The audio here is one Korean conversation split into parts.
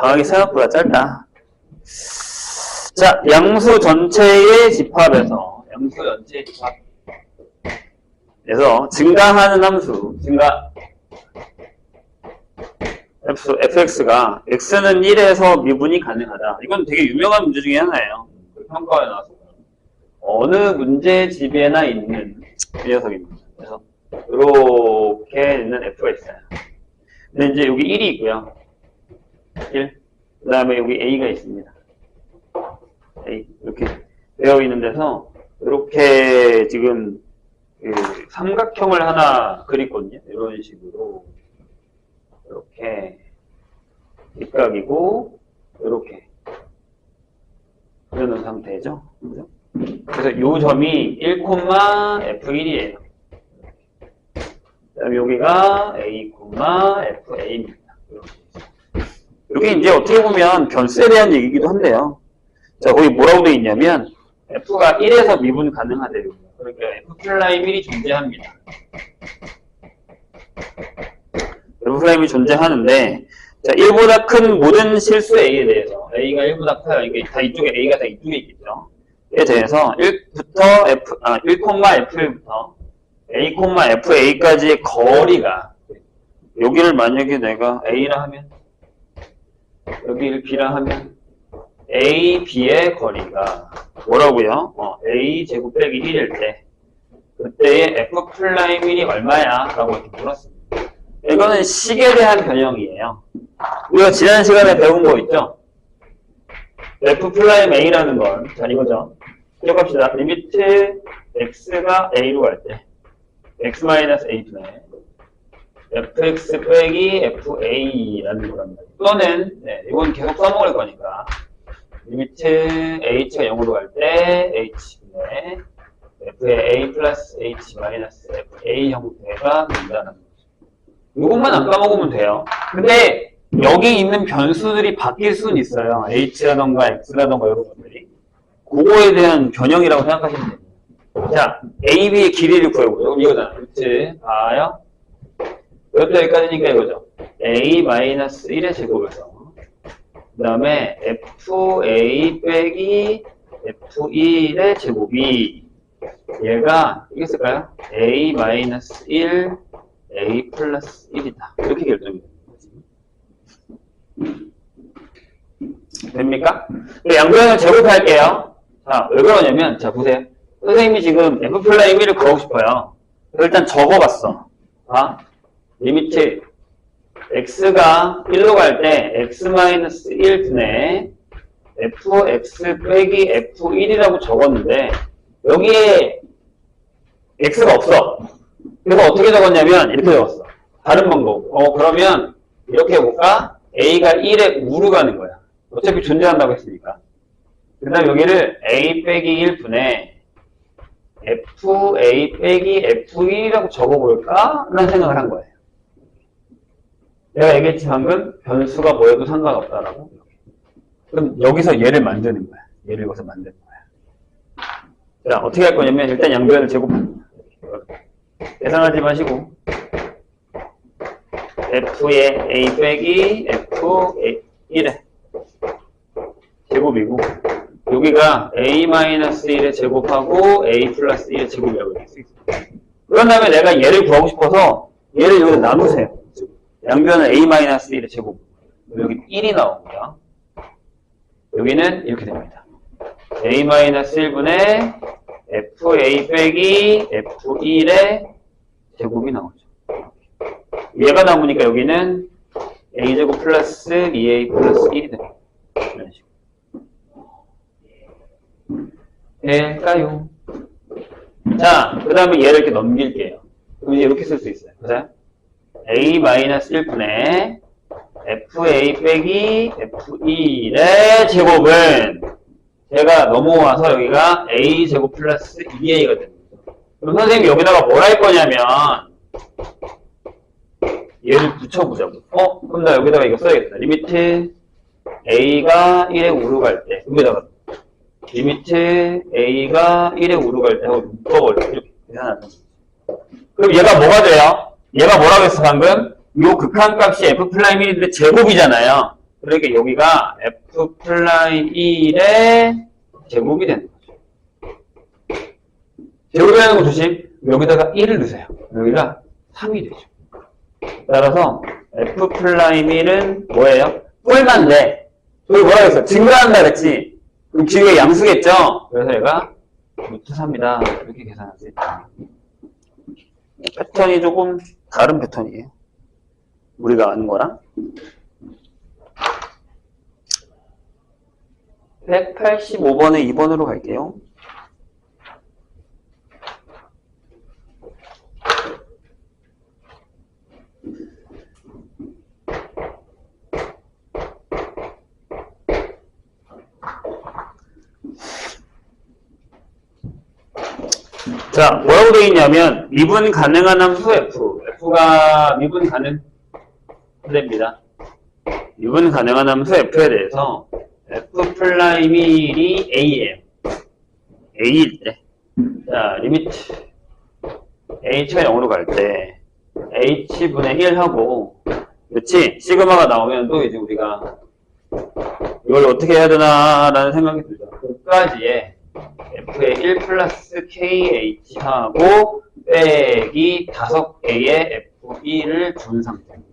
방학이 생각보다 짧다. 자, 양수 전체의 집합에서 양수 전체의 집합에서 증가하는 함수 증가 fx가 x는 1에서 미분이 가능하다. 이건 되게 유명한 문제 중에 하나예요. 평가에 나와서 어느 문제집에나 있는 이 녀석입니다. 그래서 이렇게 있는 f가 있어요. 근데 이제 여기 1이 있고요. 1. 그 다음에 여기 a가 있습니다. A 이렇게 되어 있는 데서 이렇게 지금 그 삼각형을 하나 그렸거든요. 이런 식으로 이렇게 뒷각이고 이렇게 그려놓은 상태죠. 그죠? 그래서 이 점이 1,f1이에요. 그다음에 여기가 a, fa입니다. 이게 이제 어떻게 보면 변수에 대한 얘기이기도 한데요. 자, 거기 뭐라고 되어 있냐면 f가 1에서 미분 가능하대요. 그러니까 f'1이 존재합니다. f'1이 존재하는데 자, 1보다 큰 모든 실수 a에 대해서 a가 1보다 커요. 이게 다 이쪽에 a가 다 이쪽에 있겠죠. 에 대해서 1,f1부터 a, fa까지의 거리가 여기를 만약에 내가 a라 하면 여기를 b라 하면 a, b의 거리가 뭐라고요? a 제곱 빼기 1일 때 그때의 f'1이 얼마야? 라고 이렇게 물었습니다. 이거는 식에 대한 변형이에요. 우리가 지난 시간에 배운 거 있죠? f'a라는 건, 자, 이거죠. 기억합시다. 리미트 x가 a로 갈 때, x-a분의 fx 빼기 fa라는 거란 말이에요. 또는, 네, 이건 계속 써먹을 거니까, 리미트 h가 0으로 갈 때, h분의 f의 a 플러스 h 마이너스 fa 형태가 된다는 거죠. 이것만 안 까먹으면 돼요. 근데 여기 있는 변수들이 바뀔 수는 있어요. h라던가 x라던가 이런 것들이. 그거에 대한 변형이라고 생각하시면 됩니다. 자, a, b의 길이를 구해보죠. 이거잖아. 그치? 봐요. 이것도 여기까지니까 이거죠. a-1의 제곱에서 그 다음에 fa 빼기 f1의 제곱이 얘가 이겼을까요? a-1 a 플러스 1이다. 이렇게 결정이 됩니까? 양변을 제곱할게요. 자, 왜 그러냐면, 자, 보세요. 선생님이 지금 f'1을 구하고 싶어요. 일단 적어봤어. 리미트 x가 1로 갈 때 x-1분의 fx 빼기 f1이라고 적었는데 여기에 x가 없어. 그래서 어떻게 적었냐면 이렇게 적었어. 다른 방법. 그러면 이렇게 해볼까? a가 1에 우로 가는 거야. 어차피 존재한다고 했으니까. 그 다음 여기를 a 빼기 1분의 fa 빼기 f1이라고 적어볼까? 라는 생각을 한 거예요. 내가 얘기했지 방금 변수가 뭐여도 상관없다라고. 그럼 여기서 얘를 만드는 거야. 얘를 여기서 만드는 거야. 자, 어떻게 할 거냐면 일단 양변을 제곱합니다. 계산하지 마시고 f의 a 빼기 f1의 제곱이고 여기가 a-1의 제곱하고 a 플러스 1의 제곱이라고 할 수 있어요. 그런 다음에 내가 얘를 구하고 싶어서 얘를 여기서 나누세요. 양변은 a-1의 제곱. 여기 1이 나오고요. 여기는 이렇게 됩니다. a-1분의 fa 빼기 f1의 제곱이 나오죠. 얘가 남으니까 여기는 a제곱 플러스 2a 플러스 1이 됩니다. 이런 식으로. 될까요? 자, 그 다음에 얘를 이렇게 넘길게요. 그럼 이제 이렇게 쓸 수 있어요. 그죠? a-1분의 fa 빼기 f1의 제곱은 제가 넘어와서 여기가 a제곱 플러스 2a가 됩니다. 그럼 선생님이 여기다가 뭘 할 거냐면 얘를 붙여보자고. 그럼 나 여기다가 이거 써야겠다. 리미트 a가 1에 우로 갈 때 여기다가 리미트 a가 1에 우로 갈 때 하고 묶어버려. 이렇게 계산하는 거죠. 그럼 얘가 뭐가 돼요? 얘가 뭐라고 했어 방금? 요 극한값이 f'1인데 제곱이잖아요. 그러니까 여기가 F'1의 제곱이 되는 거죠. 제곱이라는 거 조심. 여기다가 1을 넣으세요. 여기가 3이 되죠. 따라서 F'1은 뭐예요? 뿔만데 저기 뭐라 그랬어? 증가한다 그랬지? 그럼 기울기가 양수겠죠? 그래서 얘가 루트 3이다. 이렇게 계산할 수 있다. 패턴이 조금 다른 패턴이에요. 우리가 아는 거랑. 185번에 2번으로 갈게요. 자, 뭐라고 되어 있냐면 미분 가능한 함수 F가 미분 가능됩니다. 미분 가능한 함수 F에 대해서 F'1이 A일 때, 자, 리미트 H가 0으로 갈 때 H분의 1 하고, 그렇지? 시그마가 나오면 또 이제 우리가 이걸 어떻게 해야 되나라는 생각이 들죠. 끝까지에 F의 1 플러스 KH 하고 빼기 5개의 F1을 준 상태입니다.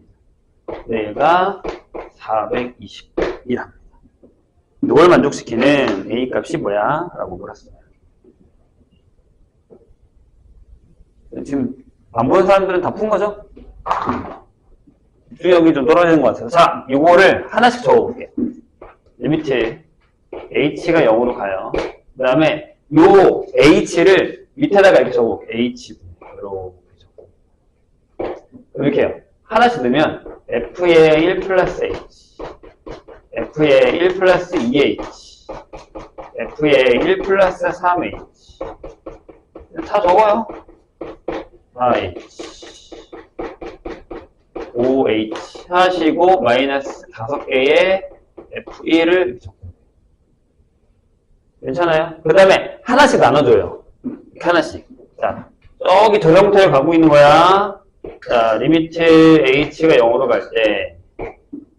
얘가 421합니다. 이걸 만족시키는 A 값이 뭐야? 라고 물었어요. 지금 안 보는 사람들은 다 푼 거죠? 집중력이 좀 떨어지는 것 같아서. 자, 이거를 하나씩 적어볼게요. 리미트 H가 0으로 가요. 그 다음에 요 H를 밑에다가 이렇게 적어볼게요. H 이렇게 해요. 하나씩 넣으면 F의 1 플러스 H, F의 1 플러스 2H, F의 1 플러스 3H. 다 적어요. 4H, 5H 하시고 마이너스 5개의 F1을 이렇게 적어요. 괜찮아요? 그 다음에 하나씩 나눠줘요. 이렇게 하나씩. 자, 저기 저 형태를 갖고 있는 거야. 자, 리미트 H가 0으로 갈 때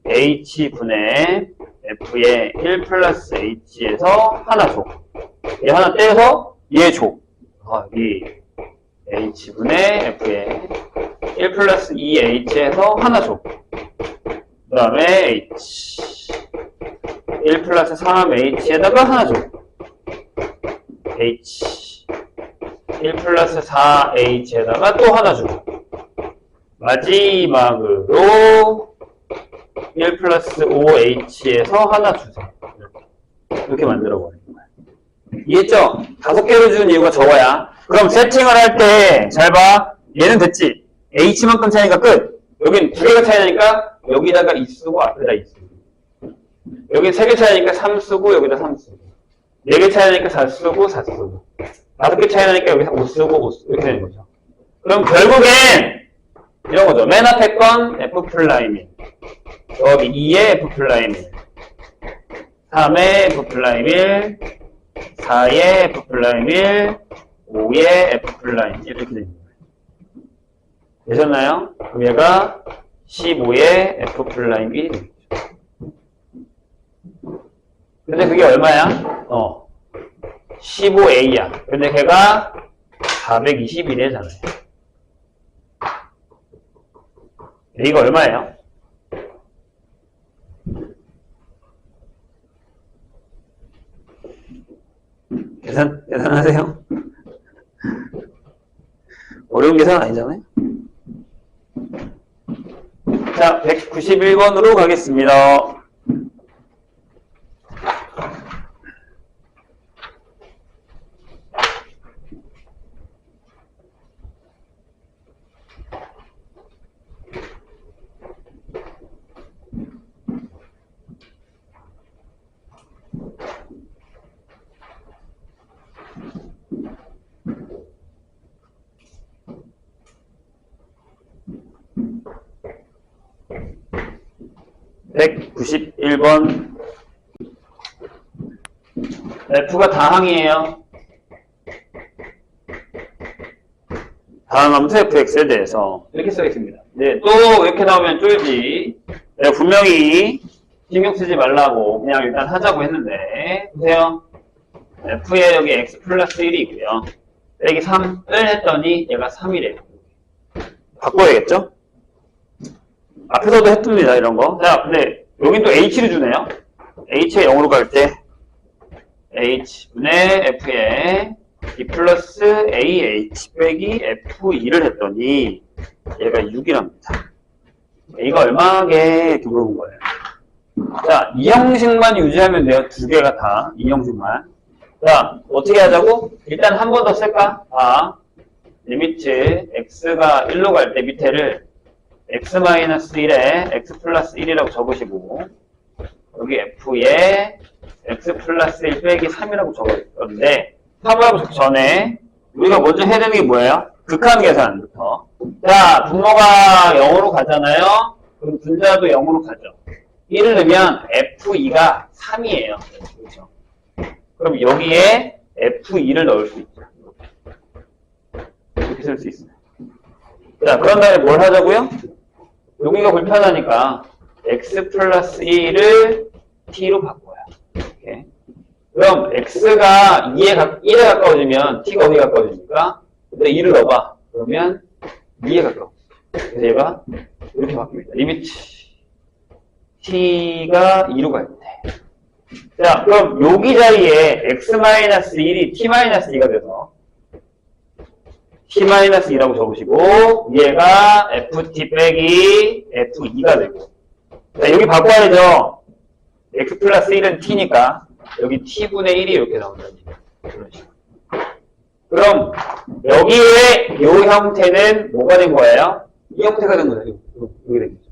H분의 F의 1 플러스 H에서 하나 줘. 얘 하나 떼서 얘 줘. 이 H분의 F의 1 플러스 2H에서 하나 줘. 그 다음에 H 1 플러스 3H에다가 하나 줘. H 1 플러스 4H에다가 또 하나 주고 마지막으로 1 플러스 5H에서 하나 주세요. 이렇게 만들어버리는 거예요. 이해했죠? 5개를 준 이유가 저거야. 그럼 세팅을 할 때 잘 봐. 얘는 됐지? H만큼 차이니까 끝. 여긴 2개가 차이니까 여기다가 2 쓰고 앞에다 2 쓰고. 여긴 3개 차이니까 3 쓰고 여기다 3 쓰고. 4개 차이니까 4 쓰고 4 쓰고. 5개 차이나니까 여기서 5 쓰고 5 쓰고 이렇게 되는 거죠. 그럼 결국엔 이런 거죠. 맨 앞에 건 F'일, 여기 2의 F'일, 3의 F'일, 4의 F'일, 5의 F'일 이렇게 되는 거예요. 되셨나요? 그럼 얘가 15의 F'일이 되겠죠. 근데 그게 얼마야? 15A야. 근데 걔가 421이잖아요. A가 얼마예요? 계산하세요. 어려운 계산 아니잖아요? 자, 191번으로 가겠습니다. (191번) F가 다항이에요. 다항함수 fx에 대해서 이렇게 써있습니다. 네, 또 이렇게 나오면 쫄지. 내가 분명히 신경 쓰지 말라고 그냥 일단 하자고 했는데 보세요. f에 여기 x 플러스 1이 있고요. 빼기 3을 했더니 얘가 3이래요. 바꿔야겠죠? 앞에서도 했습니다, 이런 거. 자, 근데 여긴 또 h를 주네요. h에 0으로 갈 때 h분의 f에 e 플러스 ah 빼기 f2를 했더니 얘가 6이랍니다. a가 얼마게 이렇게 물어본 거예요. 자, 이 형식만 유지하면 돼요. 두 개가 다. 이 형식만. 자, 어떻게 하자고? 일단 한 번 더 쓸까? 리미트 x가 1로 갈 때 밑에를 x-1에 x 플러스 1이라고 적으시고 여기 f에 x 플러스 1 빼기 3이라고 적었는데 3이라고 적기 전에 우리가 먼저 해야 되는 게 뭐예요? 극한 계산부터. 자, 분모가 0으로 가잖아요. 그럼 분자도 0으로 가죠. 1을 넣으면 f2가 3이에요. 그렇죠? 그럼 여기에 f2를 넣을 수 있죠. 이렇게 쓸 수 있어요. 자, 그런 다음에 뭘 하자고요? 여기가 불편하니까 x 플러스 1을 t로 바꿔요. 이렇게. 그럼 x가 1에 가까워지면 t가 어디에 가까워집니까? 근데 2를 넣어봐. 그러면 2에 가까워. 그래서 얘가 이렇게 바뀝니다. 리미트 t가 2로 갈 때. 자, 그럼 여기 자리에 x-1이 t-2가 돼서 t-2라고 적으시고 얘가 ft 빼기 f2가 되고 자, 여기 바꿔야죠. x 플러스 1은 t니까 여기 t분의 1이 이렇게 나온다는 얘기예요. 그런 식으로. 그럼 여기에 이 형태는 뭐가 된 거예요? 이 형태가 된 거예요. 여기 되겠죠.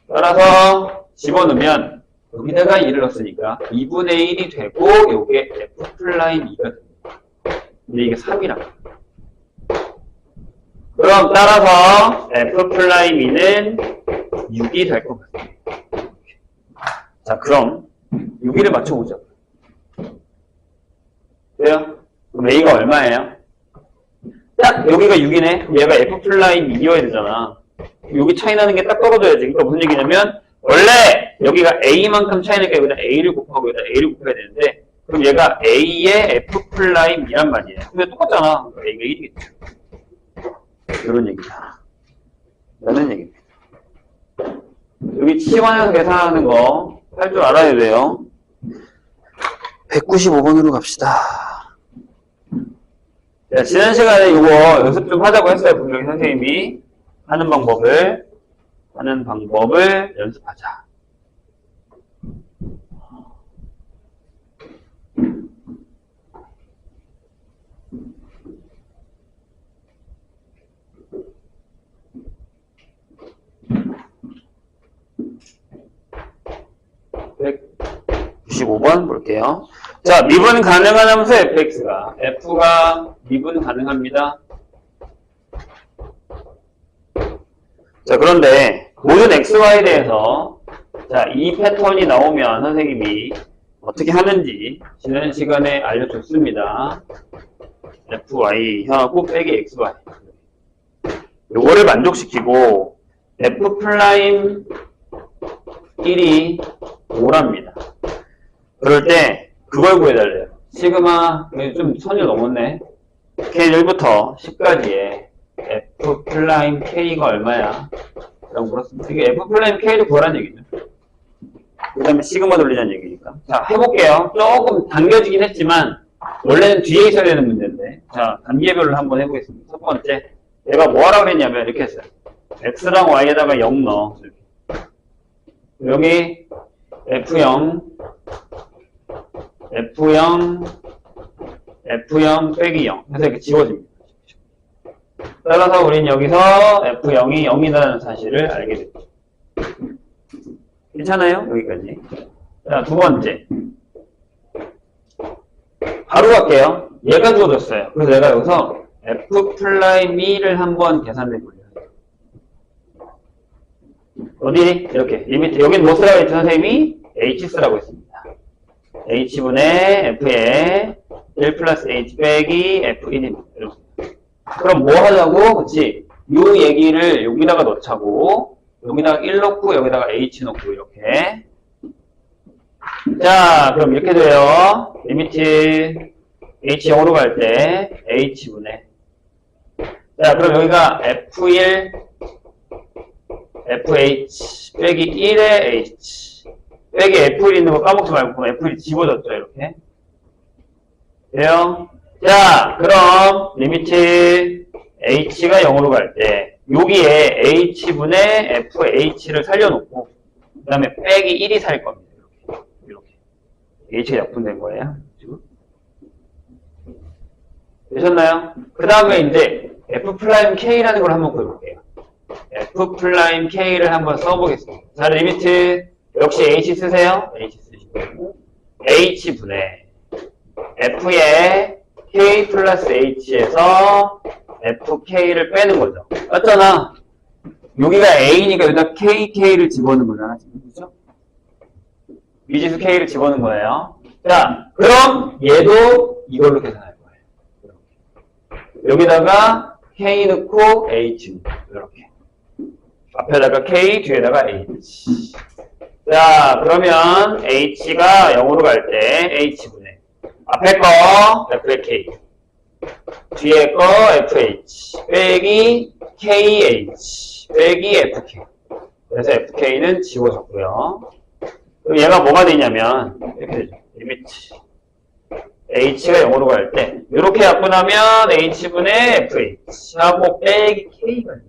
따라서 집어넣으면 여기다가 2를 넣었으니까 2분의 1이 되고 요게 f'2가 됩니다. 근데 이게 3이라고. 그럼 따라서 f'2는 6이 될 것 같아요. 자, 그럼 6위를 맞춰보죠. 그래요? 그럼 a가 얼마예요? 딱 여기가 6이네? 얘가 f'2이어야 되잖아. 여기 차이 나는 게 딱 떨어져야지. 그러니까 무슨 얘기냐면 원래 여기가 a만큼 차이 나니까 여기다 a를 곱하고 여기다 a를 곱해야 되는데 그럼 얘가 a의 f'2란 말이에요. 근데 똑같잖아. 그러니까 a가 1이겠죠. 이런 얘기다. 라는 얘기입니다. 여기 치환해서 계산하는 거 할 줄 알아야 돼요. 195번으로 갑시다. 자, 지난 시간에 이거 연습 좀 하자고 했어요. 분명히 선생님이 하는 방법을 연습하자. 백 95번 볼게요. 자, 미분 가능한 함수 fx가 f가 미분 가능합니다. 자, 그런데 모든 xy에 대해서 자, 이 패턴이 나오면 선생님이 어떻게 하는지 지난 시간에 알려줬습니다. fy 하고 빼기 xy 요거를 만족시키고 f'1이 5랍니다. 그럴 때 그걸 구해달래요. 시그마 좀 선을 넘었네. K1부터 10까지의 F'K가 얼마야? 라고 물었습니다. 이게 F'K를 구하라는 얘기죠. 그 다음에 시그마 돌리자는 얘기니까. 자, 해볼게요. 조금 당겨지긴 했지만 원래는 뒤에 있어야 되는 문제인데 자, 단계별로 한번 해보겠습니다. 첫 번째, 얘가 뭐 하라고 그랬냐면 이렇게 했어요. X랑 Y에다가 0 넣어. 여기 F0 빼기 0 해서 이렇게 지워집니다. 따라서 우린 여기서 F0이 0이라는 사실을 알게 됐죠. 괜찮아요? 여기까지. 자, 두 번째. 바로 갈게요. 얘가 주어졌어요. 그래서 내가 여기서 F'E를 한번 계산해 볼게요. 어디? 이렇게. 리미트. 여긴 뭐 쓰라고 했죠? 선생님이 H 쓰라고 했습니다. H분의 F에 1 플러스 H 빼기 F1입니다. 그럼 뭐 하자고? 그치? 요 얘기를 여기다가 넣자고, 여기다가 1 넣고, 여기다가 H 넣고, 이렇게. 자, 그럼 이렇게 돼요. 리미트 h 0으로 갈 때 h분의. 자, 그럼 여기가 f1 fh 빼기 1의 h 빼기 f1 있는 거 까먹지 말고 그럼 f1 집어줬죠, 이렇게. 돼요? 자, 그럼 리미트 h가 0으로 갈 때 여기에 h분의 fh를 살려놓고 그 다음에 빼기 1이 살 겁니다. 이렇게 h가 약분된 거예요. 지금 되셨나요? 그 다음에 이제 f'k라는 걸 한번 구해볼게요. f'k를 한번 써보겠습니다. 자, 리미트 역시 h 쓰세요. h 쓰시고 h분의 f의 k 플러스 h에서 fk를 빼는 거죠. 맞잖아. 여기가 a니까 여기다 k를 집어넣는 거잖아. 지금. 그죠? 미지수 k를 집어넣는 거예요. 자, 그럼 얘도 이걸로 계산할 거예요. 여기다가 k 넣고 h 이렇게. 앞에다가 k, 뒤에다가 h. 자, 그러면 h가 0으로 갈 때 h분의 앞에 거 f의 k, 뒤에 거 fh 빼기 kh 빼기 fk. 그래서 fk는 지워졌고요. 그럼 얘가 뭐가 되냐면 이렇게 되죠. 리미트 h가 0으로 갈 때 이렇게 약분하면 h분의 fh 하고 빼기 k가 돼요.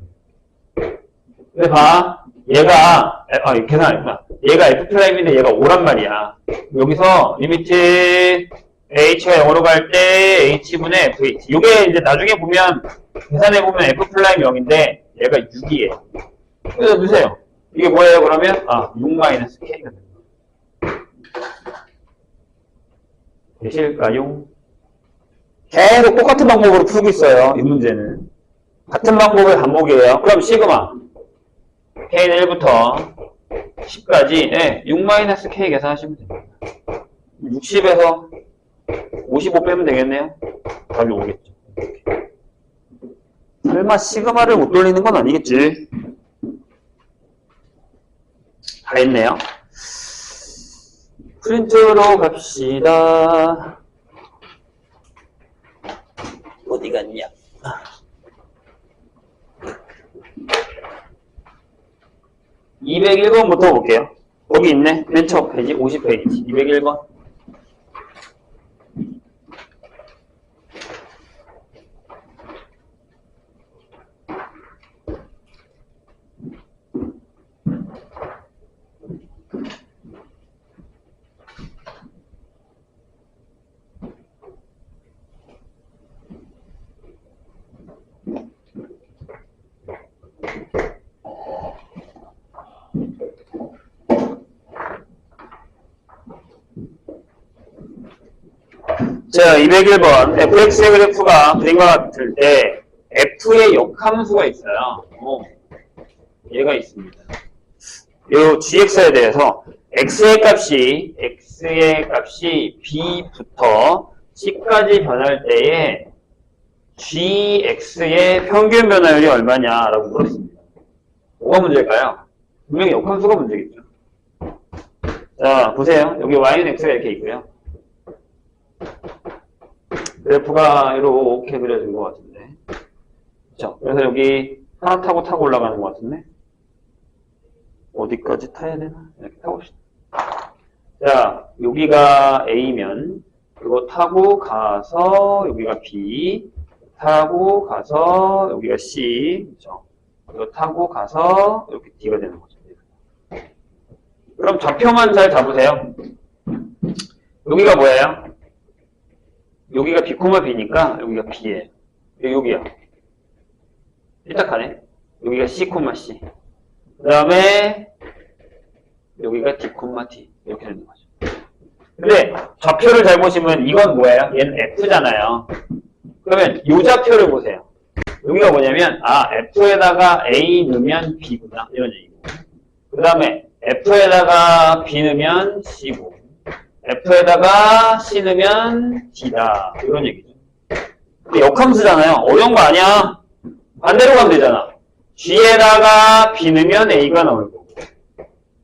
근데 봐, 얘가 계산 아니구나. 얘가 f'인데 얘가 5란 말이야. 여기서 리미트 h가 0으로 갈 때 h분의 fh. 이게 이제 나중에 보면 계산해보면 f' 0인데 얘가 6이에요. 그래서 넣으세요. 이게 뭐예요 그러면? 6-k가 됩니다. 되실까요? 계속 똑같은 방법으로 풀고 있어요. 이 문제는. 같은 방법의 반복이에요. 그럼 시그마 k는 1부터 10까지 6-k 계산하시면 됩니다. 60에서 55 빼면 되겠네요. 답이 오겠죠. 설마 시그마를 못 돌리는 건 아니겠지. 다 했네요. 프린트로 갑시다. 어디 갔냐? 아. 201번부터 볼게요. 거기 있네. 맨 첫 페이지, 50페이지. 201번. 자, 201번. fx의 그래프가 그림과 같을 때 f의 역함수가 있어요. 얘가 있습니다. 요 gx에 대해서 x의 값이 b부터 c까지 변할 때에 gx의 평균 변화율이 얼마냐라고 물었습니다. 뭐가 문제일까요? 분명히 역함수가 문제겠죠. 자, 보세요. 여기 y는 x가 이렇게 있고요. 그래프가 이렇게 그려진 것 같은데. 그렇죠? 그래서 여기 하나 타고 올라가는 것 같은데. 어디까지 타야 되나? 이렇게 타봅시다. 자, 여기가 A면, 이거 타고 가서 여기가 B, 타고 가서 여기가 C, 그렇죠? 이거 타고 가서 이렇게 D가 되는 거죠. 그럼 좌표만 잘 잡으세요. 여기가 뭐예요? 여기가 B, B니까 여기가 B예요. 여기야. 삐딱하네. 여기가 C, C. 그 다음에 여기가 D, D. 이렇게 되는 거죠. 근데 좌표를 잘 보시면 이건 뭐예요? 얘는 F잖아요. 그러면 이 좌표를 보세요. 여기가 뭐냐면 F에다가 A 넣으면 B구나. 이런 얘기고. 그 다음에 F에다가 B 넣으면 C고. F에다가 C 넣으면 D다. 이런 얘기죠. 근데 역함수잖아요. 어려운 거 아니야. 반대로 가면 되잖아. G에다가 B 넣으면 A가 나올 거고,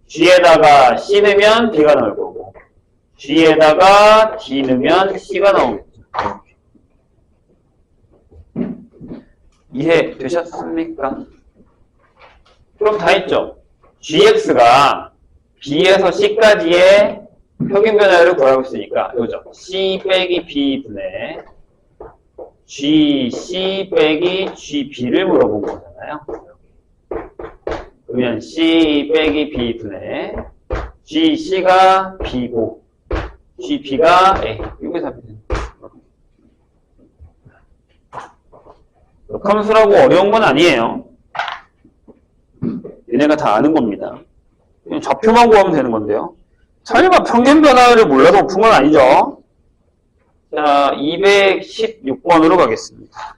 G에다가 C 넣으면 D가 나올 거고, G에다가 D 넣으면 C가 나오겠죠. 이해 되셨습니까? 그럼 다 했죠? GX가 B에서 C까지의 평균 변화를 구하고 있으니까 이거죠. C 빼기 B 분의 G, C 빼기 G, B를 물어본 거잖아요. 그러면 C 빼기 B 분의 G, C가 B고 G, B가 A. 이거에서 역함수라고 어려운 건 아니에요. 얘네가 다 아는 겁니다. 그냥 좌표만 구하면 되는 건데요. 설마 평균 변화를 몰라서 푼 건 아니죠. 자, 216번으로 가겠습니다.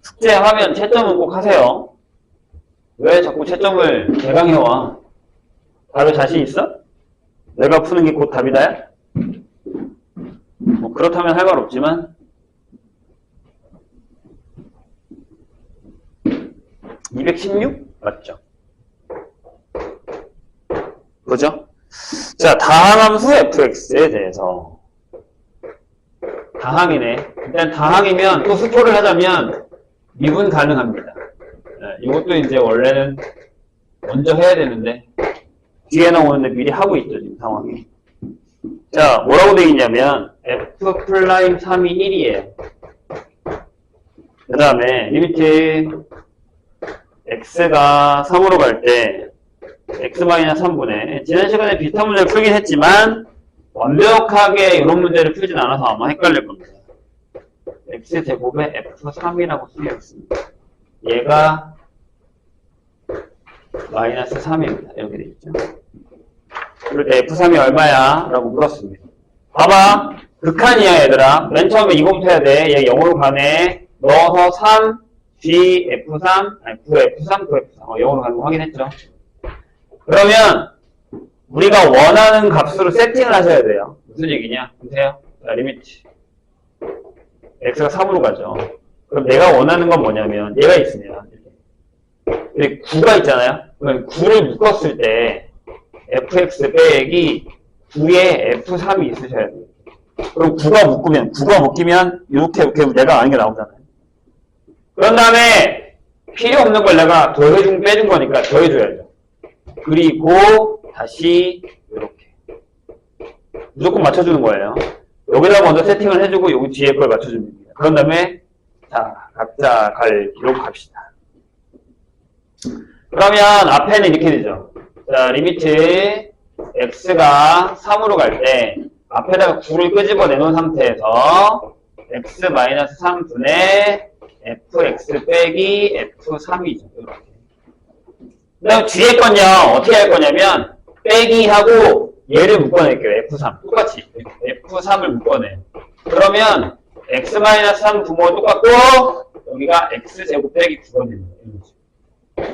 숙제하면 채점은 꼭 하세요. 왜 자꾸 채점을 대강해와? 바로 자신 있어? 내가 푸는 게 곧 답이다야? 뭐 그렇다면 할 말 없지만 216? 맞죠? 그죠? 자, 다항함수 fx에 대해서 다항이네. 일단 다항이면 또 스포를 하자면 미분 가능합니다. 네, 이것도 이제 원래는 먼저 해야 되는데 뒤에 나오는데 미리 하고 있죠, 지금 상황이. 자, 뭐라고 되어 있냐면 f'3이 1이에요. 그 다음에 리미트 x가 3으로 갈 때 x-3분의 지난 시간에 비슷한 문제를 풀긴 했지만 완벽하게 이런 문제를 풀진 않아서 아마 헷갈릴 겁니다. x제곱에 f3이라고 쓰여있습니다. 얘가 마이너스 3입니다. 이렇게 되겠죠. 그럴 때 f3이 얼마야? 라고 물었습니다. 봐봐. 극한이야, 얘들아. 맨 처음에 이거부터 해야 돼. 얘 0으로 가네. 넣어서 3, G, F3, 아니, 9F3, 9F3. 0으로 가는 거 확인했죠? 그러면, 우리가 원하는 값으로 세팅을 하셔야 돼요. 무슨 얘기냐? 보세요. 자, 리미트. X가 3으로 가죠. 그럼 내가 원하는 건 뭐냐면, 얘가 있으면, 이렇게 9가 있잖아요? 그러면 9를 묶었을 때, fx 빼기 9에 f3이 있으셔야 돼요. 그럼 9가 묶이면 이렇게 내가 아는 게 나오잖아요. 그런 다음에 필요 없는 걸 내가 빼준 거니까 더해줘야죠. 그리고 다시 이렇게 무조건 맞춰주는 거예요. 여기다 먼저 세팅을 해주고 여기 뒤에 걸 맞춰주면 됩니다. 그런 다음에 자, 각자 갈 길로 갑시다. 그러면 앞에는 이렇게 되죠. 자, 리미트 x가 3으로 갈 때 앞에다가 9를 끄집어 내놓은 상태에서 x-3분의 fx 빼기 f3이죠. 이렇게. 그 다음 뒤에 건요, 어떻게 할 거냐면 빼기 하고 얘를 묶어낼게요. f3. 똑같이 f3을 묶어내요. 그러면 x-3 부모 똑같고 여기가 x제곱 빼기 9가 됩니다.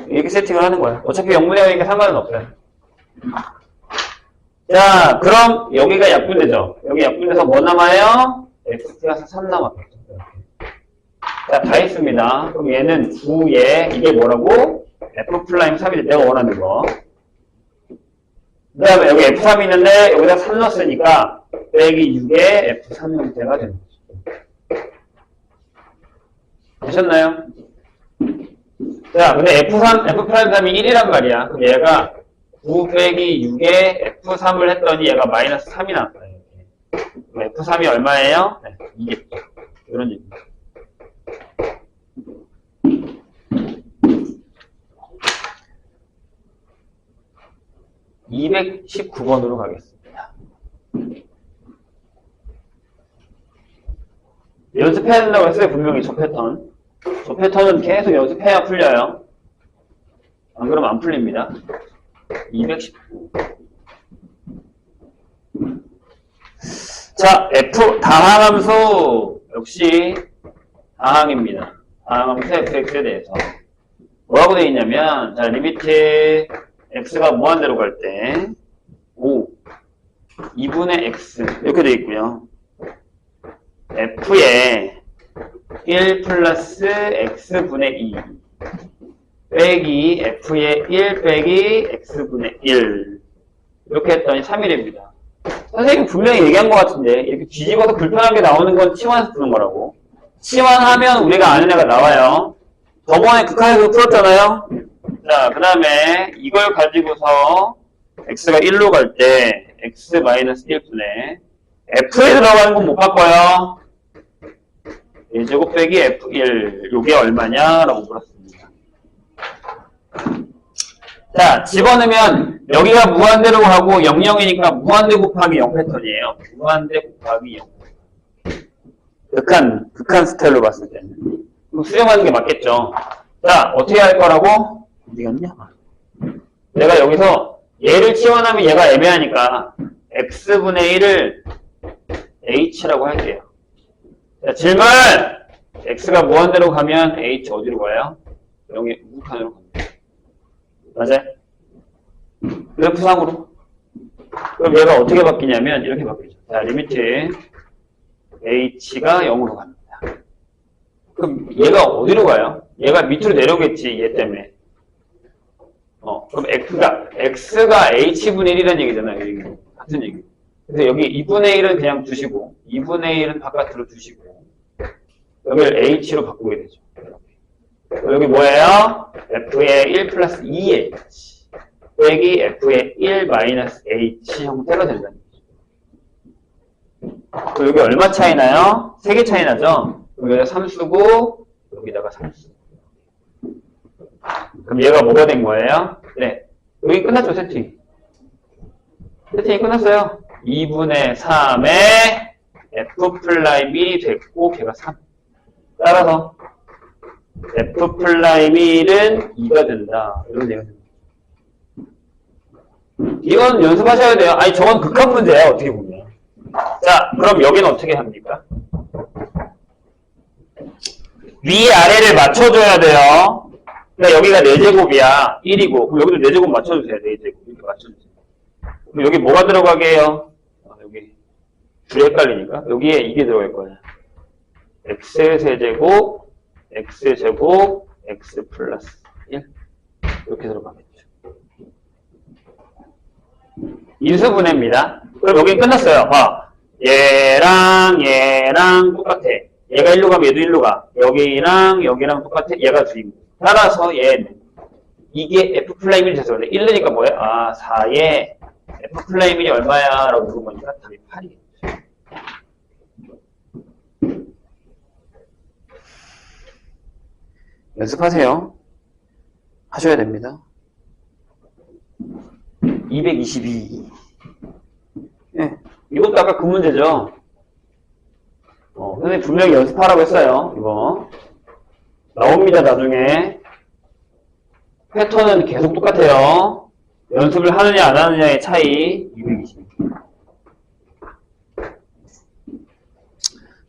이렇게 세팅을 하는 거야. 어차피 0분의 0이니까 상관은 없어요. 자, 그럼 여기가 약분되죠. 여기 약분돼서 뭐 남아요? x 플러스 3 남았겠죠. 자, 다 했습니다. 그럼 얘는 9에 이게 뭐라고? f'3이 내가 원하는 거. 그 다음에 여기 f3이 있는데 여기다 3 넣었으니까 빼기 6에 f3 형태가 되는 거죠. 되셨나요? 자, 근데 f'3이 1이란 말이야. 그럼 얘가 9 빼기 6에 f3을 했더니 얘가 마이너스 3이 나왔어요. 그럼 f3이 얼마예요? 네, 2겠죠. 이런 얘기입니다. (219번으로) 가겠습니다. 연습해야 된다고 했어요. 분명히 저 패턴. 저 패턴은 계속 연습해야 풀려요. 안 그러면 안 풀립니다. 219. 자, F 다항함수 역시 다항입니다. 다항함수 fx에 대해서 뭐라고 되어 있냐면, 자, 리미트 x가 무한대로 갈 때 5 2분의 x 이렇게 되어 있고요. f에 1 플러스 x분의 2 빼기 f에 1 빼기 x분의 1 이렇게 했더니 3이랍니다. 선생님 분명히 얘기한 것 같은데 이렇게 뒤집어서 불편하게 나오는 건 치환해서 푸는 거라고. 치환하면 우리가 아는 애가 나와요. 저번에 극한에서 풀었잖아요. 자, 그 다음에 이걸 가지고서 x가 1로 갈 때 x-1분의 f에 들어가는 건 못 바꿔요. 1제곱 빼기 f1 요게 얼마냐? 라고 물었습니다. 자, 집어넣으면 여기가 무한대로 가고 0,0이니까 무한대 곱하기 0 패턴이에요. 무한대 곱하기 0. 극한 스타일로 봤을 때는. 그럼 수렴하는 게 맞겠죠. 자, 어떻게 할 거라고? 어디 갔냐? 내가 여기서 얘를 치환하면 얘가 애매하니까 x분의 1을 h라고 할게요. 자, 질문! x가 무한대로 가면 h 어디로 가요? 0이 우극한으로 갑니다. 맞아요? 그래프상으로. 그럼 얘가 어떻게 바뀌냐면 이렇게 바뀌죠. 자, 리미트 h가 0으로 갑니다. 그럼 얘가 어디로 가요? 얘가 밑으로 내려오겠지, 얘 때문에. 그럼 x가 h분의 1이라는 얘기잖아요. 이게. 같은 얘기. 그래서 여기 2분의 1은 그냥 두시고 2분의 1은 바깥으로 두시고 여기를 h로 바꾸게 되죠. 여기 뭐예요? f의 1 플러스 2h 빼기 f의 1 마이너스 h 형태가 된다는 거죠. 여기 얼마 차이 나요? 3개 차이 나죠? 여기다 3쓰고 여기다가 3쓰고 그럼 얘가 뭐가 된 거예요? 네, 여기 끝났죠, 세팅이 끝났어요. 2분의 3에 f'1이 됐고 걔가 3 따라서 f'1은 2가 된다. 이런 얘기가 됩니다. 이건 연습하셔야 돼요. 아니 저건 극한 문제야 어떻게 보면. 자, 그럼 여기는 어떻게 합니까? 위아래를 맞춰줘야 돼요. 그러니까 여기가 4제곱이야. 1이고 그럼 여기도 4제곱 맞춰주세요. 4제곱 이렇게 맞춰주세요. 그럼 여기 뭐가 들어가게 해요? 여기 둘이 헷갈리니까 여기에 이게 들어갈 거예요. x세제곱 x제곱 x 플러스 1 이렇게 들어가겠죠. 인수분해입니다. 그럼 여기 끝났어요. 봐. 얘랑 똑같아. 얘가 1로 가면 얘도 1로 가. 여기랑 똑같아. 얘가 주인공. 따라서 얘는 이게 f'1이 돼서 원래 1이니까 뭐예요? 4에 f'1이 얼마야? 라고 물어보니까 답이 8이겠죠. 연습하세요. 하셔야 됩니다. 222. 네, 이것도 아까 그 문제죠. 선생님 분명히 연습하라고 했어요. 이거 나옵니다. 나중에 패턴은 계속 똑같아요. 연습을 하느냐 안 하느냐의 차이. 222.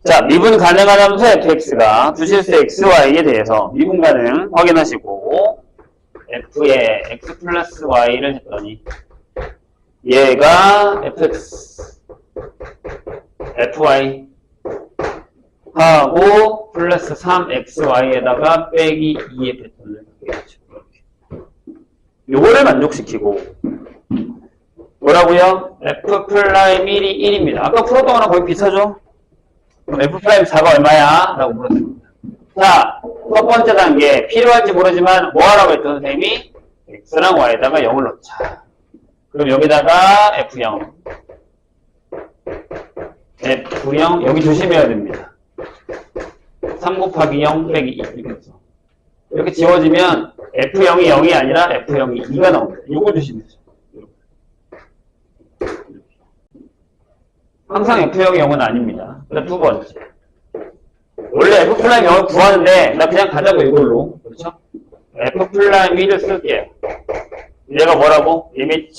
자, 미분 가능한 함수 fx가 주실수 xy에 대해서 미분 가능 확인하시고 f에 x 플러스 y를 했더니 얘가 fx fy 하고 플러스 3xy에다가 빼기 2의 패턴을 갖겠죠. 요거를 만족시키고 뭐라고요? f'1이 1입니다. 아까 풀었던 거랑 거의 비슷하죠? 그럼 f'4가 얼마야? 라고 물었습니다. 자, 첫 번째 단계 필요할지 모르지만 뭐 하라고 했던 선생님이 x랑 y에다가 0을 넣자. 그럼 여기다가 f0 여기 조심해야 됩니다. 3 곱하기 0 빼기 2 이렇게 해서 이렇게 지워지면 f0이 0이 아니라 f0이 2가 나옵니다. 이걸 조심해야죠. 항상 f0이 0은 아닙니다. 그다음 두 번째. 원래 f'0을 구하는데 나 그냥 가자고 이걸로. 그렇죠? f'1을 쓸게요. 얘가 뭐라고? 리미트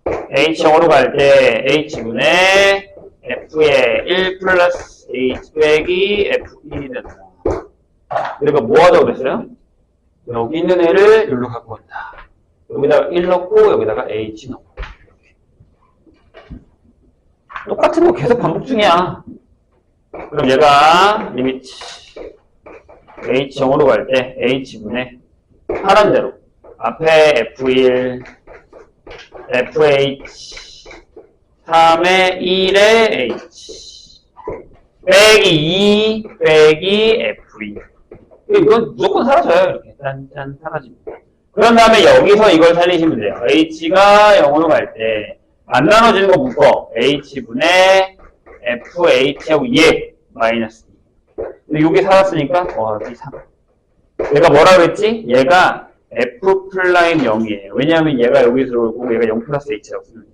h0으로 갈 때 h분의 f의 1 플러스 h 빼기 f1이 된다. 그러니까 뭐 하자고 그랬어요? 여기 있는 애를 여기로 갖고 간다. 여기다가 1 넣고 여기다가 h 넣고. 똑같은 거 계속 반복 중이야. 그럼 얘가 리미트 h 0으로 갈 때 h분의 하란 대로 앞에 f1 fh 3의 1의 h 빼기 2 빼기 f2 이건 무조건 사라져요. 이렇게 짠짠 사라집니다. 그런 다음에 여기서 이걸 살리시면 돼요. h가 0으로 갈 때 안 나눠지는 거 묶어. h분의 fh하고 2 마이너스 2. 근데 요게 살았으니까 더하기 3. 얘가 뭐라 그랬지? 얘가 f 플라임 0이에요. 왜냐하면 얘가 여기 들어오고 얘가 0 플러스 h라고 쓰는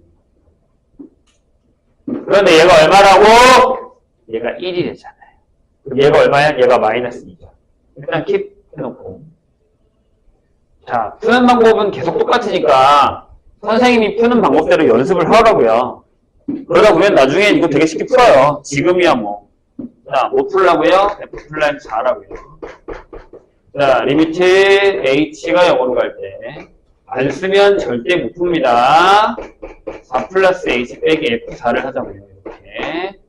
거예요. 그런데 얘가 얼마라고? 얘가 1이 되잖아요. 그럼 얘가 얼마야? 얘가 마이너스 2죠. 일단 킵 해놓고. 자, 푸는 방법은 계속 똑같으니까 선생님이 푸는 방법대로 연습을 하라고요. 그러다 보면 나중에 이거 되게 쉽게 풀어요. 지금이야 뭐. 자, 뭐 풀라고요? f 플라임 4라고요. 자, 리미트 h가 0으로 갈 때 안 쓰면 절대 못 풉니다. 4 플러스 h 빼기 f4를 하자고요. 이렇게.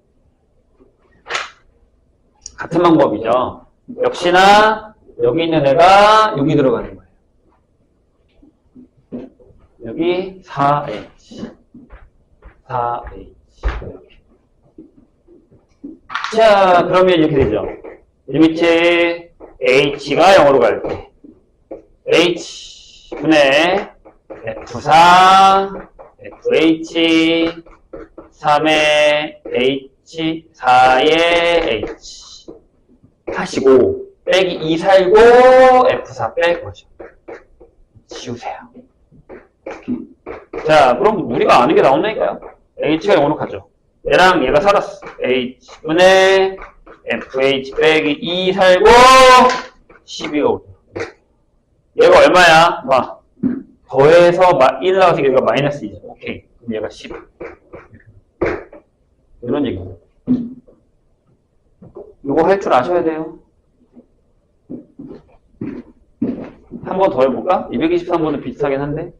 같은 방법이죠. 역시나 여기 있는 애가 여기 들어가는 거예요. 여기 4h 4h 이렇게. 자, 그러면 이렇게 되죠. 리미트 h가 0으로 갈 때 h분의 f4 fh 3의 h 4의 h 하시고 빼기 2 살고 f4 뺄 거죠. 지우세요. 자, 그럼 우리가 아는 게 나온다니까요. h가 0으로 가죠. 얘랑 얘가 살았어. h분의 fh 빼기 2 살고 12가 오죠. 얘가 얼마야? 봐. 더해서 1 나와서 얘가 마이너스 2죠. 오케이. 그럼 얘가 10. 이런 얘기죠. 이거 할 줄 아셔야 돼요. 한 번 더 해볼까? 223번도 비슷하긴 한데.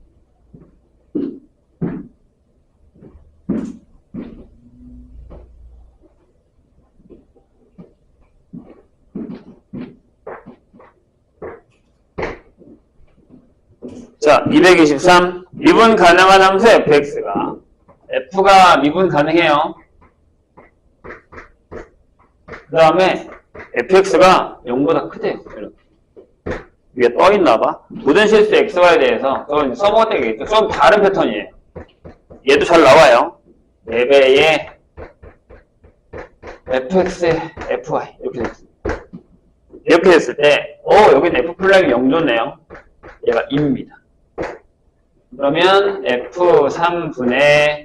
자, 223. 미분 가능한 함수 fx가 f가 미분 가능해요. 그 다음에 fx가 0보다 크대요. 이렇게. 위에 떠있나봐. 모든 실수 xy에 대해서 그건 써먹을 때 얘기했죠. 좀 다른 패턴이에요. 얘도 잘 나와요. 4배의 fx, fy 이렇게 됐습니다. 이렇게 됐을 때 여기는 f 플라임이 0 줬네요. 얘가 2입니다. 그러면 f3분의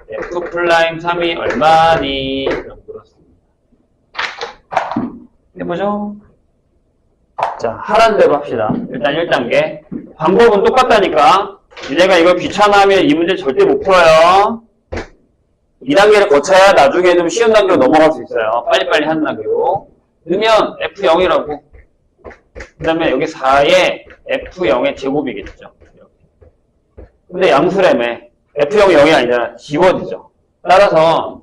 f 플라임 3이 얼마니? 라고 물었습니다. 해보죠. 자, 하란 대로 합시다. 일단 1단계. 방법은 똑같다니까. 니네가 이걸 귀찮아하면 이 문제 절대 못 풀어요. 2단계를 거쳐야 나중에 좀 쉬운 단계로 넘어갈 수 있어요. 빨리빨리 하는 단계로. 넣으면 f0이라고. 그 다음에 여기 4에 f0의 제곱이겠죠. 근데 양수라며. f0이 0이 아니잖아. 지워지죠. 따라서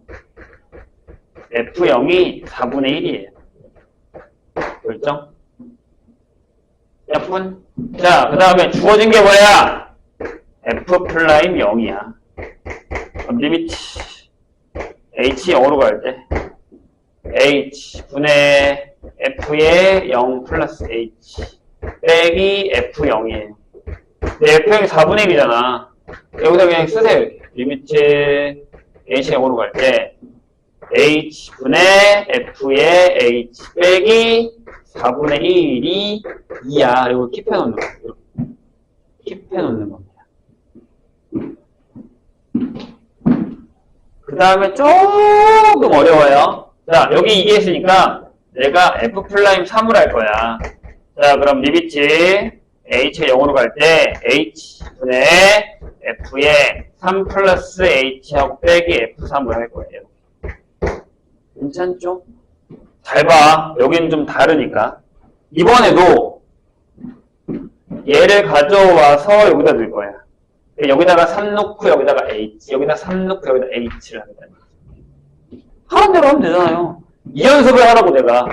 f0이 4분의 1이에요. 결정? 약분? 자, 그 다음에 주어진 게 뭐야? f 플라임 0이야. 그럼 리미트 h 0으로 갈 때 h 분의 f의 0 플러스 h 빼기 f0이에요. 근데 f0이 4분의 1이잖아. 여기서 그냥 쓰세요. 이렇게. 리미트 h가 0으로 갈 때 h 분의 f의 h 빼기 4분의 1이 2야. 그리고 킵해놓는 거예요. 킵해놓는 겁니다. 그 다음에 조금 어려워요. 자, 여기 이게 있으니까 내가 f'3을 할 거야. 자, 그럼 리미트 h가 0으로 갈 때 h분의 f의 3 플러스 h하고 빼기 f3을 할 거예요. 괜찮죠? 잘 봐. 여기는 좀 다르니까. 이번에도 얘를 가져와서 여기다 넣을 거야. 여기다가 3 넣고 여기다가 h, 여기다 3 넣고 여기다 h를 하겠다는 거지. 하는 대로 하면 되잖아요. 이 연습을 하라고 내가.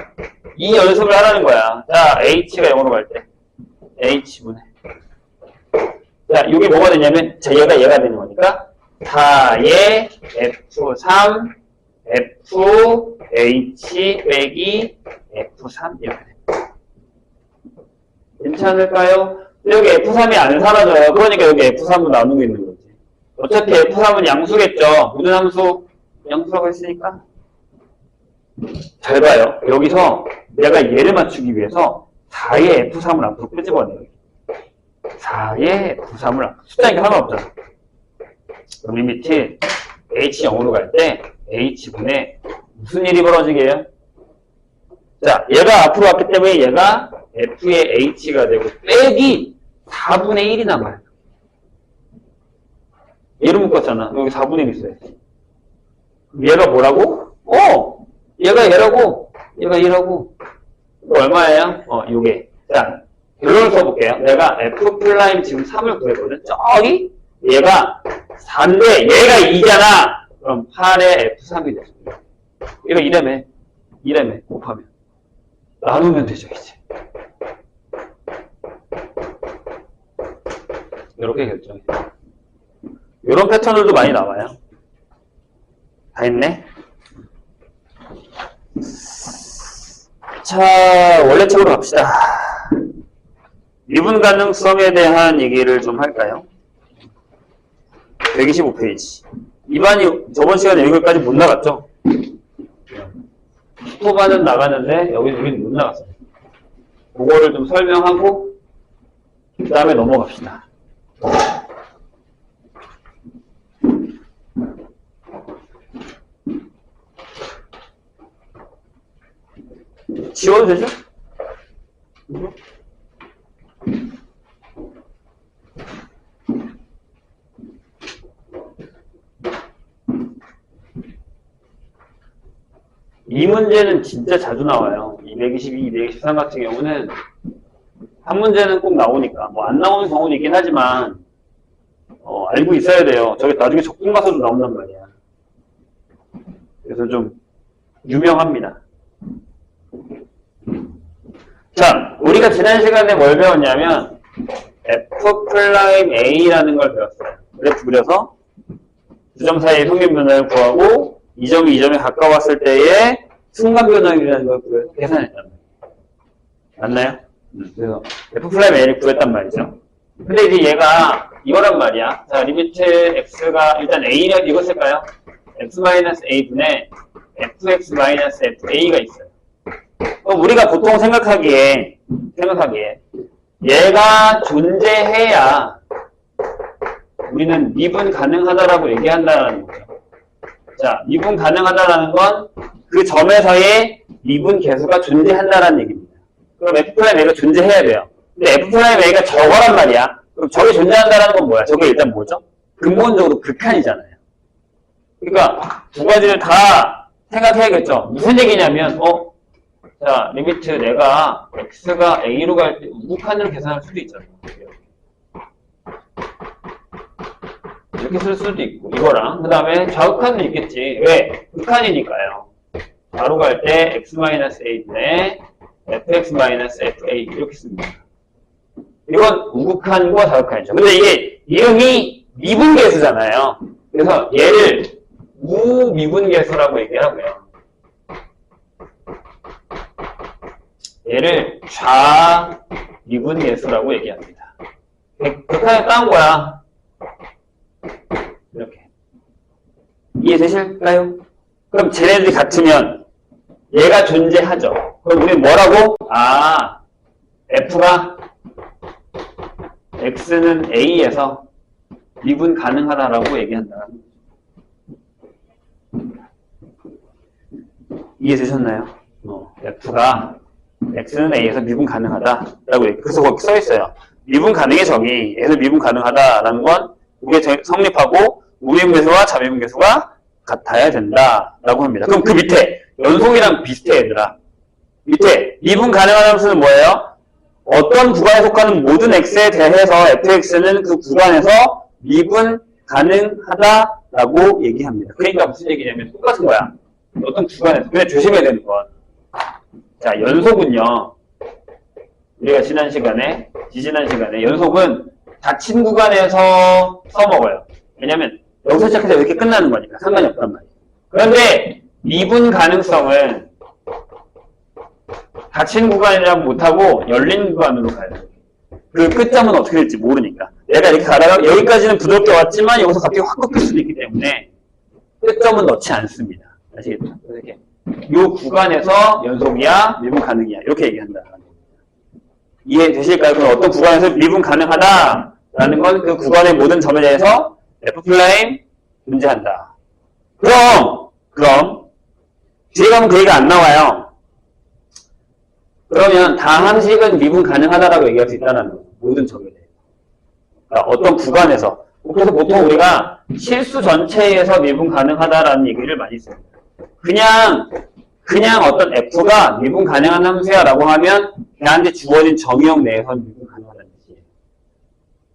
이 연습을 하라는 거야. 자, h가 0으로 갈 때. h분의. 자, 이게 뭐가 되냐면, 자, 얘가 되는 거니까, 4의 F3, FH 빼기 F3 이렇게 됩니다. 괜찮을까요? 여기 F3이 안 사라져요. 그러니까 여기 F3으로 나누고 있는 거지. 어차피 F3은 양수겠죠. 무슨 함수? 양수라고 했으니까. 잘 봐요. 여기서 내가 얘를 맞추기 위해서 4의 F3을 앞으로 끄집어내요. 4의 F3을 앞으로. 숫자니까 상관없잖아. 그럼 리미트 h 0으로 갈 때 h분의 무슨 일이 벌어지게요? 자, 얘가 앞으로 왔기 때문에 얘가 f의 h가 되고 빼기 4분의 1이 남아요. 얘를 묶었잖아. 여기 4분의 1 있어야지. 얘가 뭐라고? 얘가 얘라고. 얘가 얘라고. 이거 얼마예요? 요게. 자, 결론을 써볼게요. 내가 f 프라임 지금 3을 구했거든. 저기 얘가 4인데 얘가 2잖아. 그럼 8의 f3이 되죠. 이거 2라며 곱하면 나누면 되죠 이제. 이렇게 결정해. 이런 패턴들도 많이 나와요. 다 했네. 자, 원래 책으로 갑시다. 미분 가능성에 대한 얘기를 좀 할까요? 125페이지. 이반이 저번 시간에 여기까지 못 나갔죠? 후반은 나갔는데 여기는 못 나갔어요. 그거를 좀 설명하고 그 다음에 넘어갑시다. 지워도 되죠? 이 문제는 진짜 자주 나와요. 222, 223 같은 경우는 한 문제는 꼭 나오니까. 뭐 안 나오는 경우도 있긴 하지만 알고 있어야 돼요. 저게 나중에 적분 가서도 나온단 말이야. 그래서 좀 유명합니다. 자, 우리가 지난 시간에 뭘 배웠냐면 F'A라는 걸 배웠어요. 그래프 그려서 두 점 사이의 평균 변화를 구하고 이 점이 이 점에 가까웠을 때의 순간 변화율이라는 걸 계산했단 말이에요. 맞나요? 그래서 F'A를 구했단 말이죠. 근데 이제 얘가 이거란 말이야. 자, 리미트 x가 일단 a를 이거 쓸까요? x-a분의 fx-fa가 있어요. 우리가 보통 생각하기에 얘가 존재해야 우리는 미분 가능하다라고 얘기한다는 거죠. 자, 미분 가능하다라는 건 그 점에서의 미분 계수가 존재한다라는 얘기입니다. 그럼 F'A가 존재해야 돼요. 근데 F'A가 저거란 말이야. 그럼 저게 존재한다라는 건 뭐야? 저게 일단 뭐죠? 근본적으로 극한이잖아요. 그러니까 두 가지를 다 생각해야겠죠. 무슨 얘기냐면 자, 리미트 내가 x가 a로 갈 때 우극한으로 계산할 수도 있잖아요. 이렇게 쓸 수도 있고 이거랑 그 다음에 좌극한도 있겠지. 왜? 극한이니까요. 바로 갈 때 x-a분의 fx-fa 이렇게 씁니다. 이건 우극한과 좌극한이죠. 근데 이게 이름이 미분계수잖아요. 그래서 얘를 우미분계수라고 얘기하고요. 얘를 좌미분계수라고 얘기합니다. 극한에 따온 거야. 이렇게. 이해되실까요? 그럼 쟤네들이 같으면 얘가 존재하죠. 그럼 우리는 뭐라고? F가 X는 A에서 미분 가능하다라고 얘기한다. 이해되셨나요? F가 X는 A에서 미분 가능하다라고 얘기. 그래서 거기 써 있어요. 미분 가능의 정의, A에서 미분 가능하다라는 건 그게 성립하고 우미분계수와 자미분계수가 같아야 된다라고 합니다. 그럼 그 밑에 연속이랑 비슷해 얘들아. 밑에 미분 가능한 함수는 뭐예요? 어떤 구간에 속하는 모든 x에 대해서 fx는 그 구간에서 미분 가능하다라고 얘기합니다. 그러니까 무슨 얘기냐면 똑같은 거야. 어떤 구간에서. 근데 조심해야 되는 건, 자, 연속은요, 우리가 지지난 시간에 연속은 닫힌 구간에서 써먹어요. 왜냐면 여기서 시작해서 이렇게 끝나는 거니까 상관이 없단 말이에요. 그런데 미분 가능성은 닫힌 구간이라고 못하고 열린 구간으로 가야 돼요. 그 끝점은 어떻게 될지 모르니까. 내가 이렇게 가다가 여기까지는 부드럽게 왔지만 여기서 갑자기 확 꺾일 수도 있기 때문에 끝점은 넣지 않습니다. 아시겠죠? 이렇게 이 구간에서 연속이야, 미분 가능이야 이렇게 얘기한다. 이해되실까요? 그럼 어떤 구간에서 미분 가능하다라는 건 그 구간의 모든 점에 대해서 F' 존재한다. 그럼 뒤에 가면 그 얘기가 안 나와요. 그러면 다 함식은 미분 가능하다라고 얘기할 수 있다는 거예요. 모든 점에 대해서. 그러니까 어떤 구간에서. 그래서 보통 우리가 실수 전체에서 미분 가능하다라는 얘기를 많이 씁니다. 그냥 어떤 F가 미분 가능한 함수야 라고 하면 걔한테 주어진 정의형 내에서 미분 가능하다는 뜻이에요.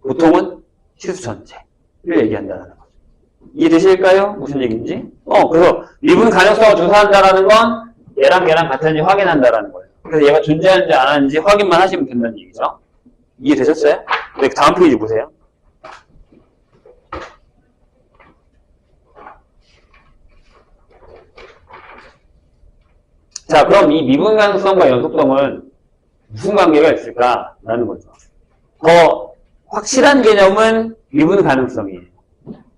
보통은 실수 전체를 얘기한다는 거죠. 이해되실까요? 무슨 얘기인지? 그래서 미분 가능성을 조사한다라는 건 얘랑 같은지 확인한다라는 거예요. 그래서 얘가 존재하는지 안 하는지 확인만 하시면 된다는 얘기죠. 이해되셨어요? 네, 다음 페이지 보세요. 자, 그럼 이 미분 가능성과 연속성은 무슨 관계가 있을까라는 거죠. 더 확실한 개념은 미분 가능성이에요.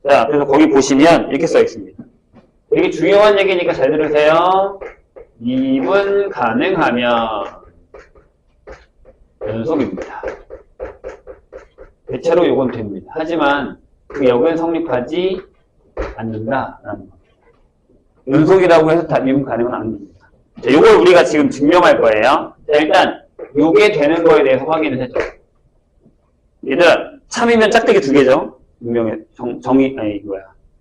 자, 그래서 거기 보시면 이렇게 써 있습니다. 되게 중요한 얘기니까 잘 들으세요. 미분 가능하면 연속입니다. 대체로 요건 됩니다. 하지만 그 역은 성립하지 않는다라는 거. 연속이라고 해서 다 미분 가능은 안 됩니다. 자, 요걸 우리가 지금 증명할 거예요. 자, 일단 요게 되는 거에 대해서 확인을 해줘. 얘들아, 참이면 짝대기 2개죠. 분명히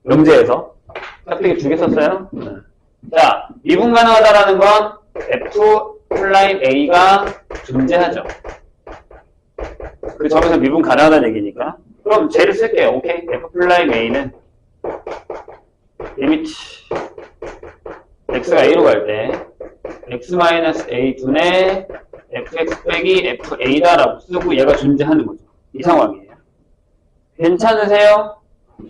명제에서 짝대기 2개 썼어요. 자, 미분 가능하다라는 건 F'A가 존재하죠. 그 점에서 미분 가능하다는 얘기니까. 그럼 쟤를 쓸게요. 오케이. F'A는 리미트 x가 a로 갈 때 x-a 분의 fx 빼기 fa다라고 쓰고 얘가 존재하는 거죠. 이 상황이에요. 괜찮으세요?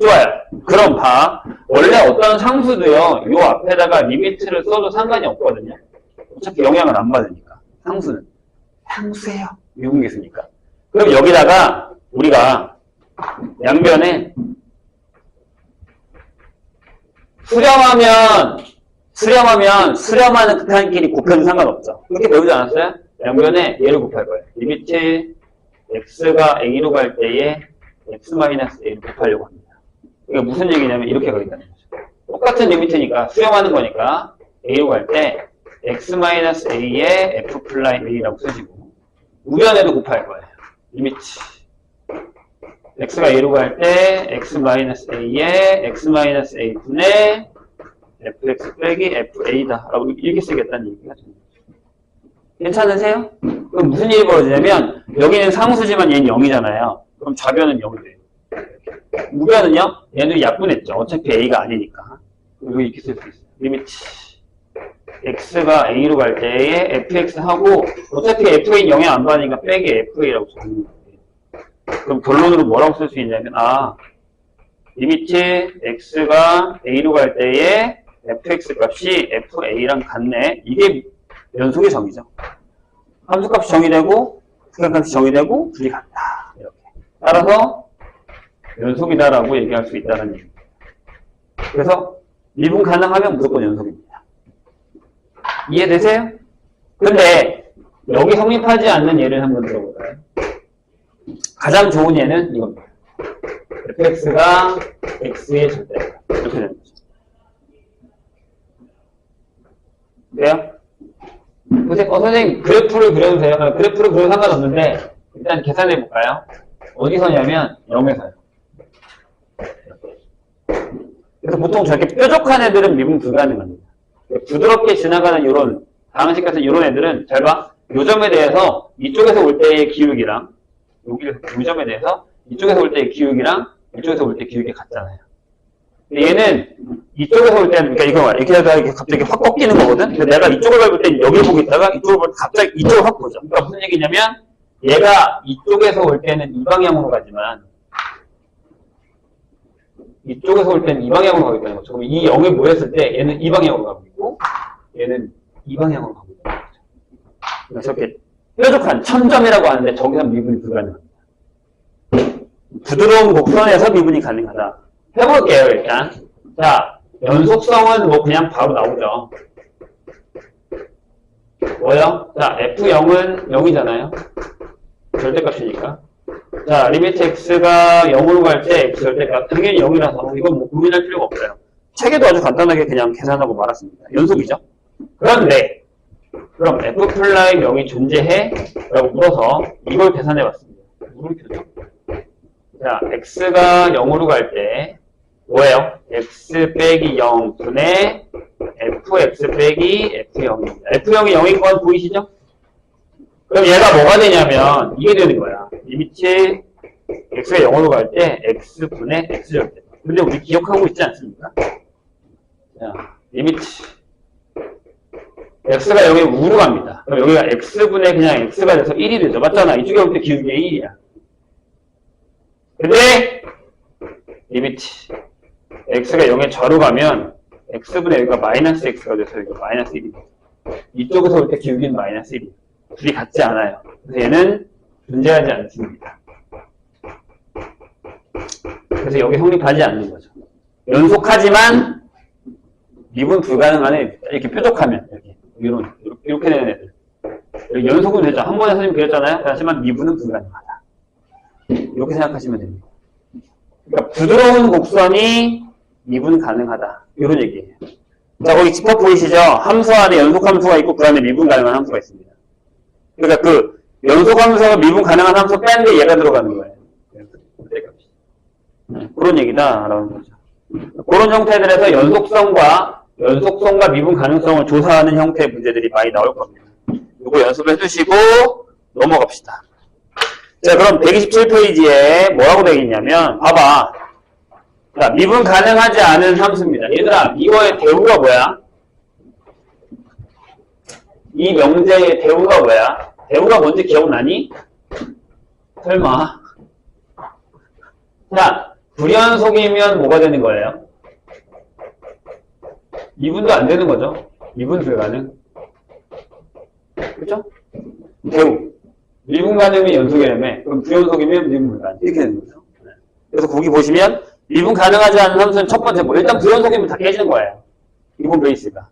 좋아요. 그럼 봐. 원래 어떤 상수도요, 요 앞에다가 리미트를 써도 상관이 없거든요. 어차피 영향을 안 받으니까. 상수는. 상수예요. 미분계수니까. 그럼 여기다가 우리가 양변에 수렴하는 극한끼리 곱해도 상관없죠. 그렇게 배우지 않았어요? 양변에 얘를 곱할 거예요. 리미트 x가 a로 갈 때에 x-a를 곱하려고 합니다. 이게 무슨 얘기냐면 이렇게 가겠다는 거죠. 똑같은 리미트니까 수렴하는 거니까 a로 갈 때 x-a에 f'-a라고 쓰시고 우변에도 곱할 거예요. 리미트 x가 a로 갈 때 x-a에 x-a 분의 fx 빼기 fa다 라고 이렇게 쓰겠다는 얘기가 됩니다. 괜찮으세요? 그럼 무슨 일이 벌어지냐면 여기는 상수지만 얘는 0이잖아요. 그럼 좌변은 0이 돼요. 우변은요? 얘는 약분했죠. 어차피 a가 아니니까. 그리고 이렇게 쓸 수 있어요. 리미트 x가 a로 갈 때에 fx하고 어차피 fa는 영향 안 받으니까 빼기 fa라고 적는 거예요. 그럼 결론으로 뭐라고 쓸 수 있냐면 리미트 x가 a로 갈 때에 fx 값이 fa랑 같네. 이게 연속의 정의죠. 함수값이 정의되고 극한값이 정의되고 둘이 같다. 이렇게. 따라서 연속이다라고 얘기할 수 있다는 얘기입니다. 그래서 미분 가능하면 무조건 연속입니다. 이해되세요? 근데 여기 성립하지 않는 예를 한번 들어볼까요? 가장 좋은 예는 이겁니다. fx가 x의 절대값. 이렇게 되는 거죠. 그래요? 선생님, 그래프를 그려주세요. 그래프를 그려도 상관없는데, 일단 계산해 볼까요? 어디서냐면, 0에서요. 그래서 보통 저렇게 뾰족한 애들은 미분 불가능합니다. 부드럽게 지나가는 이런, 방식 같은 이런 애들은, 잘 봐. 요 점에 대해서, 이쪽에서 올 때의 기울기랑, 요 점에 대해서, 이쪽에서 올 때의 기울기랑, 이쪽에서 올 때의 기울기 같잖아요. 얘는 이쪽에서 올 때는, 그러니까 이거 이렇게 하다가 이렇게 갑자기 확 꺾이는 거거든? 근데 내가 이쪽을 밟을 때 여기를 보고 있다가 이쪽을 볼 때 갑자기 이쪽을 확 보죠. 그러니까 무슨 얘기냐면, 얘가 이쪽에서 올 때는 이 방향으로 가지만, 이쪽에서 올 때는 이 방향으로 가고 있다는 거죠. 그럼 이 0에 모였을 때 얘는 이 방향으로 가고 있고, 얘는 이 방향으로 가고 있다는 거죠. 그래서 이렇게 뾰족한 천점이라고 하는데 저기서 미분이 불가능합니다. 부드러운 곡선에서 미분이 가능하다. 해볼게요, 일단. 자, 연속성은 뭐 그냥 바로 나오죠. 뭐요? 자, F0은 0이잖아요. 절대값이니까. 자, 리미트 x가 0으로 갈 때 x 절대값 당연히 0이라서 이건 뭐 고민할 필요가 없어요. 책에도 아주 간단하게 그냥 계산하고 말았습니다. 연속이죠. 그런데 그럼 f 플라임 0이 존재해? 라고 물어서 이걸 계산해 봤습니다. 누를 켜죠. 자, x가 0으로 갈 때 뭐예요? x 빼기 0 분의 fx 빼기 f0입니다. f0이 0인 건 보이시죠? 그럼 얘가 뭐가 되냐면 이게 되는 거야. 리미트 x가 0으로 갈 때 x분의 x절대. 근데 우리 기억하고 있지 않습니까? 자, 리미트 x가 0에 우로 갑니다. 그럼 여기가 x분의 그냥 x가 돼서 1이 되죠. 맞잖아. 이쪽에 올 때 기울기 1이야. 근데 리미트 x가 0에 좌로 가면 x분의 여기가 마이너스 x가 돼서 여기가 마이너스 1이 돼요. 이쪽에서 올 때 기울기는 마이너스 1이에요. 둘이 같지 않아요. 그래서 얘는 존재하지 않습니다. 그래서 여기 성립하지 않는 거죠. 연속하지만 미분 불가능한 애 이렇게 뾰족하면 이렇게 되는 애들 연속은 되죠. 한 번에 선생님 그랬잖아요. 하지만 미분은 불가능하다. 이렇게 생각하시면 됩니다. 그러니까 부드러운 곡선이 미분 가능하다. 이런 얘기예요. 자, 거기 집합 보이시죠? 함수 안에 연속 함수가 있고 그 안에 미분 가능한 함수가 있습니다. 그러니까 그 연속 함수가 미분 가능한 함수 뺀데 얘가 들어가는 거예요. 그런 얘기다라는 거죠. 그런 형태들에서 연속성과 미분 가능성을 조사하는 형태의 문제들이 많이 나올 겁니다. 이거 연습을 해주시고 넘어갑시다. 자, 그럼 127페이지에 뭐라고 되어 있냐면 봐봐. 자, 미분 가능하지 않은 함수입니다. 얘들아, 이거의 대우가 뭐야? 이 명제의 대우가 뭐야? 대우가 뭔지 기억나니? 설마. 자, 불연속이면 뭐가 되는 거예요? 미분도 안 되는 거죠. 미분 불가능. 그렇죠? 대우. 미분 가능이면 연속이라며. 그럼 불연속이면 미분 불가능. 이렇게 되는 거죠. 그래서 거기 보시면 미분 가능하지 않은 함수는 첫 번째 뭐 일단 불연속이면 다 깨지는 거예요. 미분 베이스가.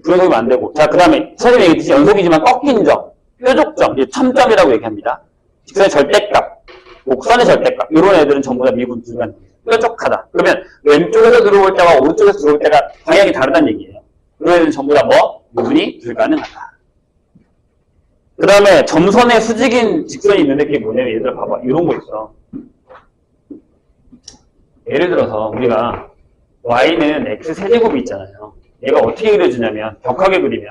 불연속이면 안 되고. 자, 그 다음에 선생님이 얘기했듯이 연속이지만 꺾인 점, 뾰족점, 첨점이라고 얘기합니다. 직선의 절대값, 곡선의 절대값 이런 애들은 전부 다 미분 불가능. 뾰족하다. 그러면 왼쪽에서 들어올 때와 오른쪽에서 들어올 때가 방향이 다르다는 얘기예요. 그런 애들은 전부 다 뭐? 미분이 불가능하다. 그 다음에 점선에 수직인 직선이 있는데 그게 뭐냐면 얘들 봐봐. 이런 거 있어. 예를 들어서 우리가 y는 x 세제곱이 있잖아요. 얘가 어떻게 그려지냐면 격하게 그리면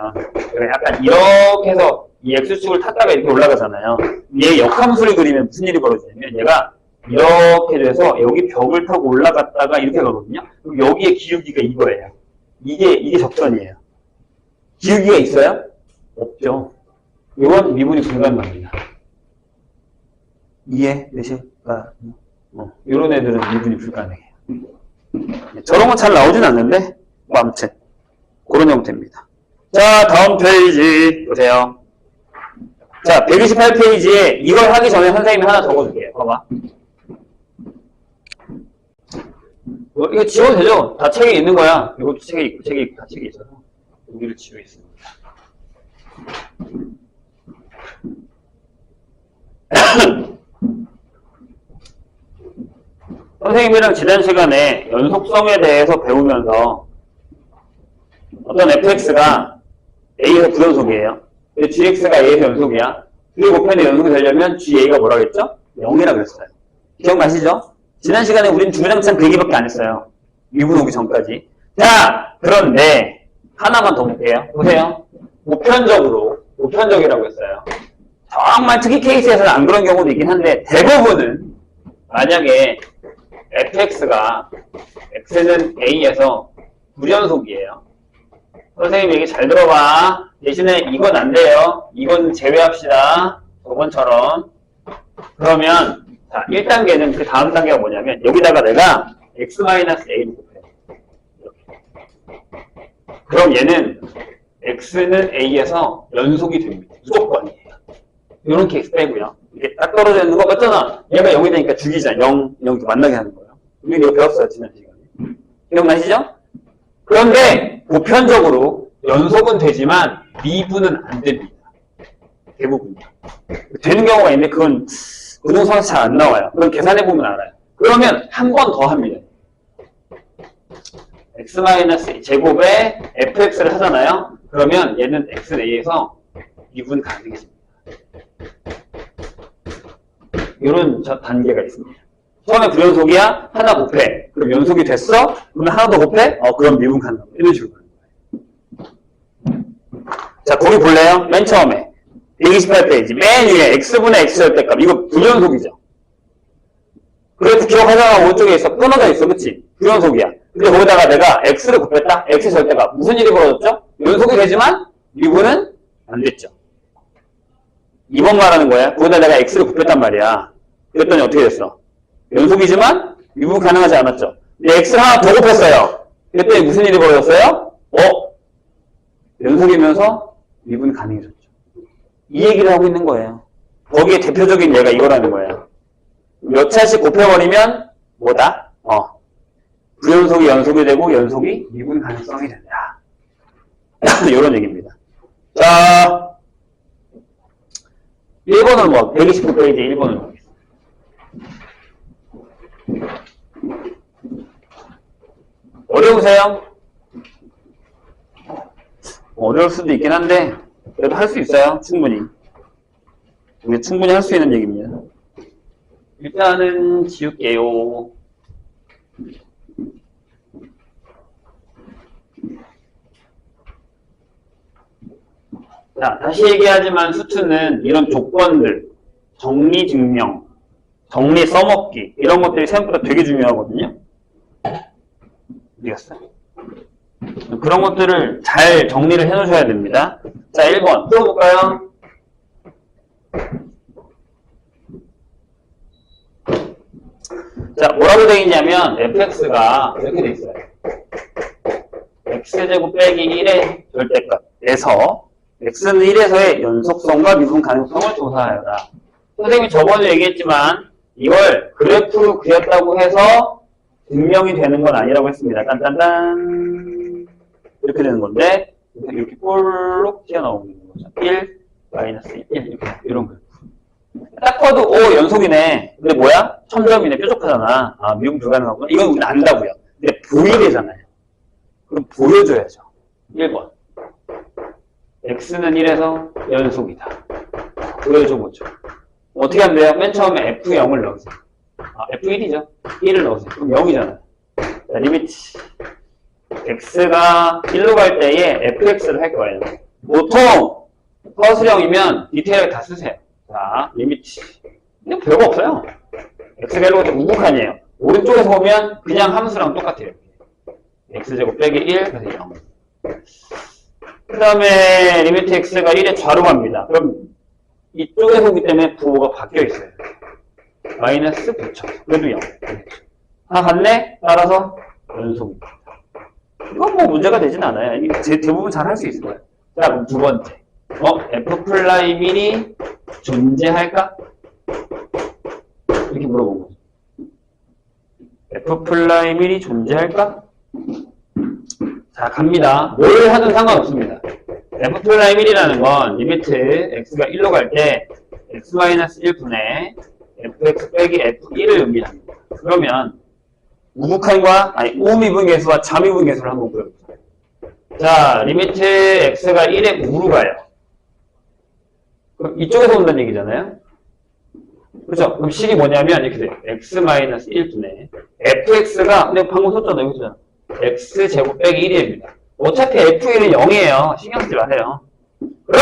약간 이렇게 해서 이 x축을 탔다가 이렇게 올라가잖아요. 얘 역함수를 그리면 무슨 일이 벌어지냐면 얘가 이렇게 돼서 여기 벽을 타고 올라갔다가 이렇게 가거든요. 그럼 여기에 기울기가 이거예요. 이게 적선이에요. 기울기가 있어요? 없죠. 이건 미분이 불가능합니다. 이해되실까요? 이런 애들은 미분이 불가능해요. 저런 건 잘 나오진 않는데 뭐 아무튼 그런 형태입니다. 자, 다음 페이지 보세요. 자, 128페이지에 이걸 하기 전에 선생님이 하나 적어줄게요. 봐봐. 이거 지워도 되죠? 다 책에 있는 거야. 이것도 책에 있고, 다 책에 있어서 여기를 지워 있습니다. 선생님이랑 지난 시간에 연속성에 대해서 배우면서 어떤 fx가 a에서 불연속이에요. 근데 gx가 a에서 연속이야. 그리고 곱편의 연속이 되려면 ga가 뭐라고 했죠? 0이라고 했어요. 기억나시죠? 지난 시간에 우린 주구장창 그 얘기밖에 안 했어요. 미분 오기 전까지. 자, 그런데 하나만 더 볼게요. 보세요. 보편적이라고 했어요. 정말 특이 케이스에서는 안 그런 경우도 있긴 한데 대부분은 만약에 fx가 x는 a에서 불연속이에요. 선생님 얘기 잘 들어봐. 대신에 이건 안 돼요. 이건 제외합시다. 저번처럼. 그러면 자 1단계는 그 다음 단계가 뭐냐면 여기다가 내가 x-a를 곱해. 그럼 얘는 x는 a에서 연속이 됩니다. 무조건이에요. 이런 케이스 빼고요. 이게 딱 떨어져 있는 거 맞잖아. 얘가 0이 되니까 죽이잖아. 0 만나게 하는 거예요. 우리 이거 배웠어요. 지난 시간에. 기억나시죠? 그런데 보편적으로 연속은 되지만 미분은 안 됩니다. 대부분. 되는 경우가 있는데 그건 운동상에서 잘 안 나와요. 그건 계산해보면 알아요. 그러면 한 번 더 합니다. x-제곱에 fx를 하잖아요. 그러면 얘는 x는 a에서 미분 가능해집니다. 이런 단계가 있습니다. 처음에 불연속이야? 하나 곱해. 그럼 연속이 됐어? 그러면 하나 더 곱해? 그럼 미분 가능합니다. 이런 식으로 가는 거예요. 자, 거기 볼래요? 맨 처음에. 128페이지. 맨 위에 x분의 x 절대값. 이거 불연속이죠. 그래프 기억하잖아. 오른쪽에 있어. 끊어져 있어. 그치? 불연속이야. 근데 거기다가 내가 x를 곱했다? x 절대값. 무슨 일이 벌어졌죠? 연속이 되지만 미분은 안 됐죠. 2번 말하는 거야. 거기다 내가 x를 곱했단 말이야. 그랬더니 어떻게 됐어? 연속이지만 미분 가능하지 않았죠. 근데 x를 하나 더 곱했어요. 그랬더니 무슨 일이 벌어졌어요? 연속이면서 미분 가능해졌죠. 이 얘기를 하고 있는 거예요. 거기에 대표적인 예가 이거라는 거예요. 몇 차씩 곱해버리면 뭐다? 불연속이 연속이 되고 연속이 미분 가능성이 된다. 이런 얘기입니다. 자, 1번은 뭐 129페이지 1번을 보겠습니다. 어려우세요? 어려울 수도 있긴 한데 그래도 할 수 있어요. 충분히. 우리 충분히 할 수 있는 얘기입니다. 일단은 지울게요. 자, 다시 얘기하지만 수투는 이런 조건들, 정리 증명, 정리 써먹기 이런 것들이 생각보다 되게 중요하거든요. 어디 갔어? 그런 것들을 잘 정리를 해놓으셔야 됩니다. 자, 1번 풀어볼까요? 자, 뭐라고 되어 있냐면 fx가 이렇게 되어 있어요. x제곱 빼기 1의 절대값에서 x는 1에서의 연속성과 미분 가능성을 조사하여라. 선생님이 저번에 얘기했지만 이걸 그래프로 그렸다고 해서 증명이 되는 건 아니라고 했습니다. 딴딴딴 이렇게 되는 건데 이렇게 볼록 튀어나오는 거죠. 1, 마이너스 1 이렇게 이런 거예요. 딱 봐도 연속이네. 근데 뭐야? 첨점이네. 뾰족하잖아. 미분 불가능하구나. 이건 우리는 안다고요. 근데 보이래잖아요. 그럼 보여줘야죠. 1번 x는 1에서 연속이다. 보여줘보죠. 어떻게 하면 돼요? 맨 처음에 f0을 넣으세요. f1이죠. 1을 넣으세요. 그럼 0이잖아요. 자, 리미트 x가 1로 갈 때에 fx를 할 거예요. 보통 허수령이면 디테일하게 다 쓰세요. 자, 리미트 그냥 별거 없어요. x가 1로 갈 때 우극한이에요. 오른쪽에서 보면 그냥 함수랑 똑같아요. x제곱 빼기 1 그래서 0. 그 다음에 리미트 x가 1에 좌로 갑니다. 그럼 이쪽에서 오기 때문에 부호가 바뀌어 있어요. 마이너스 붙여. 그래도 0. 하나 같네? 따라서 연속입니다. 이건 뭐 문제가 되진 않아요. 대부분 잘 할 수 있을 거예요. 자, 그럼 두 번째. f'1이 존재할까? 이렇게 물어본 거죠. f'1이 존재할까? 자, 갑니다. 뭘 하든 상관없습니다. f'1이라는 건 리미트 x가 1로 갈 때 x-1분의 fx 빼기 f1을 의미합니다. 그러면 우미분계수와 자미분계수를 한번 보여보세요. 자, 리미트 x가 1에 우로 가요. 그럼 이쪽에서 온다는 얘기잖아요. 그렇죠? 그럼 식이 뭐냐면 이렇게 돼요. x-1분의 fx가 근데 방금 썼잖아요. 여기 있잖아. x제곱 빼기 1입니다. 어차피 f1은 0이에요. 신경 쓰지 마세요. 그럼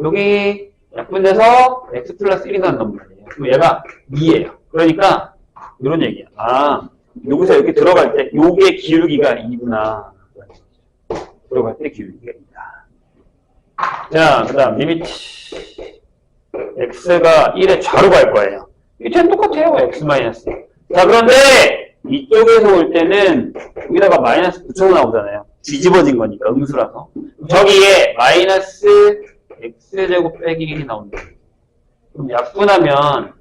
여기 약분돼서 x 플러스 1이 나온단 말이에요. 그럼 얘가 2예요. 그러니까 이런 얘기야. 여기서 이렇게 들어갈 때 요게 기울기가 2구나. 들어갈 때 기울기가 2다. 자, 그 다음 리미트 x가 1의 좌로 갈 거예요. 밑에는 똑같아요. x 마이너스. 자, 그런데 이쪽에서 올 때는 여기다가 마이너스 붙여서 나오잖아요. 뒤집어진 거니까 음수라서. 저기에 마이너스 x제곱 빼기 1이 나온다. 그럼 약분하면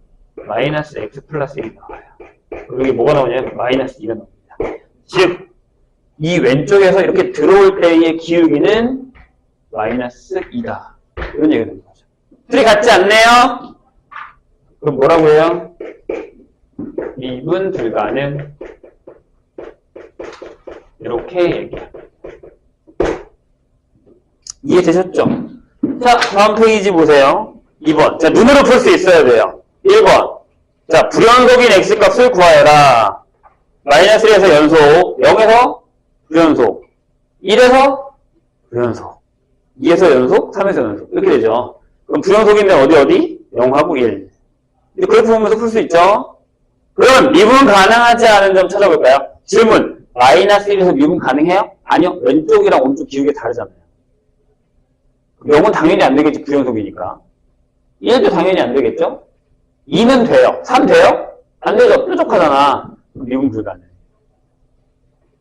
마이너스 x 플러스 1이 나와요. 그리고 여기 뭐가 나오냐면 마이너스 2가 나옵니다. 즉, 이 왼쪽에서 이렇게 들어올 때의 기울기는 마이너스 2다. 이런 얘기가 되는 거죠. 둘이 같지 않네요? 그럼 뭐라고 해요? 미분 불가능. 이렇게 얘기해요. 이해되셨죠? 자, 다음 페이지 보세요. 2번. 자, 눈으로 풀 수 있어야 돼요. 1번. 자, 불연속인 x값을 구하여라. 마이너스 1에서 연속, 0에서 불연속, 1에서 불연속, 2에서 연속, 3에서 연속. 이렇게 되죠. 그럼 불연속인데 어디? 0하고 1. 그래프 보면서 풀 수 있죠? 그럼 미분 가능하지 않은 점 찾아볼까요? 질문. 마이너스 1에서 미분 가능해요? 아니요. 왼쪽이랑 오른쪽 기울기 다르잖아요. 0은 당연히 안 되겠지. 불연속이니까. 1도 당연히 안 되겠죠? 2는 돼요. 3 돼요? 안 되죠. 뾰족하잖아. 미분 불가능.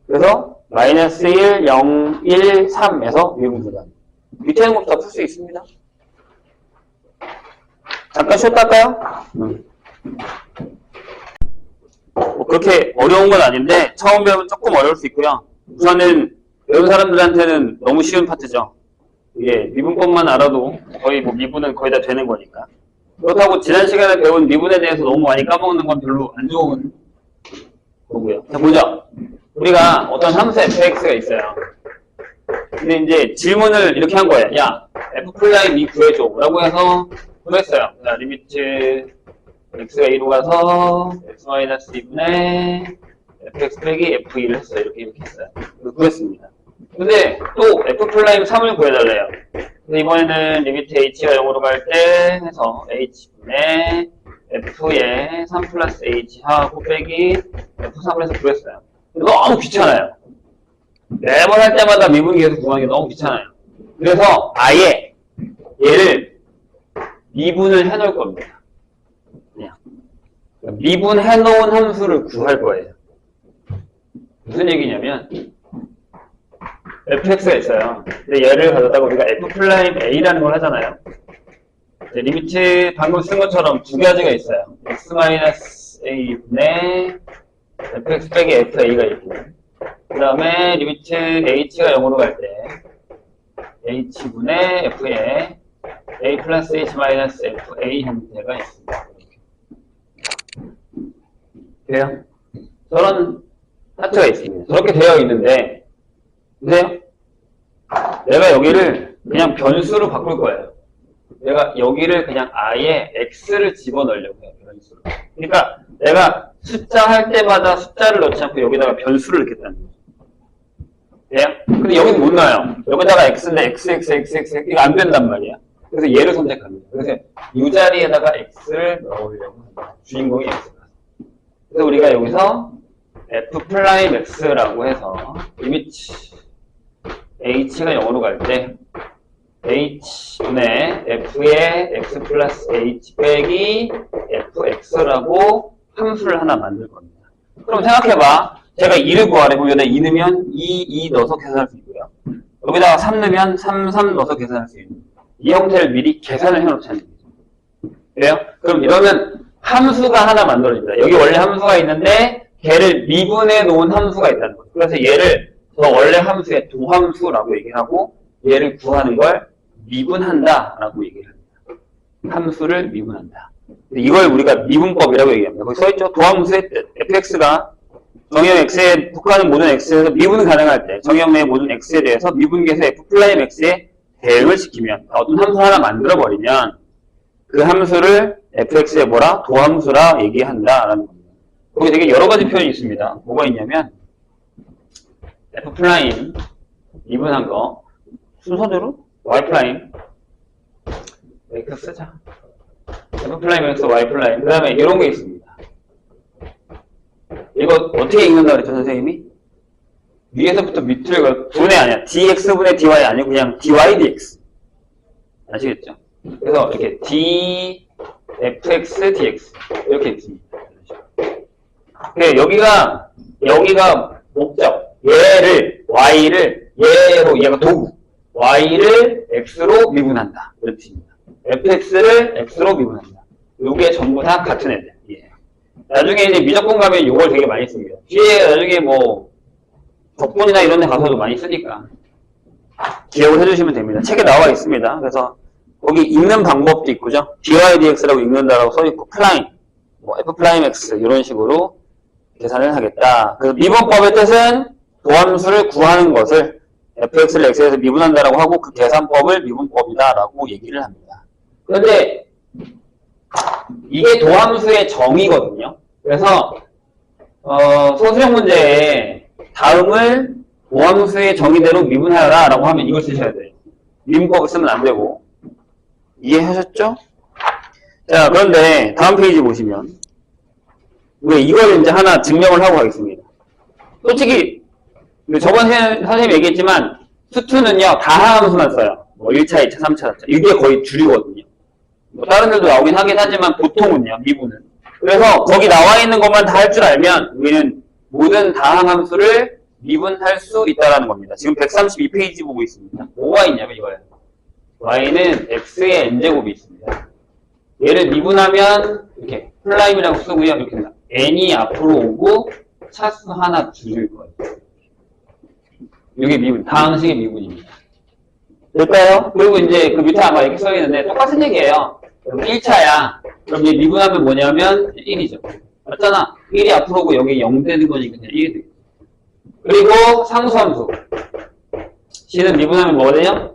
그래서 마이너스 1, 0, 1, 3에서 미분 불가능. 밑에 있는 것도 다 풀 수 있습니다. 잠깐 쉬었다 할까요? 뭐 그렇게 어려운 건 아닌데 처음 배우면 조금 어려울 수 있고요. 우선은 배운 사람들한테는 너무 쉬운 파트죠. 이게 미분법만 알아도 거의 뭐 미분은 거의 다 되는 거니까. 그렇다고 지난 시간에 배운 미분에 대해서 너무 많이 까먹는 건 별로 안 좋은 거고요. 자, 보죠. 우리가 어떤 함수 fx가 있어요. 근데 이제 질문을 이렇게 한 거예요. 야, f'2 구해줘. 라고 해서 구했어요. 자, 리미트 x가 2로 가서 x-2분의 fx 빼기 f2를 했어요. 이렇게 했어요. 구했습니다. 근데 또 f'3을 구해달래요. 이번에는 리미트 h가 0으로 갈 때 해서 h분의 f에 3 플러스 h 하고 빼기 f3을 해서 구했어요. 너무 귀찮아요. 매번 할 때마다 미분 계속 구하는 게 너무 귀찮아요. 그래서 아예 얘를 미분을 해놓을 겁니다. 그냥 미분해놓은 함수를 구할 거예요. 무슨 얘기냐면 fx가 있어요. 근데 얘를 가져다가 우리가 f'A라는 걸 하잖아요. 리미트 방금 쓴 것처럼 두 가지가 있어요. x-a분의 fx 빼기 fa가 있고, 그 다음에 리미트 h가 0으로 갈 때 h분의 f에 a 플러스 h 마이너스 fa 형태가 있습니다. 돼요? 저런 하트가 있습니다. 저렇게 되어 있는데, 보세요. 내가 여기를 그냥 변수로 바꿀 거예요. 내가 여기를 그냥 아예 x를 집어넣으려고 해요. 변수로. 그러니까 내가 숫자 할 때마다 숫자를 넣지 않고 여기다가 변수를 넣겠다는 거죠. 돼요? 근데 여기는 못 넣어요. 여기다가 x인데 x 이거 안 된단 말이야. 그래서 얘를 선택합니다. 그래서 이 자리에다가 x를 넣으려고 합니다. 주인공이 x가. 그래서 우리가 여기서 f'x라고 해서 리미트 h가 0으로 갈 때 h분의 f의 x 플러스 h 빼기 fx라고 함수를 하나 만들 겁니다. 그럼 생각해봐. 제가 2를 구하래. 그럼 여기다 2 넣으면 2 넣어서 계산할 수 있고요. 여기다가 3 넣으면 3 넣어서 계산할 수 있는 이 형태를 미리 계산을 해놓자는 거죠. 그래요? 그럼 이러면 함수가 하나 만들어집니다. 여기 원래 함수가 있는데 걔를 미분해 놓은 함수가 있다는 거죠. 그래서 얘를 저 원래 함수의 도함수라고 얘기하고 얘를 구하는 걸 미분한다라고 얘기를 합니다. 함수를 미분한다. 이걸 우리가 미분법이라고 얘기합니다. 거기 써있죠? 도함수의 뜻. fx가 정형 x에 국하는 모든 x에서 미분이 가능할 때 정형 내의 모든 x에 대해서 미분계에서 f'x에 대응을 시키면 어떤 함수 하나 만들어버리면 그 함수를 fx의 뭐라? 도함수라 얘기한다라는 겁니다. 거기 되게 여러 가지 표현이 있습니다. 뭐가 있냐면 f' 미분한 거 순서대로 y' x 쓰자. f' x y' 그 다음에 이런 게 있습니다. 이거 어떻게 읽는다 그랬죠, 선생님이? 위에서부터 밑으로 분의 아니야. dx분의 dy 아니고 그냥 dy dx. 아시겠죠? 그래서 이렇게 d fx dx 이렇게 있습니다. 여기가 목적. 얘를 y를 얘로 얘가 도구. y를 x로 미분한다. 이런 뜻입니다. fx를 x로 미분한다. 요게 전부 다 같은 애들. 예. 나중에 이제 미적분 가면 이걸 되게 많이 씁니다. 뒤에 나중에 뭐 적분이나 이런 데 가서도 많이 쓰니까 기억을 해주시면 됩니다. 책에 나와 있습니다. 그래서 거기 읽는 방법도 있고죠. dy dx라고 읽는다라고 써있고 플라임, 뭐 f 플라임 x 이런 식으로 계산을 하겠다. 그래서 미분법의 뜻은 도함수를 구하는 것을 fx를 x에서 미분한다라고 하고 그 계산법을 미분법이다라고 얘기를 합니다. 그런데 이게 도함수의 정의거든요. 그래서 소수형 문제에 다음을 도함수의 정의대로 미분하라 라고 하면 이걸 쓰셔야 돼요. 미분법을 쓰면 안 되고. 이해하셨죠? 자, 그런데 다음 페이지 보시면 우리가 이걸 이제 하나 증명을 하고 가겠습니다. 솔직히 저번 선생님이 얘기했지만 수투는요 다함수만 써요. 뭐 1차, 2차, 3차, 4차 이게 거의 주류거든요. 뭐 다른 데도 나오긴 하긴 하지만 보통은요, 미분은. 그래서 거기 나와 있는 것만 다 할 줄 알면 우리는 모든 다항함수를 미분할 수 있다는 겁니다. 지금 132페이지 보고 있습니다. 뭐가 있냐면 이거예요. y는 x의 n제곱이 있습니다. 얘를 미분하면 이렇게 플라임이라고 쓰고요. 이렇게 됩니다. n이 앞으로 오고 차수 하나 줄일 거예요. 이게 미분, 다항식의 미분입니다. 될까요? 그리고 이제 그 밑에 아마 이렇게 써있는데 똑같은 얘기예요. 1차야. 그럼 얘 미분하면 뭐냐면 1이죠. 맞잖아. 1이 앞으로 오고 여기 0 되는 거니까 그냥 1이 돼요. 그리고 상수함수. C는 미분하면 뭐가 되냐?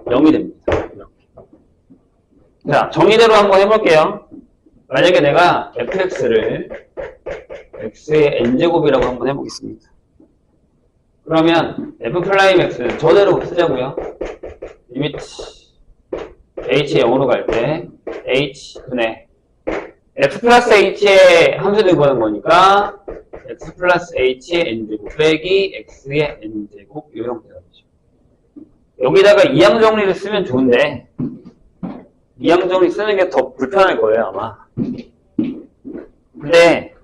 0이 됩니다. 자, 정의대로 한번 해볼게요. 만약에 내가 fx를 x의 n제곱이라고 한번 해보겠습니다. 그러면 f'x는 저대로 쓰자고요. 리미트 h의 0으로 갈 때 h분의 f 플러스 h의 함수를 구하는 거니까 x 플러스 h의 n제곱 빼기 x의 n제곱 이 형태가 되죠. 여기다가 이항 정리를 쓰면 좋은데 이항 정리 쓰는 게 더 불편할 거예요 아마. 근데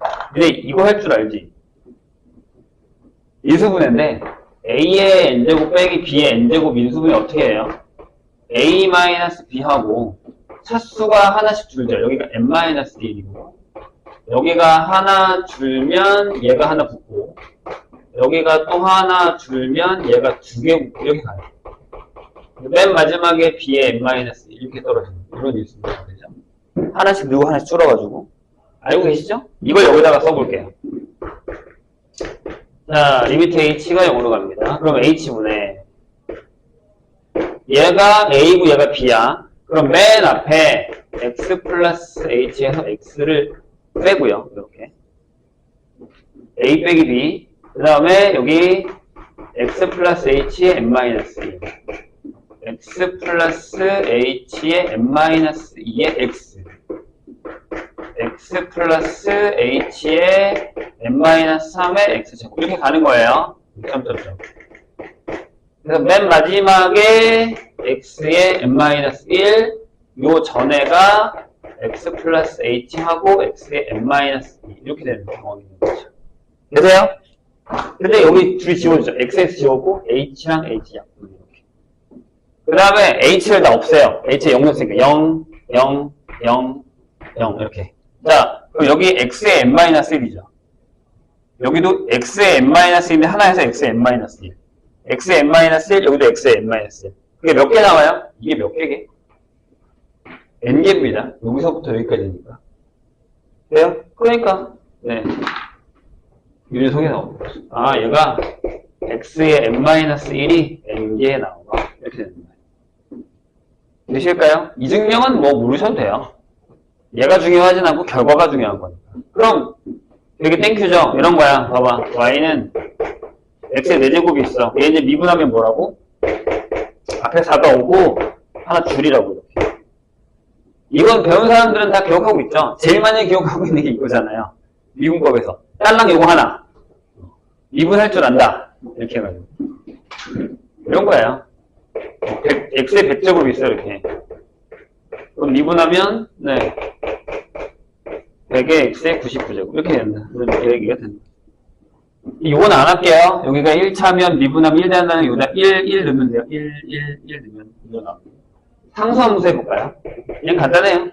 이거 할 줄 알지? 인수분해인데 a의 n제곱 빼기 b의 n제곱 인수분해 어떻게 해요? a-b하고 차수가 하나씩 줄죠. 여기가 n-1이고 여기가 하나 줄면 얘가 하나 붙고 여기가 또 하나 줄면 얘가 두 개 붙고 이렇게 가요. 맨 마지막에 b의 n-1 이렇게 떨어지는 이런 인수분해가 되죠. 하나씩 늘고 하나씩 줄어가지고 알고 계시죠? 이걸 여기다가 써볼게요. 자, 리미트 h가 0으로 갑니다. 그럼 h분의 얘가 a고 얘가 b야. 그럼 맨 앞에 x 플러스 h에서 x를 빼고요. 이렇게 a 빼기 b 그 다음에 여기 x 플러스 h의 n-2 x 플러스 h의 n-2의 x x 플러스 h의 n-3의 x제곱 이렇게 가는 거예요. 점점점. 그래서 맨 마지막에 x의 n-1 요 전에가 x 플러스 h하고 x의 n-2 이렇게 되는 상황이 있는 거죠. 되세요? 근데 여기 둘이 지워주죠. xx 지웠고 h랑 h 약분 이렇게. 그 다음에 h를 다 없애요. h에 0 넣었으니까 0, 0, 0, 0 이렇게. 자, 그럼 여기 x의 n-1이죠. 여기도 x의 n-1인데 하나에서 x의 n-1. x의 n-1, 여기도 x의 n-1. 그게 몇 개 나와요? 이게 몇 개게? n개입니다. 여기서부터 여기까지니까. 돼요? 그러니까, 네. 유리 속에 나옵니다. 아, 얘가 x의 n-1이 n개에 나오나? 이렇게 되는 거예요. 되실까요? 이 증명은 뭐 모르셔도 돼요. 얘가 중요하진 않고 결과가 중요한 거니까. 그럼 되게 땡큐죠? 이런 거야. 봐봐. y는 x의 4제곱이 있어. 얘 이제 미분하면 뭐라고? 앞에 4가 오고 하나 줄이라고 이렇게. 이건 배운 사람들은 다 기억하고 있죠? 제일 많이 기억하고 있는 게 이거잖아요. 미분법에서. 딸랑 요거 하나. 미분할 줄 안다. 이렇게 해가지고. 이런 거예요. x의 100제곱이 있어요, 이렇게. 그럼 미분하면, 네. 100의 x의 99제곱. 이렇게 된다. 이렇게 얘기가 된다. 요건 안 할게요. 여기가 1차면 미분하면 1 된다는 여기다 1 넣으면 돼요. 1 넣으면 이거 나옵니다. 상수함수 해볼까요? 그냥 간단해요.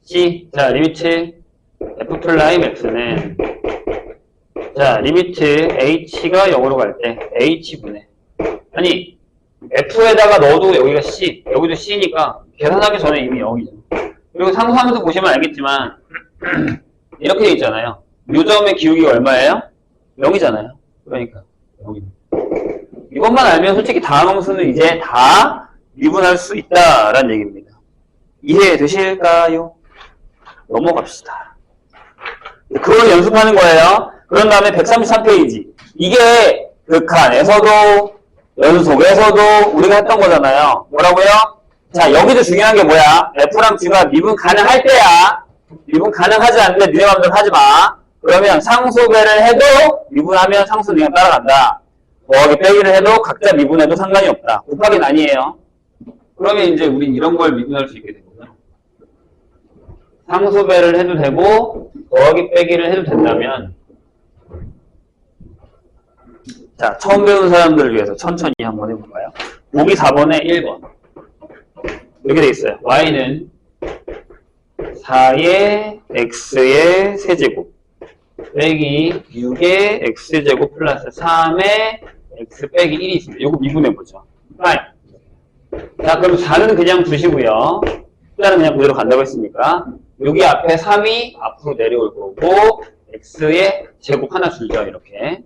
C. 자, 리미트 f 프라임 x는 자, 리미트 h가 0으로 갈 때 h분의 아니 f에다가 넣어도 여기가 c 여기도 c니까 계산하기 전에 이미 0이죠. 그리고 상수함수 보시면 알겠지만 이렇게 돼 있잖아요. 요점의 기울기가 얼마예요? 0이잖아요. 그러니까 0입니다. 이것만 알면 솔직히 다음 함수는 이제 다 미분할 수 있다라는 얘기입니다. 이해되실까요? 넘어갑시다. 그걸 연습하는 거예요. 그런 다음에 133페이지. 이게 극한에서도 연속에서도 우리가 했던 거잖아요. 뭐라고요? 자, 여기도 중요한 게 뭐야? F랑 G가 미분 가능할 때야. 미분 가능하지 않는데 니네 맘대로 하지 마. 그러면 상수배를 해도 미분하면 상수 그냥 따라간다. 더하기 빼기를 해도 각자 미분해도 상관이 없다. 곱하기는 아니에요. 그러면 이제 우린 이런 걸 미분할 수 있게 되거든요. 상수배를 해도 되고 더하기 빼기를 해도 된다면 자, 처음 배우는 사람들을 위해서 천천히 한번 해볼까요? 보기 4번에 1번 이렇게 돼 있어요. y는 4의 x의 세제곱 빼기 6의 x제곱 플러스 3의 x 빼기 1이 있습니다. 이거 미분해보죠. 자, 그럼 4는 그냥 두시고요. 숫자는 그냥 그대로 간다고 했으니까 여기 앞에 3이 앞으로 내려올 거고 x의 제곱 하나 줄죠. 이렇게.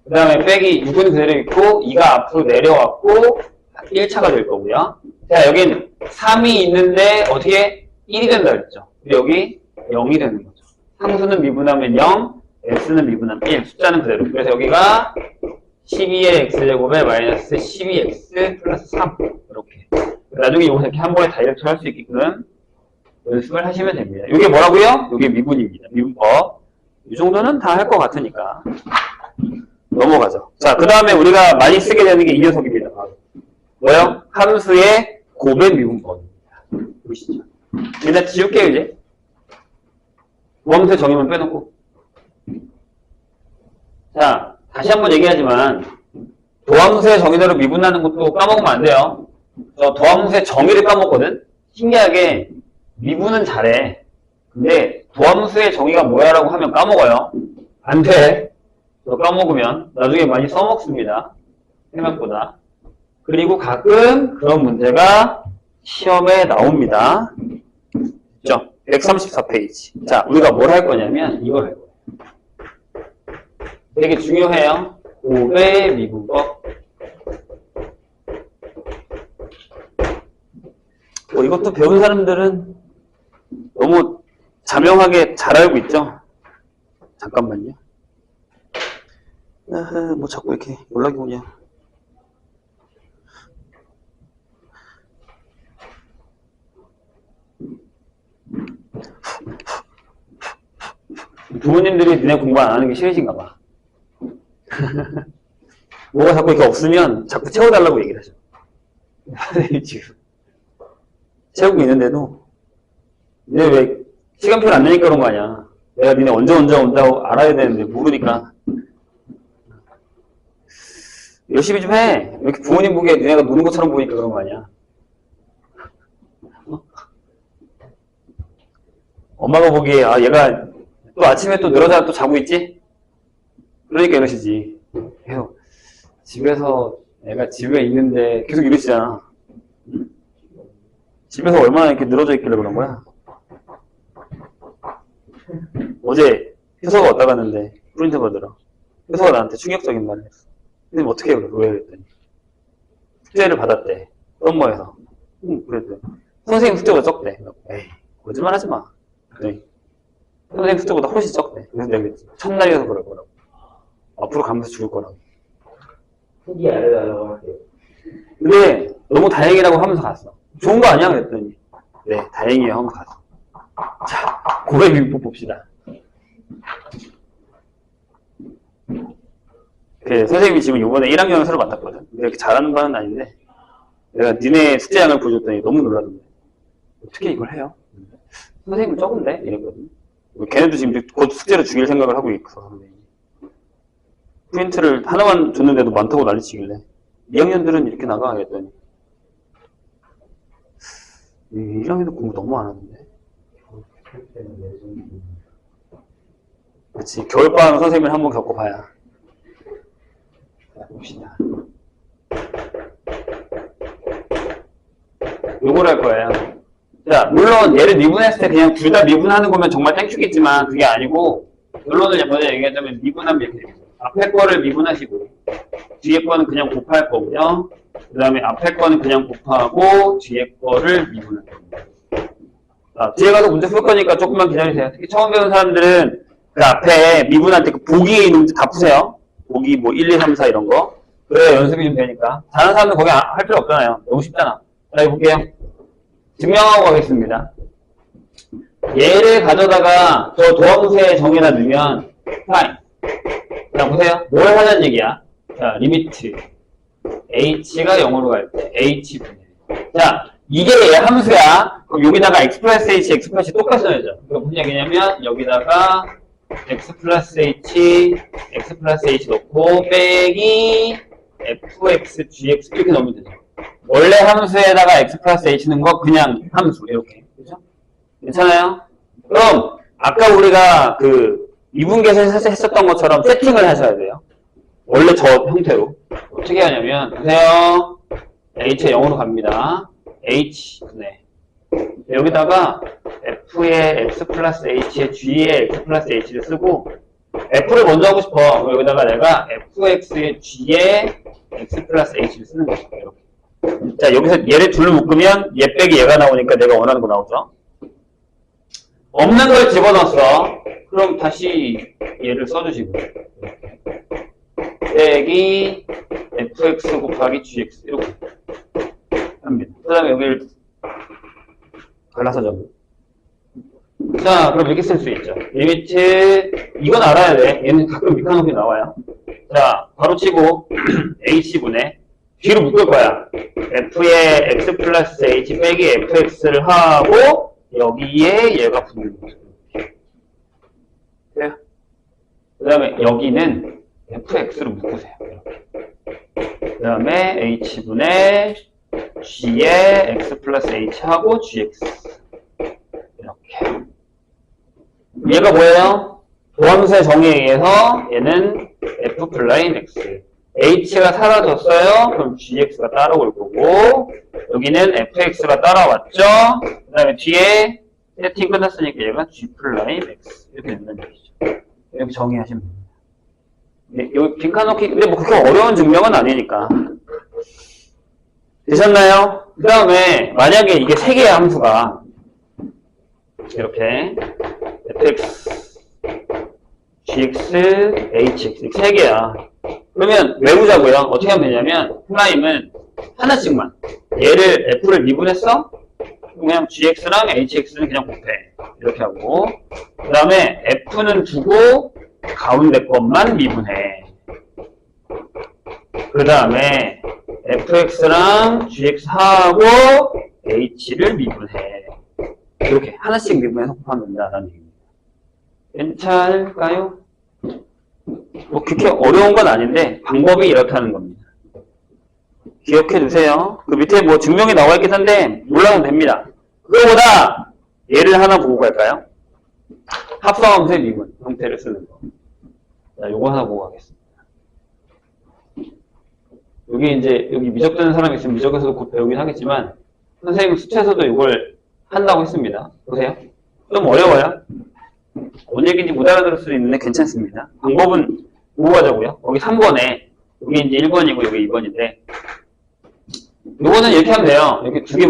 그 다음에 빼기 6은 그대로 있고 2가 앞으로 내려왔고 1차가 될 거고요. 자, 여긴 3이 있는데 어떻게 1이 된다 그랬죠. 여기 0이 되는 거죠. 상수는 미분하면 0, x는 미분하면 1, 숫자는 그대로. 그래서 여기가 12의 x제곱에 마이너스 12x 플러스 3 이렇게. 나중에 이거 이렇게 한 번에 다이렉트 할 수 있게끔 연습을 하시면 됩니다. 이게 뭐라고요? 이게 미분입니다. 미분법. 이 정도는 다 할 것 같으니까 넘어가죠. 자, 그 다음에 우리가 많이 쓰게 되는 게 이 녀석입니다. 뭐요? 함수의 고배 미분법입니다. 보시죠. 일단 지울게요, 이제. 도함수의 정의만 빼놓고. 자, 다시 한번 얘기하지만 도함수의 정의대로 미분하는 것도 까먹으면 안 돼요. 저 도함수의 정의를 까먹거든? 신기하게 미분은 잘해. 근데 도함수의 정의가 뭐야라고 하면 까먹어요. 안 돼. 저 까먹으면 나중에 많이 써먹습니다. 생각보다. 그리고 가끔 그런 문제가 시험에 나옵니다. 그죠? 134페이지. 자, 우리가 뭘 할 거냐면 이걸 할 거예요. 되게 중요해요. 고배 미분법. 이것도 배운 사람들은 너무 자명하게 잘 알고 있죠? 잠깐만요. 뭐 자꾸 이렇게 연락이 오냐. 부모님들이 니네 공부 안 하는 게 싫으신가 봐. 뭐가 자꾸 이렇게 없으면 자꾸 채워달라고 얘기를 하죠. 지금 채우고 있는데도 니네 왜 시간표를 안 내니까 그런 거 아니야. 내가 니네 언제 온다고 알아야 되는데 모르니까 열심히 좀 해. 왜 이렇게 부모님 보기에 니네가 노는 것처럼 보니까 그런 거 아니야. 엄마가 보기에 아 얘가 또 아침에 또 늘어져 또 자고 있지? 그러니까 이러시지. 계속 집에서 애가 집에 있는데 계속 이러시잖아. 응? 집에서 얼마나 이렇게 늘어져 있길래 그런 거야? 어제 효서가 왔다 갔는데 프린트 받으러 효서가 나한테 충격적인 말을 했어. 선생님 어떻게 해요? 왜 그랬더니 숙제를 받았대. 썸머에서. 그랬더니 선생님 숙제보다 적대. 에이 거짓말 하지 마. 그랬더니 선생님 숙제보다 훨씬 적대. 그래서 내가 첫날이어서 그럴 거라고. 앞으로 가면서 죽을 거라고. 후기 알려달라고 할게요. 근데 너무 다행이라고 하면서 갔어. 좋은 거 아니야? 그랬더니 네 다행이에요 하면서 갔어. 자 고백 미분법 봅시다. 선생님이 지금 이번에 1학년을 새로 맡았거든. 이렇게 잘하는 바는 아닌데, 내가 니네 숙제량을 보여줬더니 너무 놀라던데. 어떻게 이걸 해요? 선생님은 적은데? 이랬거든. 걔네도 지금 곧 숙제로 죽일 생각을 하고 있어. 프린트를 하나만 줬는데도 많다고 난리치길래 2학년들은 이렇게 나가 했더니 1학년도 공부 너무 안 하는데. 그렇지. 겨울방학 선생님을 한번 겪어봐야. 자, 봅시다. 요걸 할 거예요. 자, 물론 얘를 미분했을 때 그냥 둘 다 미분하는 거면 정말 땡큐겠지만 그게 아니고, 결론을 먼저 얘기하자면 미분하면 이렇게 되겠죠. 앞에 거를 미분하시고 뒤에 거는 그냥 곱할 거고요. 그 다음에 앞에 거는 그냥 곱하고 뒤에 거를 미분할 겁니다. 자, 뒤에 가서 문제 풀 거니까 조금만 기다리세요. 특히 처음 배운 사람들은 그 앞에 미분할 때 그 보기에 있는 문제 다 푸세요. 보기 뭐 1, 2, 3, 4 이런 거. 그래야 연습이 좀 되니까. 다른 사람들 거기 할 필요 없잖아요. 너무 쉽잖아. 자, 이거 볼게요. 증명하고 가겠습니다. 얘를 가져다가 저 도함수의 정의에다 넣으면 파인. 자, 보세요. 뭘 하자는 얘기야? 자, 리미트 h가 0으로 갈 때 h분의. 자, 이게 얘 함수야. 그럼 여기다가 x 플러스 h, x 플러스 똑같이 넣어야죠. 그럼 무슨 얘기냐면 여기다가 x 플러스 h 넣고 빼기 fx, gx 이렇게 넣으면 되죠. 원래 함수에다가 x 플러스 h 넣은 거 그냥 함수 이렇게. 그죠? 괜찮아요? 그럼 아까 우리가 그 미분계에서 했었던 것처럼 세팅을 하셔야 돼요. 원래 저 형태로. 어떻게 하냐면, 보세요. h에 0으로 갑니다. h분의. 여기다가 f의 x 플러스 h에 g의 x 플러스 h를 쓰고, f를 먼저 하고 싶어. 여기다가 내가 fx의 g의 x 플러스 h를 쓰는 거죠. 이렇게. 자, 여기서 얘를 둘로 묶으면 얘 빼기 얘가 나오니까 내가 원하는 거 나오죠. 없는 걸 집어넣었어. 그럼 다시 얘를 써주시고 빼기 fx 곱하기 gx 이렇게 합니다. 그 다음에 여기를 갈라서 적고. 자, 그럼 이렇게 쓸 수 있죠. 리미트 이건 알아야 돼. 얘는 가끔 밑간혹이 나와요. 자, 바로 치고 h분의 뒤로 묶을 거야. f의 x 플러스 h 빼기 fx를 하고 여기에 얘가 붙는 거죠. 그 다음에 여기는 fx로 묶으세요. 그 다음에 h분의 g에 x 플러스 h하고 gx 이렇게. 얘가 뭐예요? 도함수의 정의에 의해서 얘는 f 플라인 x. h가 사라졌어요. 그럼 gx가 따라올 거고 여기는 fx가 따라왔죠. 그 다음에 뒤에 세팅 끝났으니까 얘가 g 플라인 x 이렇게 된다는 얘기죠. 이렇게 정의하시면 됩니다. 네, 여기 빈칸넣기 근데 뭐 그렇게 어려운 증명은 아니니까. 되셨나요? 그 다음에 만약에 이게 3개의 함수가 이렇게 fx, gx, hx 이렇게 3개야. 그러면 외우자고요. 어떻게 하면 되냐면 프라임은 하나씩만 얘를 f를 미분했어? 그냥 gx랑 hx는 그냥 곱해. 이렇게 하고 그 다음에 f는 두고 가운데 것만 미분해. 그 다음에 fx랑 gx하고 h를 미분해. 이렇게 하나씩 미분해서 곱하면 된다는 얘기입니다. 괜찮을까요? 뭐 그렇게 어려운 건 아닌데 방법이 이렇다는 겁니다. 기억해 두세요. 그 밑에 뭐 증명이 나와 있긴 한데 몰라도 됩니다. 그거보다 얘를 하나 보고 갈까요? 합성함수의 미분 형태를 쓰는 거. 자, 요거 하나 보고 가겠습니다. 여기 이제 여기 미적되는 사람이 있으면 미적에서도 곧 배우긴 하겠지만 선생님 수채에서도 이걸 한다고 했습니다. 보세요. 좀 어려워요. 뭔 얘기인지 못 알아들을 수도 있는데 괜찮습니다. 방법은 보고 가자고요. 여기 3번에 여기 이제 1번이고 여기 2번인데 요거는 이렇게 하면 돼요. 이렇게 두 개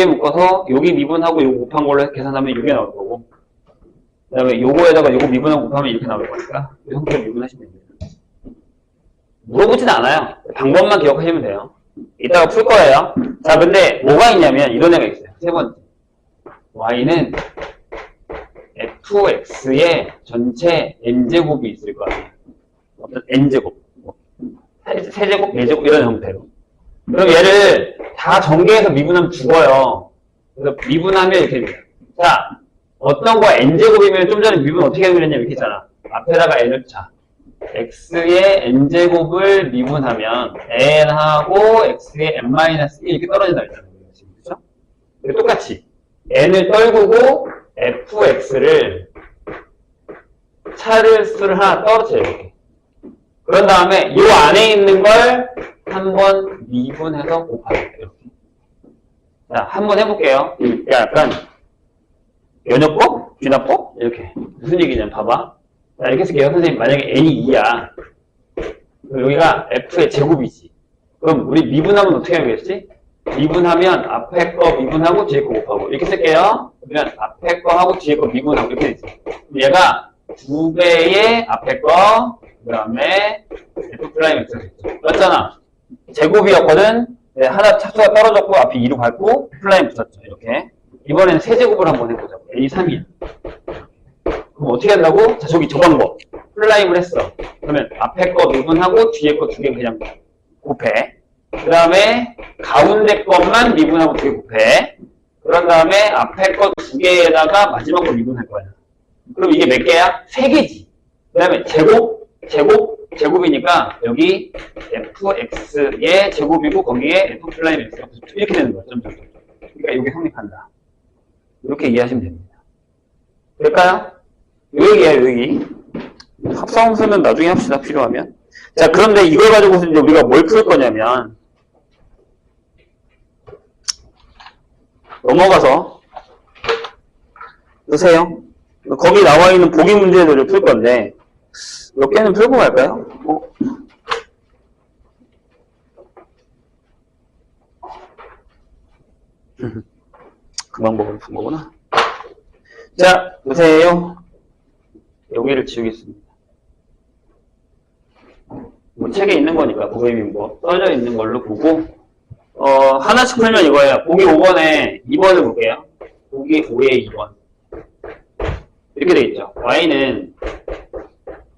묶어서 여기 미분하고 요거 곱한 걸로 계산하면 이게 나올 거고 그 다음에 요거에다가 요거 미분하고 곱하면 이렇게 나올 거니까 이 형태로 미분하시면 됩니다. 물어보진 않아요. 방법만 기억하시면 돼요. 이따가 풀 거예요. 자, 근데 뭐가 있냐면 이런 애가 있어요. 세 번째. y는 fx의 전체 n제곱이 있을 거 아니에요. 어떤 n제곱. 세제곱, 네제곱 이런 형태로. 그럼 얘를 다 전개해서 미분하면 죽어요. 그래서 미분하면 이렇게 됩니다. 자, 어떤 거 n제곱이면 좀 전에 미분 어떻게 하면 되냐면 이렇게 있잖아. 앞에다가 n을 차. x의 n제곱을 미분하면 n하고 x의 n-1 이렇게 떨어진다 했잖아요. 그렇죠? 똑같이 n을 떨구고 fx를 차를 수를 하나 떨어져요. 이렇게. 그런 다음에 이 안에 있는 걸 한번 미분해서 곱하게요. 이렇게. 자, 한번 해볼게요. 약간 연역법? 귀납법? 이렇게. 무슨 얘기냐면 봐봐. 자, 이렇게 쓸게요. 선생님, 만약에 n이 2야. 여기가 f의 제곱이지. 그럼 우리 미분하면 어떻게 하겠지? 미분하면 앞에 거 미분하고 뒤에 거 곱하고. 이렇게 쓸게요. 그러면 앞에 거 하고 뒤에 거 미분하고 이렇게 되지. 얘가 2배의 앞에 거, 그 다음에 F'X가 됐죠. 맞잖아. 제곱이었거든. 네, 하나 차수가 떨어졌고 앞이 2로 갔고 플라임 붙었죠. 이렇게. 이번에는 세제곱을 한번 해보자고. N이 3이야. 그럼 어떻게 한다고? 자, 저기 저 방법. 플라임을 했어. 그러면 앞에 거 미분하고 뒤에 거 두 개 그냥 곱해. 그 다음에 가운데 것만 미분하고 두 개 곱해. 그런 다음에 앞에 거 두 개에다가 마지막 거 미분할 거야. 그럼 이게 몇 개야? 3개지. 그 다음에 제곱이니까 여기 fx의 제곱이고 거기에 f'x가 이렇게 되는 거야. 점점점. 그러니까 이게 성립한다. 이렇게 이해하시면 됩니다. 될까요? 요 얘기야, 요 얘기. 합성수는 나중에 합시다, 필요하면. 자, 그런데 이걸 가지고서 이제 우리가 뭘 풀 거냐면, 넘어가서, 보세요. 거기 나와 있는 보기 문제들을 풀 건데, 몇 개는 풀고 갈까요? 그 방법으로 푼 거구나. 자, 보세요. 여기를 지우겠습니다. 뭐 책에 있는 거니까, 보기 뭐 써져 있는 걸로 보고, 하나씩 풀면 이거예요. 보기 5번에 2번을 볼게요. 보기 5에 2번. 이렇게 돼 있죠. y는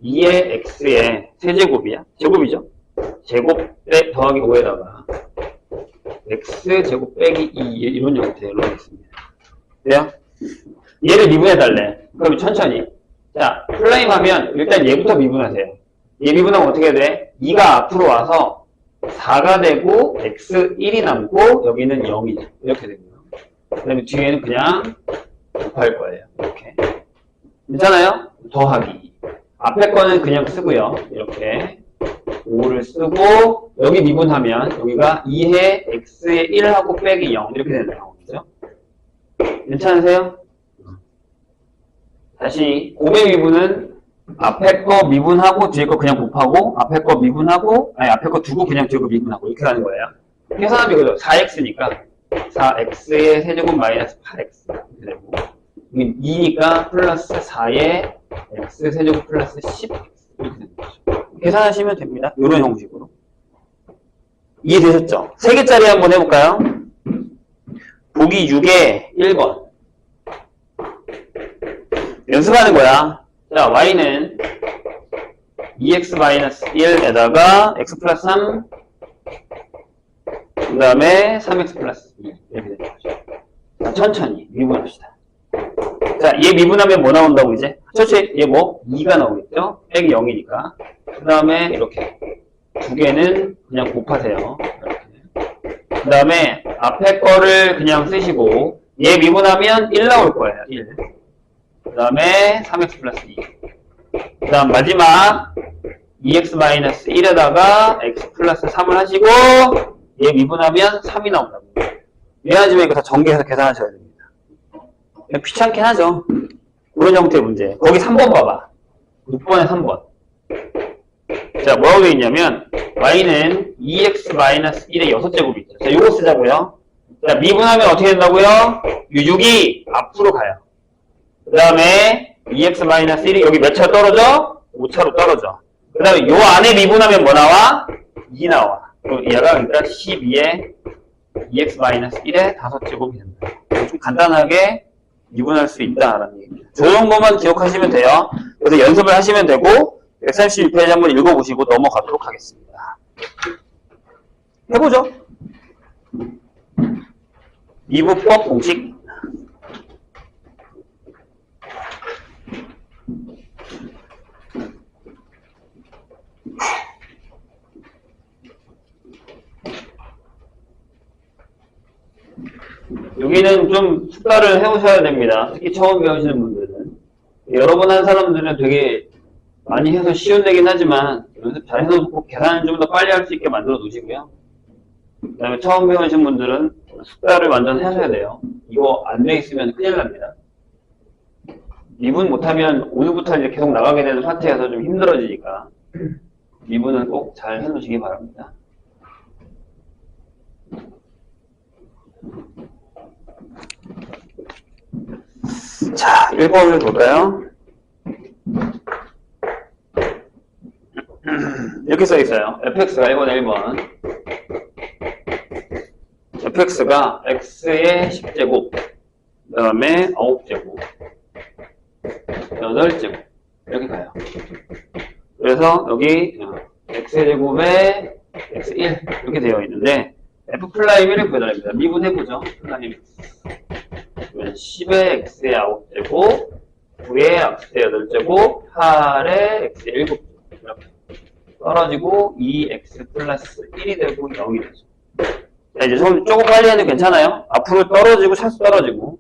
2의 x의 세제곱이야. 제곱이죠. 제곱 더하기 5에다가 x제곱 빼기 2 이런 형태로 있습니다. 돼요? 얘를 미분해달래. 그럼 천천히. 자, 플레임 하면 일단 얘부터 미분하세요. 얘 미분하면 어떻게 돼? 2가 앞으로 와서 4가 되고 x1이 남고 여기는 0이죠. 이렇게 되고요. 그 다음에 뒤에는 그냥 곱할 거예요. 이렇게. 괜찮아요? 더하기. 앞에 거는 그냥 쓰고요. 이렇게 5를 쓰고 여기 미분하면 여기가 2의 x의 1하고 빼기 0 이렇게 되는 상황이죠. 괜찮으세요? 다시 곱의 미분은 앞에 거 미분하고 뒤에 거 그냥 곱하고 앞에 거 미분하고 아니 앞에 거 두고 그냥 뒤에 거 미분하고 이렇게 하는 거예요. 계산하면 그죠? 4x니까 4x의 세제곱 마이너스 8x 이렇게 되고 2니까 플러스 4의 x 세제곱 플러스 10x 이렇게 되는 거죠. 계산하시면 됩니다. 이런 형식으로. 이해되셨죠? 3개짜리 한번 해볼까요? 보기 6에 1번. 연습하는 거야. 자, y는 2x-1에다가 x 플러스 3, 그 다음에 3x 플러스 2 이렇게 되는 거죠. 자, 천천히 미분합시다. 자, 얘 미분하면 뭐 나온다고 이제? 첫째, 얘 뭐? 2가 나오겠죠? 빼기 0이니까. 그 다음에 이렇게 두 개는 그냥 곱하세요. 그 다음에 앞에 거를 그냥 쓰시고 얘 미분하면 1 나올 거예요. 1. 그 다음에 3x 플러스 2. 그 다음 마지막 2x-1에다가 x 플러스 3을 하시고 얘 미분하면 3이 나온다고. 미안하지만 이거 다 전개해서 계산하셔야 됩니다. 귀찮긴 하죠. 그런 형태의 문제. 거기 3번 봐봐. 6번에 3번. 자, 뭐라고 되어 있냐면 y는 2x-1의 6제곱이 있죠. 자, 요거 쓰자고요. 자, 미분하면 어떻게 된다고요? 6이 앞으로 가요. 그 다음에 2x-1이 여기 몇 차 떨어져? 5차로 떨어져. 그 다음에 요 안에 미분하면 뭐 나와? 2 나와. 그럼 얘가 그러니까 12에 2x-1의 5제곱이 된다. 좀 간단하게 미분할 수 있다라는 얘기입니다. 저 정도만 기억하시면 돼요. 그래서 연습을 하시면 되고 136페이지 한번 읽어보시고 넘어가도록 하겠습니다. 해보죠. 미분법 공식. 여기는 좀 숙달을 해오셔야 됩니다. 특히 처음 배우시는 분들은. 여러 번 한 사람들은 되게 많이 해서 쉬운 내긴 하지만 연습 잘 해놓고 계산을 좀 더 빨리 할 수 있게 만들어 놓으시고요. 그 다음에 처음 배우신 분들은 숙달을 완전 하셔야 돼요. 이거 안 돼 있으면 큰일 납니다. 미분 못하면 오늘부터 이제 계속 나가게 되는 파트여서 좀 힘들어지니까 미분은 꼭 잘 해놓으시기 바랍니다. 자, 1번을 볼까요? 이렇게 써 있어요. fx가 1번에 1번. fx가 x의 10제곱, 그 다음에 9제곱, 8제곱. 이렇게 가요. 그래서 여기 x의 제곱에 x1 이렇게 되어 있는데 f'1을 구해달랍니다. 미분해보죠. 플라임 10의 x의 9제곱, 9의 x의 8제곱, 8의 x의 7제곱. 이렇게 떨어지고 2x 플러스 1이 되고 0이 되죠. 자, 이제 조금 빨리 해도 괜찮아요. 앞으로 떨어지고 차수 떨어지고.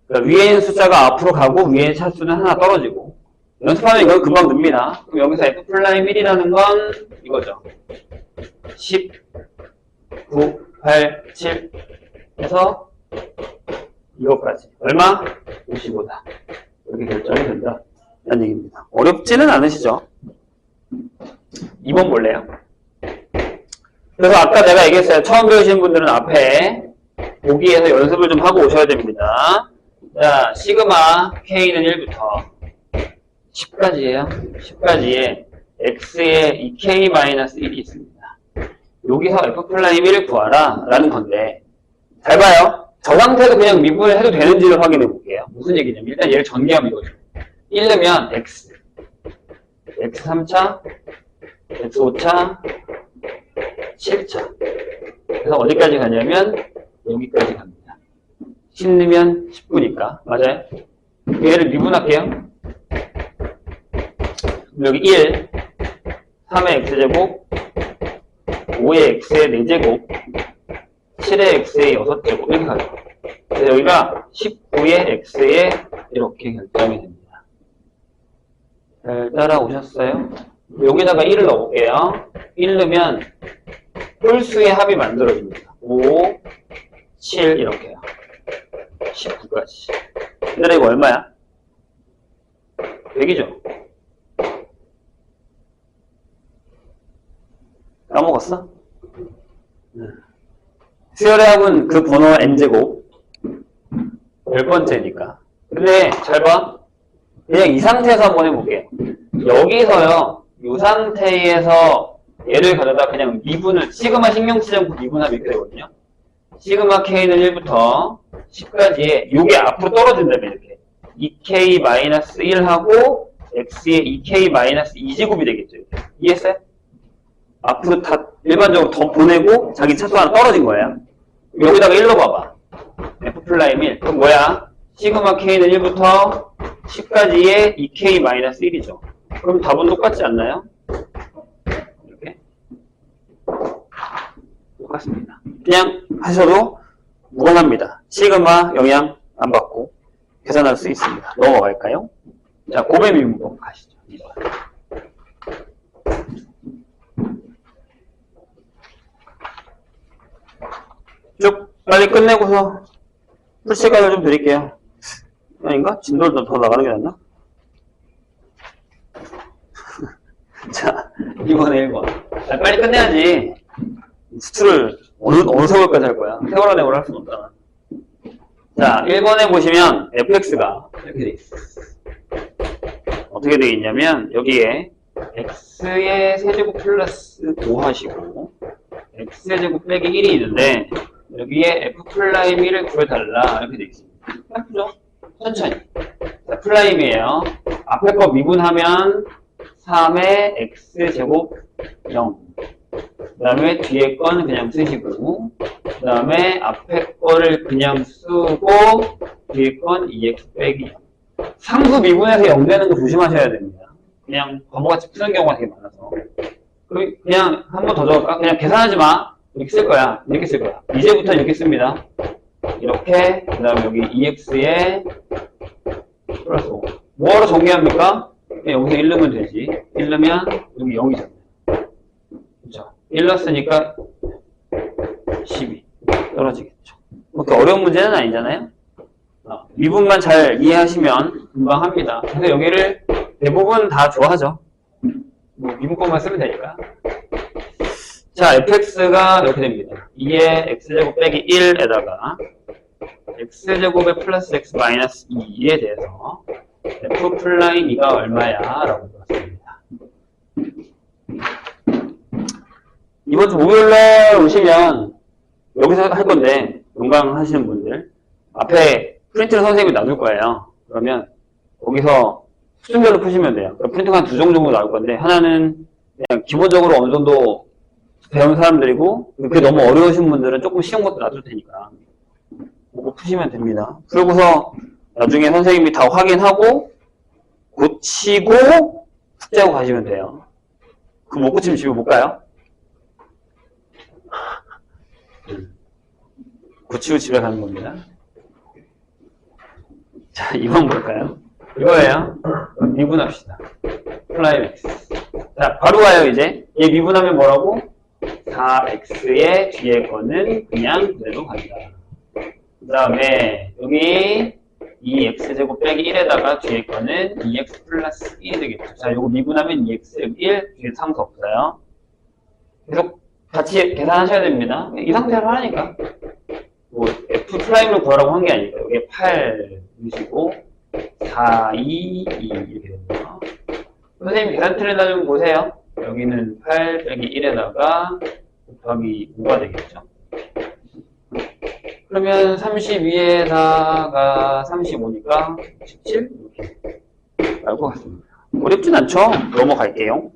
그러니까 위에 있는 숫자가 앞으로 가고 위에 있는 차수는 하나 떨어지고. 연습하면 이건 금방 듭니다. 그럼 여기서 f'1이라는 건 이거죠. 10, 9, 8, 7 해서 이것까지. 얼마? 55다. 이렇게 결정이 된다. 라는 얘기입니다. 어렵지는 않으시죠? 2번 볼래요? 그래서 아까 내가 얘기했어요. 처음 배우시는 분들은 앞에 보기에서 연습을 좀 하고 오셔야 됩니다. 자, 시그마 K는 1부터 10까지예요. 10까지에 X에 2K-1이 있습니다. 여기서 F'1을 구하라 라는 건데 잘 봐요. 저 상태도 그냥 미분을 해도 되는지를 확인해 볼게요. 무슨 얘기냐면 일단 얘를 전개하면 이거죠. 1르면 X, X3차, X5차, 7차. 그래서 어디까지 가냐면 여기까지 갑니다. 10 넣으면 19니까. 맞아요? 얘를 미분할게요. 여기 1, 3의 x제곱, 5의 x의 4제곱, 7의 x의 6제곱 이렇게 가죠. 그래서 여기가 19의 x의 이렇게 결정이 됩니다. 잘 따라오셨어요? 여기다가 1을 넣어볼게요. 1 넣으면 홀수의 합이 만들어집니다. 5, 7 이렇게요. 19까지. 얘들아 이거 얼마야? 100이죠? 까먹었어? 수열의 합은 그 번호 n제곱 10번째니까. 근데 잘 봐. 그냥 이 상태에서 한번 해볼게요. 여기서요. 이 상태에서 얘를 가져다 그냥 미분을 시그마 신경쓰지 않고 미분하면 이렇게 되거든요. 시그마 k는 1부터 10까지에 요게 앞으로 떨어진다면 이렇게 2k-1하고 x의 2k-2제곱이 되겠죠. 이해했어요? 앞으로 다 일반적으로 더 보내고 자기 차수 하나 떨어진 거예요. 여기다가 1로 봐봐. F'1. 그럼 뭐야? 시그마 K는 1부터 10까지의 2K-1이죠. 그럼 답은 똑같지 않나요? 이렇게. 똑같습니다. 그냥 하셔도 무관합니다. 시그마 영향 안 받고 계산할 수 있습니다. 넘어갈까요? 자, 고배 미분법 가시죠. 2번. 쭉 빨리 끝내고서 풀 시간을 좀 드릴게요. 아닌가? 진도를 더 나가는 게 낫나? 자, 2번에 1번. 자, 빨리 끝내야지. 수출을 어느 세월까지 할 거야? 세월 안에 할 수는 없잖아. 자, 1번에 보시면 fx가 이렇게 돼 있어. 어떻게 돼 있냐면 여기에 x의 세제곱 플러스 5 하시고 x제곱 빼기 1이 있는데 여기에 f'1을 구해달라 이렇게 돼 있습니다. 예쁘죠? 천천히. 자, 플라임이에요. 앞에 거 미분하면 3의 x제곱 0. 그 다음에 뒤에 건 그냥 쓰시고, 그 다음에 앞에 거를 그냥 쓰고, 뒤에 건 2x 빼기 0. 상수 미분해서 0 되는 거 조심하셔야 됩니다. 그냥 바보같이 푸는 경우가 되게 많아서. 그냥 한 번 더 적을까? 그냥 계산하지 마. 이렇게 쓸 거야. 이렇게 쓸 거야. 이제부터 이렇게 씁니다. 이렇게, 그 다음에 여기 2x에 플러스 5. 뭐하러 정리합니까? 그냥 여기서 1 넣으면 되지. 1 넣으면 여기 0이잖아요. 그쵸? 1 넣었으니까 12. 떨어지겠죠. 그렇게 어려운 문제는 아니잖아요? 미분만 잘 이해하시면 금방 합니다. 그래서 여기를 대부분 다 좋아하죠. 뭐 미분법만 쓰면 되니까. 자, fx가 이렇게 됩니다. 2의 x제곱 빼기 1에다가 x제곱에 플러스 x 마이너스 2에 대해서 f 플라임 2가 얼마야? 라고 물었습니다. 이번 주 목요일날 오시면 여기서 할 건데 용강 하시는 분들 앞에 프린트를 선생님이 놔둘 거예요. 그러면 거기서 수준별로 푸시면 돼요. 프린트가 한 2종 정도 나올 건데 하나는 그냥 기본적으로 어느 정도 배운 사람들이고 그게 너무 어려우신 분들은 조금 쉬운 것도 놔둘 테니까 그거 푸시면 됩니다. 그러고서 나중에 선생님이 다 확인하고 고치고 숙제하고 가시면 돼요. 그거 못 고치면 집에 못 가요? 고치고 집에 가는 겁니다. 자, 2번 볼까요? 이거예요. 미분합시다. 플라임 x. 자, 바로 가요, 이제. 얘 미분하면 뭐라고? 4x의 뒤에 거는 그냥 그대로 간다. 그 다음에, 여기 2x제곱 빼기 1에다가 뒤에 거는 2x 플러스 1이 되겠죠. 자, 요거 미분하면 2x 1, 뒤에 상수 없어요. 계속 같이 계산하셔야 됩니다. 이 상태로 하니까. 뭐, f 프라임을 구하라고 한 게 아니고, 여기에 8 넣으시고, 4, 2, 2 이렇게 됩니다. 선생님 계산 틀에다 좀 보세요. 여기는 8 빼기 1에다가 곱하기 5가 되겠죠. 그러면 32에다가 35니까 17? 이렇게 나올 것 같습니다. 어렵진 않죠? 넘어갈게요.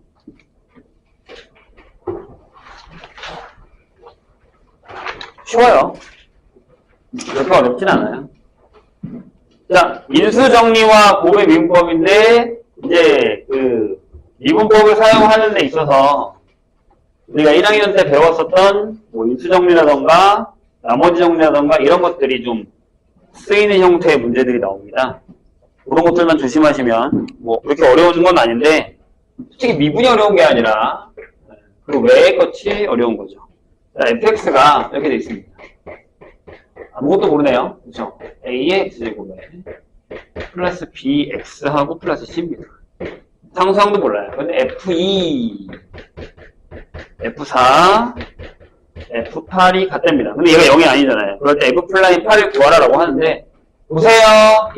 쉬워요. 그렇게 어렵진 않아요. 자, 인수정리와 곱의 미분법인데, 이제, 미분법을 사용하는 데 있어서, 우리가 1학년 때 배웠었던, 뭐, 인수정리라던가, 나머지 정리라던가, 이런 것들이 좀 쓰이는 형태의 문제들이 나옵니다. 그런 것들만 조심하시면, 뭐, 그렇게 어려운 건 아닌데, 솔직히 미분이 어려운 게 아니라, 그 외의 것이 어려운 거죠. 자, fx가 이렇게 되어 있습니다. 아무것도 모르네요. 그렇죠? a의 x제곱에 플러스 bx하고 플러스 c입니다. 상수항도 몰라요. 근데 f2, f4, f8이 같답니다. 근데 얘가 0이 아니잖아요. 그럴 때 f 플라임 8을 구하라라고 하는데 보세요.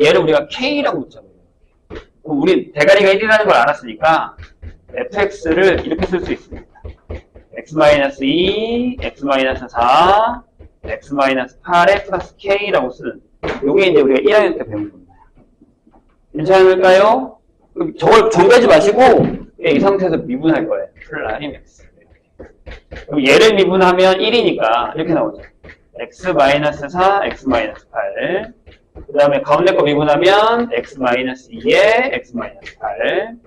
얘를 우리가 k라고 붙잡아요. 우리 대가리가 1이라는 걸 알았으니까 fx를 이렇게 쓸 수 있습니다. x-2, x-4, x-8에 플러스 k라고 쓰는 요게 이제 우리가 1학년 때 배운 겁니다. 괜찮을까요? 저걸 정리하지 마시고 이 상태에서 미분할 거예요. 플라임 x. 그럼 얘를 미분하면 1이니까 이렇게 나오죠. x-4, x-8. 그 다음에 가운데 거 미분하면 x-2에 x-8.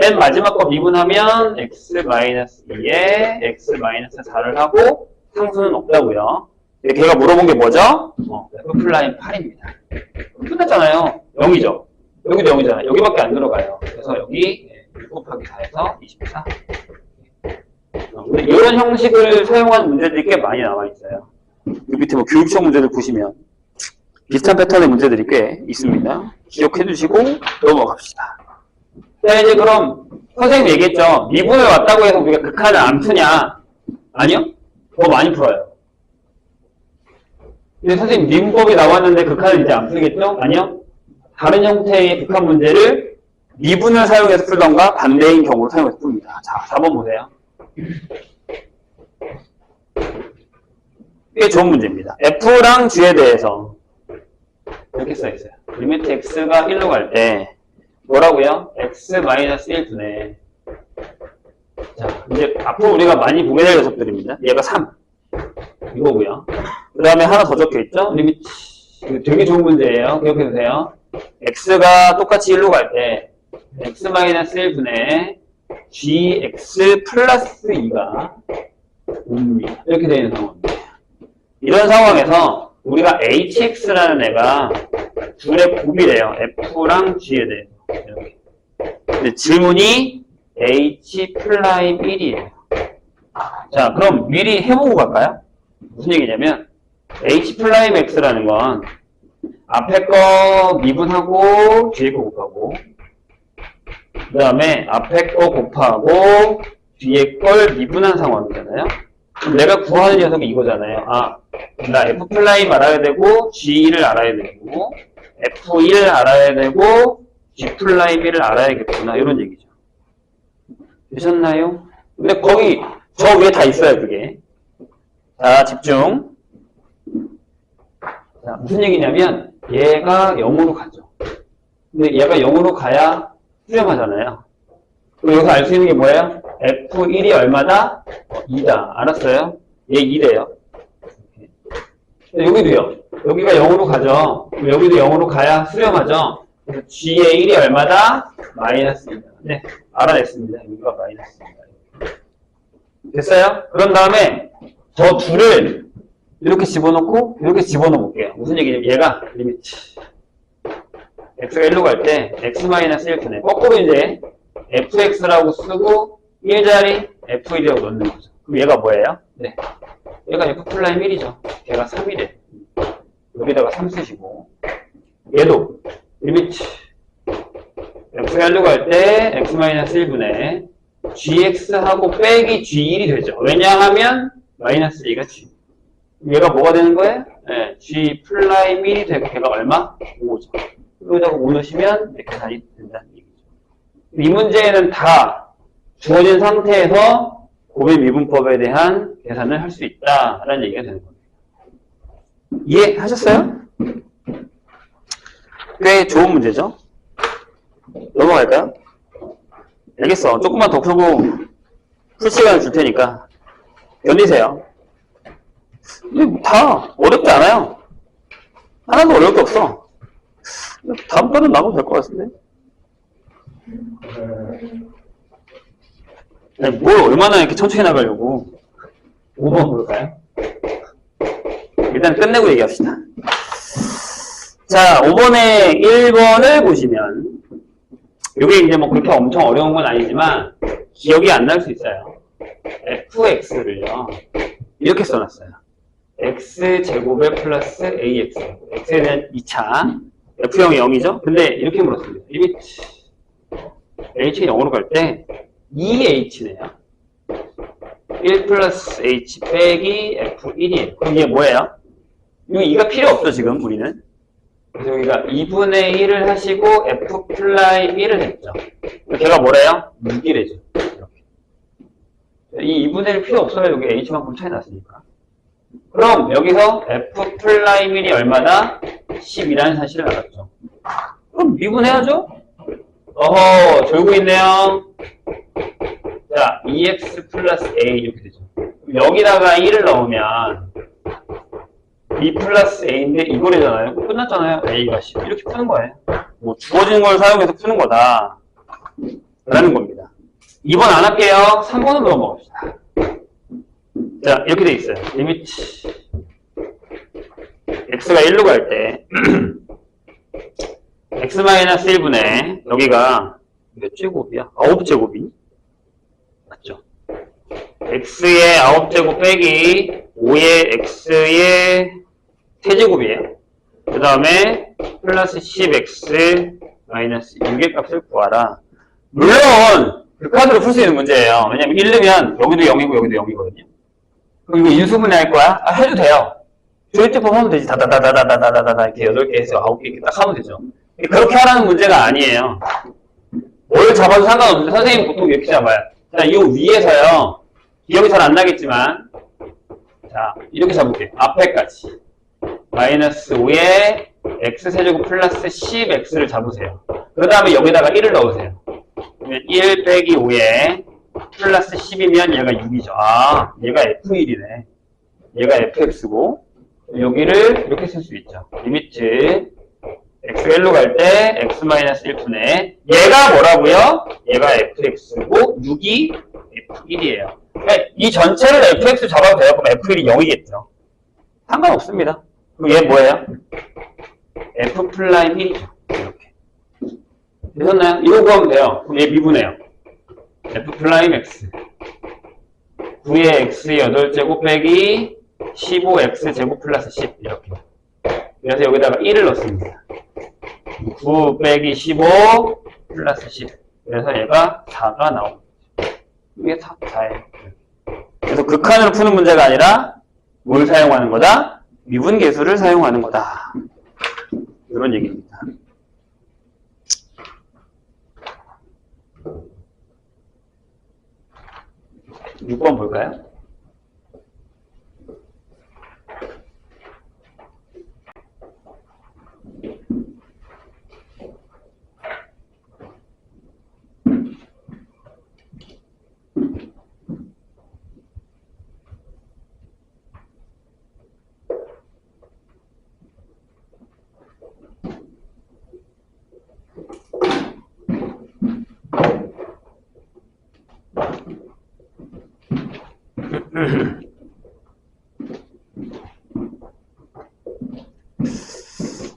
맨 마지막 거 미분하면 x-2에 x-4를 하고 상수는 없다고요. 걔가 물어본 게 뭐죠? f 플라임 8입니다. 끝났잖아요. 0이죠. 여기도 0이잖아요. 여기밖에 안 들어가요. 그래서 여기 1 곱하기 4에서 24. 이런 형식을 사용한 문제들이 꽤 많이 나와 있어요. 이 밑에 뭐 교육청 문제들 보시면 비슷한 패턴의 문제들이 꽤 있습니다. 기억해 두시고 넘어갑시다. 자, 이제 그럼 선생님 얘기했죠. 미분을 왔다고 해서 우리가 극한을 안 푸냐? 아니요? 더 많이 풀어요. 근데 선생님 미분법이 나왔는데 극한을 이제 안 풀겠죠? 아니요? 다른 형태의 극한 문제를 미분을 사용해서 풀던가 반대인 경우로 사용해서 풉니다. 자, 4번 보세요. 꽤 좋은 문제입니다. F랑 G에 대해서 이렇게 써있어요. 리미트 x가 1로 갈 때 뭐라고요? x-1 두네. 자, 이제 앞으로 우리가 많이 보게 될 녀석들입니다. 얘가 3 이거고요. 그 다음에 하나 더 적혀있죠? 리미트. 이거 되게 좋은 문제예요. 기억해두세요. x가 똑같이 1로 갈 때 x-1 분의 gx 플러스 2가 5입니다. 이렇게 되어 있는 상황입니다. 이런 상황에서 우리가 hx라는 애가 둘의 곱이래요. f랑 g에 대해서. 이렇게. 근데 질문이 h'1이에요. 자, 그럼 미리 해보고 갈까요? 무슨 얘기냐면 h'(x라는 건 앞에 거 미분하고 뒤에 거 곱하고 그 다음에 앞에 거 곱하고 뒤에 걸 미분한 상황이잖아요. 그럼 내가 구하는 녀석이 이거잖아요. 아, 나 f' 알아야 되고 g를 알아야 되고 f1을 알아야 되고 g'1을 알아야겠구나 이런 얘기죠. 되셨나요? 근데 거기 저 위에 다 있어요 그게. 자, 집중. 자, 무슨 얘기냐면 얘가 0으로 가죠. 근데 얘가 0으로 가야 수렴하잖아요. 그럼 여기서 알 수 있는 게 뭐예요? F1이 얼마다? 2다. 알았어요? 얘 2래요. 여기도요. 여기가 0으로 가죠. 그럼 여기도 0으로 가야 수렴하죠. 그래서 G의 1이 얼마다? 마이너스 2다. 네, 알아냈습니다. 여기가 마이너스 2다. 됐어요? 그런 다음에 저 둘을 이렇게 집어넣고 이렇게 집어넣어 볼게요. 무슨 얘기냐면 얘가 리미트 x가 1로 갈 때 x-1 두네. 거꾸로 이제 fx라고 쓰고 1자리 f1이라고 넣는 거죠. 그럼 얘가 뭐예요? 네, 얘가 f'1이죠. 걔가 3이래. 여기다가 3 쓰시고 얘도 리미트 x가 1로 갈 때 x-1분의 gx하고 빼기 g1이 되죠. 왜냐하면 마이너스 2가 g. 얘가 뭐가 되는 거예요? 네, g'1이 되고 걔가 얼마? 5죠. 여기다가 5 넣으시면 이렇게 계산이 된다는 얘기죠. 이 문제에는 다 주어진 상태에서 곱의 미분법에 대한 계산을 할 수 있다라는 얘기가 되는 겁니다. 이해하셨어요? 꽤 좋은 문제죠? 넘어갈까요? 알겠어. 조금만 더 풀고 풀 시간을 줄 테니까 견디세요. 근데 다 어렵지 않아요. 하나도 어려울 게 없어. 다음 번은 나가도 될 것 같은데. 아니, 뭘 얼마나 이렇게 천천히 나가려고. 5번 볼까요? 일단 끝내고 얘기합시다. 자, 5번에 1번을 보시면 이게 이제 뭐 그렇게 엄청 어려운 건 아니지만 기억이 안 날 수 있어요. fx를요 이렇게 써놨어요. x제곱에 플러스 ax. x에 대한 2차 f0이 0이죠? 근데 이렇게 물었습니다. 리미트 h가 0으로 갈 때 2h네요. 1 플러스 h 빼기 f1이에요. 그럼 이게 뭐예요? 여기 2가 필요 없죠, 지금 우리는. 그래서 여기가 2분의 1을 하시고 f'1을 했죠. 걔가 뭐래요? 6이래죠. 이렇게. 이 2분의 1 필요 없어요. 여기 h만큼 차이 났으니까. 그럼 여기서 f'1이 얼마다? 10이라는 사실을 알았죠. 그럼 미분해야죠? 어허, 졸고 있네요. 자, 2x 플러스 a 이렇게 되죠. 여기다가 1을 넣으면 b 플러스 a인데 이거래잖아요. 끝났잖아요. a가 10. 이렇게 푸는 거예요. 뭐 주어진 걸 사용해서 푸는 거다 라는 겁니다. 2번 안 할게요. 3번으로 넘어갑시다. 자, 이렇게 돼 있어요. 리미트 x가 1로 갈 때 x-1분의 여기가 몇 제곱이야? 9제곱이 맞죠? x의 9제곱 빼기 5의 x의 세제곱이에요. 그 다음에 플러스 10x 마이너스 6의 값을 구하라. 물론 극한으로 풀 수 있는 문제예요. 왜냐면 1르면 여기도 0이고 여기도 0이거든요. 그럼 이거 인수분해 할 거야? 아, 해도 돼요. 조이트법 하면 되지. 다다다다다다다다 이렇게 8개 해서 9개 이렇게 딱 하면 되죠. 그렇게 하라는 문제가 아니에요. 뭘 잡아도 상관없는데 선생님 보통 이렇게 잡아요. 자, 이 위에서요. 기억이 잘 안 나겠지만 자, 이렇게 잡을게요. 앞에까지. 마이너스 5에 x세제곱 플러스 10x를 잡으세요. 그 다음에 여기다가 1을 넣으세요. 그러면 1 빼기 5에 플러스 10이면 얘가 6이죠. 아, 얘가 f1이네. 얘가 fx고, 여기를 이렇게 쓸 수 있죠. 리미트 x가 1로 갈 때 x-1분의 얘가 뭐라고요? 얘가 fx고 6이 f1이에요. 그러니까 이 전체를 fx 잡아도 돼요. 그럼 f1이 0이겠죠. 상관없습니다. 그럼 얘 뭐예요? f'1이죠. 이렇게. 되셨나요? 이거 구하면 돼요. 그럼 얘 미분해요. f'(x) 9의 x 8제곱 빼기 15x제곱 플러스 10 이렇게. 그래서 여기다가 1을 넣습니다. 9 빼기 15 플러스 10. 그래서 얘가 4가 나옵니다. 이게 4예요. 그래서 극한으로 푸는 문제가 아니라 뭘 사용하는 거다? 미분계수를 사용하는 거다. 이런 얘기입니다. 육 번 볼까요?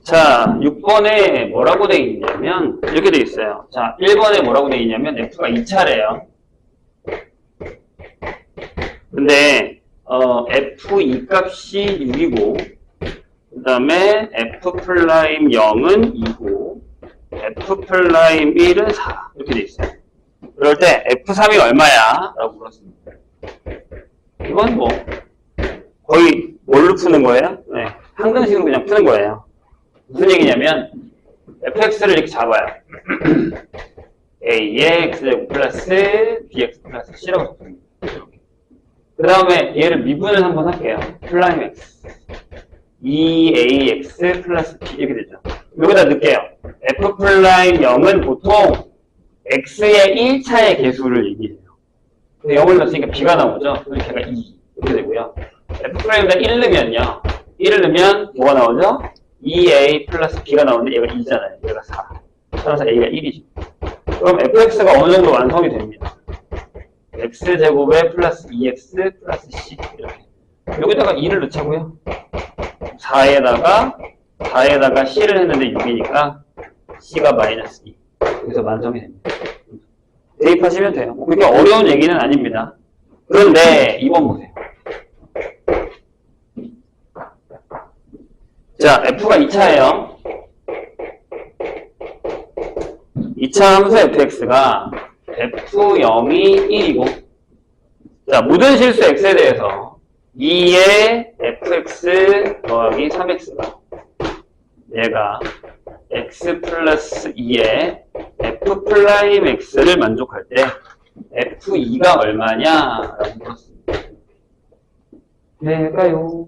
자, 6번에 뭐라고 되어 있냐면 이렇게 되어 있어요. 자, 1번에 뭐라고 되어 있냐면 f가 2차래요. 근데 f2 값이 6이고 그 다음에 f'0은 2고 f'1은 4 이렇게 되어 있어요. 그럴 때 f3이 얼마야? 라고 물었습니다. 이건 뭐 거의 뭘로 푸는 거예요? 네, 항등식으로 그냥 푸는 거예요. 무슨 얘기냐면 fx를 이렇게 잡아요. a의 x제곱 플러스 bx 플러스 c라고 적습니다. 그 다음에 얘를 미분을 한번 할게요. 플라임 x 2ax 플러스 b 이렇게 되죠. 여기다 넣을게요. f'0은 보통 x의 1차의 개수를 얘기해요. 근데 0을 넣었으니까 b가 나오죠. 그럼 걔가 2 이렇게 되고요. f'에다 1 넣으면요. 1을 넣으면 뭐가 나오죠? 2a 플러스 b가 나오는데 얘가 2잖아요. 얘가 4. 따라서 a가 1이죠. 그럼 fx가 어느 정도 완성이 됩니다. x제곱에 플러스 2x 플러스 c 이렇게. 여기다가 2를 넣자고요. 4에다가 c를 했는데 6이니까 c가 마이너스 2. 여기서 완성이 됩니다. 대입하시면 돼요. 그렇게 어려운 얘기는 아닙니다. 그런데 2번 보세요. 자, f가 2차예요. 2차 함수 fx가 f0이 1이고 자, 모든 실수 x에 대해서 2의 fx 더하기 3x가 얘가 x 플러스 2의 f'(x를 만족할 때 f2가 얼마냐? 라고 물었습니다. 될까요?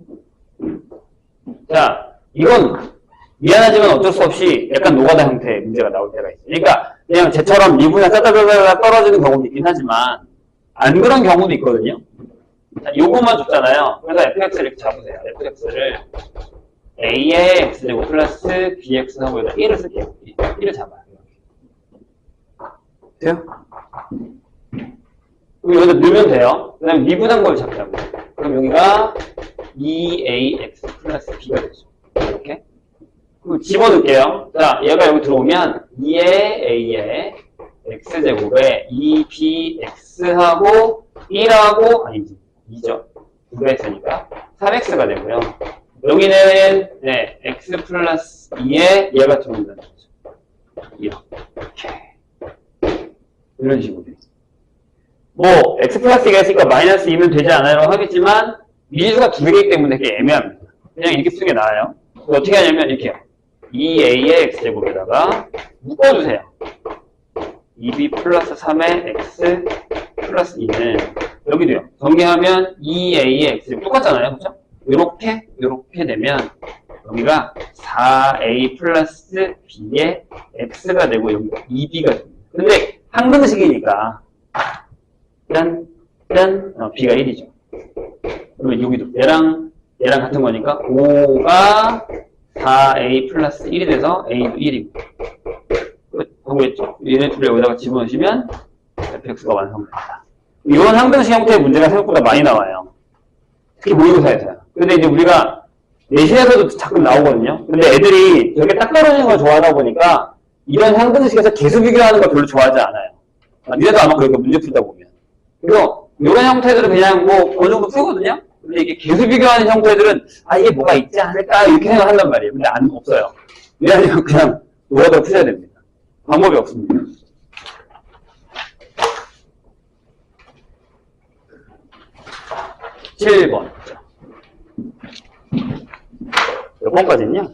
자, 이건 미안하지만 어쩔 수 없이 약간 노가다 형태의 문제가 나올 때가 있어요. 그러니까 그냥 쟤처럼 미분이 따다다다다 떨어지는 경우도 있긴 하지만 안 그런 경우도 있거든요. 자, 요것만 줬잖아요. 그래서 fx를 이렇게 잡으세요. fx를 a의 x제곱 플러스 bx 하고 여기다 1을 쓸게요. 1을 잡아요. 돼요? 그럼 여기다 넣으면 돼요. 그 다음에 미분한 걸 잡자고. 그럼 여기가 2ax 플러스 b가 되죠. 이렇게. 그리고 집어넣을게요. 자, 얘가 여기 들어오면 2의 a의 x제곱에 2bx하고 1하고 아니지 2죠. 2가 있으니까 3x가 되고요. 여기는 네, x 플러스 2에 얘가 들어온다는 거죠. 이렇게. 이런 식으로. 뭐 x 플러스 2가 있으니까 마이너스 2면 되지 않아요? 하겠지만 미지수가 두 개이기 때문에 되게 애매합니다. 그냥 이렇게 쓰는 게 나아요. 어떻게 하냐면 이렇게요. 2a의 x제곱에다가 묶어주세요. 2b 플러스 3의 x 플러스 2는 여기도요. 전개하면 2a의 x제곱 똑같잖아요. 그렇죠? 요렇게 되면 여기가 4a 플러스 b의 x가 되고 여기가 2b가 됩니다. 근데 항등식이니까 b가 1이죠. 그러면 여기도 얘랑 같은 거니까 5가 4a 플러스 1이 돼서 a도 1이고 보겠죠? 얘네 둘을 여기다가 집어넣으시면 fx가 완성됩니다. 이런 항등식 형태의 문제가 생각보다 많이 나와요. 특히 모의고사에서요. 근데 이제 우리가 내신에서도 가끔 나오거든요. 근데 애들이 저렇게 딱 떨어지는 걸 좋아하다 보니까 이런 항등식에서 계수 비교하는 걸 별로 좋아하지 않아요. 니네도 아마 그렇게 문제 풀다 보면. 그래서 이런 형태들은 그냥 뭐 어느 정도 풀거든요. 근데 이게 계수 비교하는 형태들은 이게 뭐가 있지 않을까 이렇게 생각한단 말이에요. 근데 없어요. 이래가지고 그냥 노가다로 푸셔야 됩니다. 방법이 없습니다. 칠 번 몇 번까지냐?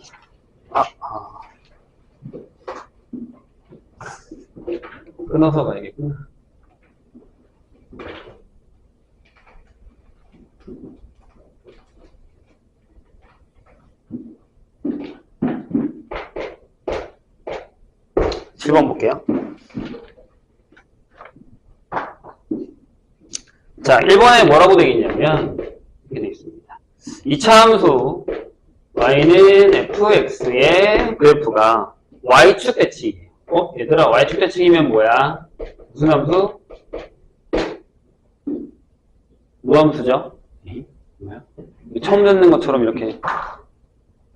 끊어서 가야겠구나. 칠 번 볼게요. 자, 1번에 뭐라고 되겠냐면 이렇게 되어 있습니다. 이차 함수 y는 fx의 그래프가 y축 대칭이에요. 얘들아, y축 대칭이면 뭐야? 무슨 함수? 무함수죠? 뭐야? 처음 듣는 것처럼 이렇게.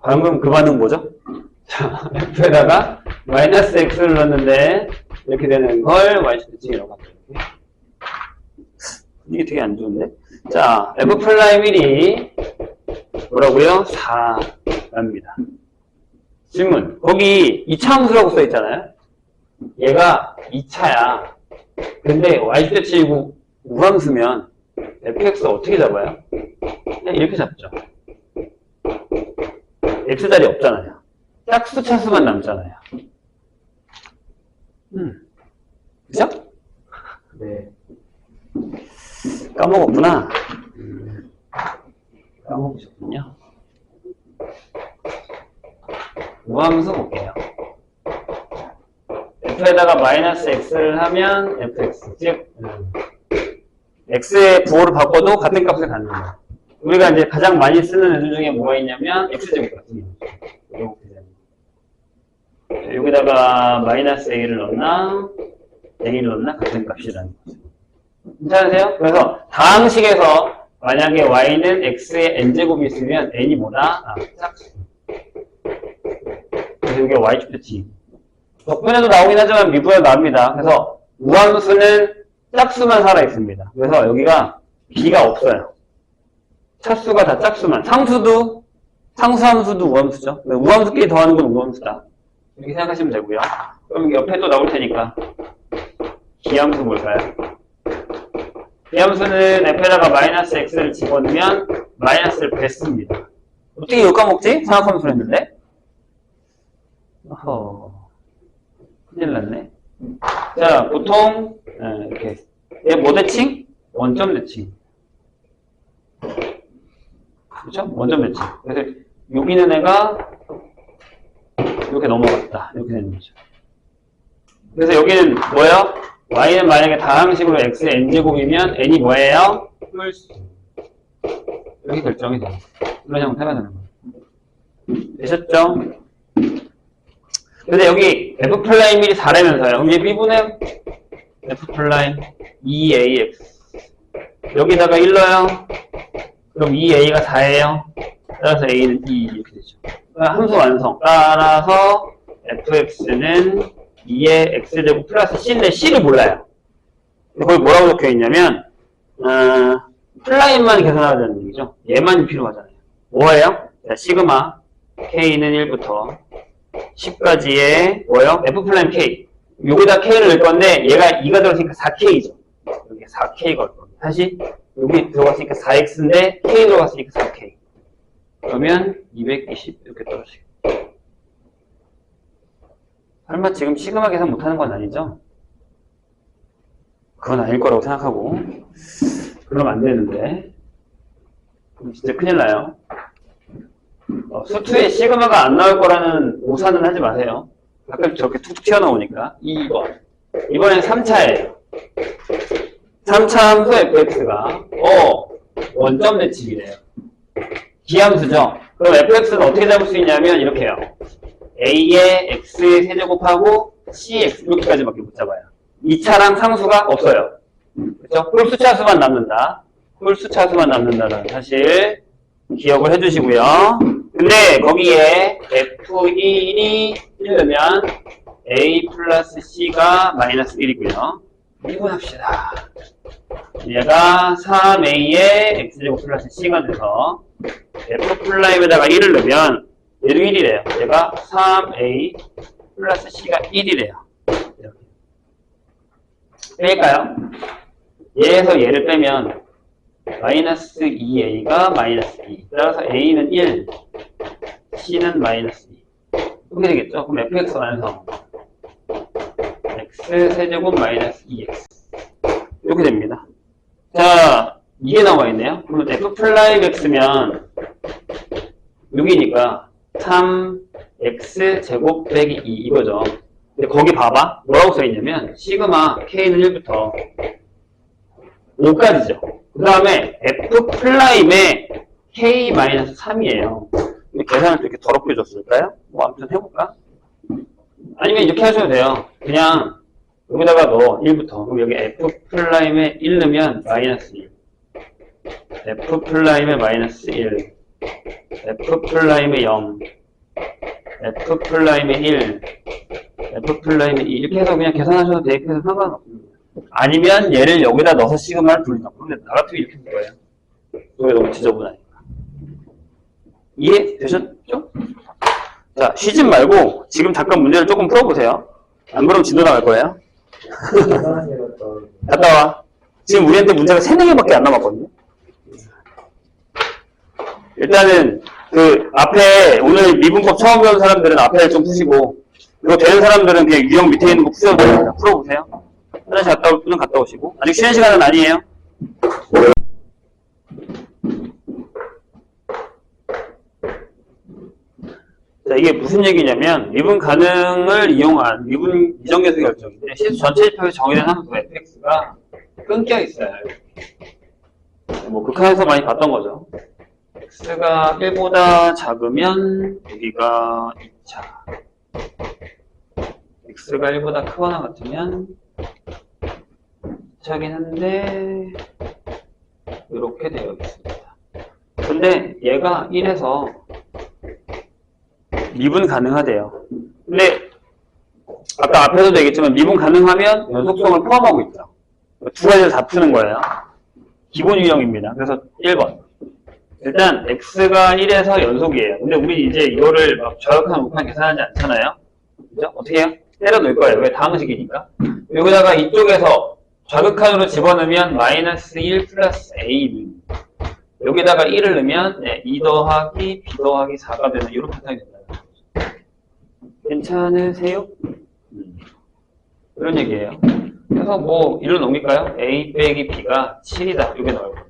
방금 그 반응 뭐죠? 자, f에다가 마이너스 x를 넣었는데 이렇게 되는 걸 y축 대칭이라고 합니다. 이게 되게 안 좋은데? 자, f'1이 뭐라고요? 4랍니다. 질문. 거기 2차 함수라고 써있잖아요? 얘가 2차야. 근데 y축 대칭이고 우함수면 fx 어떻게 잡아요? 그냥 이렇게 잡죠. x자리 없잖아요. 짝수 차수만 남잖아요. 그죠? 네. 까먹었구나. 까먹으셨군요. 우함수 볼게요. f에다가 마이너스 x를 하면 fx, 즉 x의 부호를 바꿔도 같은 값을 갖는 거예요. 우리가 이제 가장 많이 쓰는 애들 중에 뭐가 있냐면 x제곱 같은 거. 여기다가 마이너스 a를 넣나 a를 넣나 같은 값이라는 거죠. 괜찮으세요? 그래서 다항식에서 만약에 y는 x의 n제곱이 있으면 n이 뭐다? 짝수. 그래서 이게 y축 대칭. 덕분에도 나오긴 하지만 미분에도 나옵니다. 그래서 우함수는 짝수만 살아있습니다. 그래서 여기가 b가 없어요. 차수가 다 짝수만. 상수함수도 우함수죠. 우함수끼리 더하는 건 우함수다. 이렇게 생각하시면 되고요. 그럼 옆에 또 나올 테니까 기함수 뭘까요? 기함수는 f에다가 마이너스 x를 집어넣으면 마이너스를 뱉습니다. 어떻게 이거 까먹지? 생각하면서 했는데? 큰일 났네. 자, 보통 이렇게 얘 뭐 대칭? 원점 대칭. 그렇죠? 원점 대칭. 그래서 여기는 애가 이렇게 넘어갔다. 이렇게 되는 거죠. 그래서 여기는 뭐예요? y는 만약에 다항식으로 x의 n제곱이면 n이 뭐예요? 홀수. 이렇게 결정이 돼요. 이런 형태가 되는 거예요. 되셨죠? 근데 여기 f'1이 4라면서요. 그럼 얘 b분의 f' 2ax. 여기다가 1 넣어요. 그럼 2a가 4예요. 따라서 a는 2 이렇게 되죠. 함수 완성. 따라서 fx는 2의 x제곱 플러스 c인데 c를 몰라요. 거기 뭐라고 적혀 있냐면 플라인만 계산하자는 얘기죠. 얘만 필요하잖아요. 뭐예요? 자, 시그마 k는 1부터 10까지의 뭐예요? f' k. 여기다 k를 넣을 건데 얘가 2가 들어있으니까 4k죠. 여기 4k 걸 겁니다. 다시 여기 들어갔으니까 4x인데 k 들어갔으니까 4k. 그러면 220 이렇게 떨어지겠죠. 설마 지금 시그마 계산 못하는 건 아니죠? 그건 아닐 거라고 생각하고 그러면 안 되는데 진짜 큰일 나요. 수투에 시그마가 안 나올 거라는 오산은 하지 마세요. 가끔 저렇게 툭툭 튀어나오니까. 2번. 이번엔 3차예요. 3차 함수 fx가 원점 대칭이래요. 기함수죠. 그럼 fx는 어떻게 잡을 수 있냐면 이렇게요. a의 x 세제곱하고 cx 이렇게까지밖에 못 잡아요. 2차랑 상수가 없어요. 그렇죠? 홀수차수만 남는다. 홀수차수만 남는다는 사실 기억을 해주시고요. 근데 거기에 f1이 1이면 a 플러스 c가 마이너스 1이고요. 미분합시다. 얘가 3a의 x제곱 플러스 c가 돼서 f'에다가 1을 넣으면 얘도 1이래요. 얘가 3a 플러스 c가 1이래요. 뺄까요? 얘에서 얘를 빼면 마이너스 2a가 마이너스 2. 따라서 a는 1, c는 마이너스 2. 이렇게 되겠죠? 그럼 fx 완성. x 세제곱 마이너스 2x. 이렇게 됩니다. 자, 이게 나와 있네요. 그러면 f'x면 6이니까 3x 제곱 빼기 2 이거죠. 근데 거기 봐봐. 뭐라고 써있냐면 시그마 k는 1부터 5까지죠. 그 다음에 f'의 k-3이에요. 계산을 또 이렇게 더럽게 줬을까요? 뭐 아무튼 해볼까? 아니면 이렇게 하셔도 돼요. 그냥 여기다가 넣어 1부터. 그럼 여기 f'에 1 넣으면 마이너스 1, f'에 마이너스 1, f'에 0, f'에 1, f'에 2 이렇게 해서 그냥 계산하셔도 돼. 그래서 상관없습니다. 아니면 얘를 여기다 넣어서 시그마를 돌린다. 근데 나 같으면 이렇게 할 거예요. 이게 너무 지저분하니까. 이해되셨죠? 자, 쉬지 말고 지금 잠깐 문제를 조금 풀어보세요. 안 그러면 진도 나갈 거예요. 갔다 와. 지금 우리한테 문제가 3-4개밖에 안 남았거든요. 일단은 그 앞에 오늘 미분법 처음 배운 사람들은 앞에를 좀 푸시고, 이거 되는 사람들은 그냥 유형 밑에 있는 거 푸셔도 됩니다. 풀어보세요. 화장실 갔다 올 분은 갔다 오시고. 아직 쉬는 시간은 아니에요. 자, 이게 무슨 얘기냐면 미분 가능을 이용한 미분 이정계수 결정인데 실수 전체 지표에 정의된 함수 fx가 끊겨 있어요. 뭐 극한에서 많이 봤던 거죠. x가 1보다 작으면 여기가 2차, x가 1보다 크거나 같으면 2차긴 한데 이렇게 되어 있습니다. 근데 얘가 1에서 미분 가능하대요. 근데 아까 앞에서도 얘기했지만 미분 가능하면 연속성을 포함하고 있죠. 두 가지를 다 푸는 거예요. 기본 유형입니다. 그래서 1번. 일단 x가 1에서 연속이에요. 근데 우리 이제 이거를 막 좌극한 우극한 계산하지 않잖아요. 그죠? 어떻게 해요? 때려 넣을 거예요. 왜? 다항식이니까. 여기다가 이쪽에서 좌극한으로 집어넣으면 마이너스 1 플러스 a. 여기다가 1을 넣으면 2 더하기 b 더하기 4가 되는 이런 패턴이 된다. 괜찮으세요? 이런 얘기예요. 그래서 뭐 이로 넘길까요? a 빼기 b가 7이다. 이게 나올 겁니다.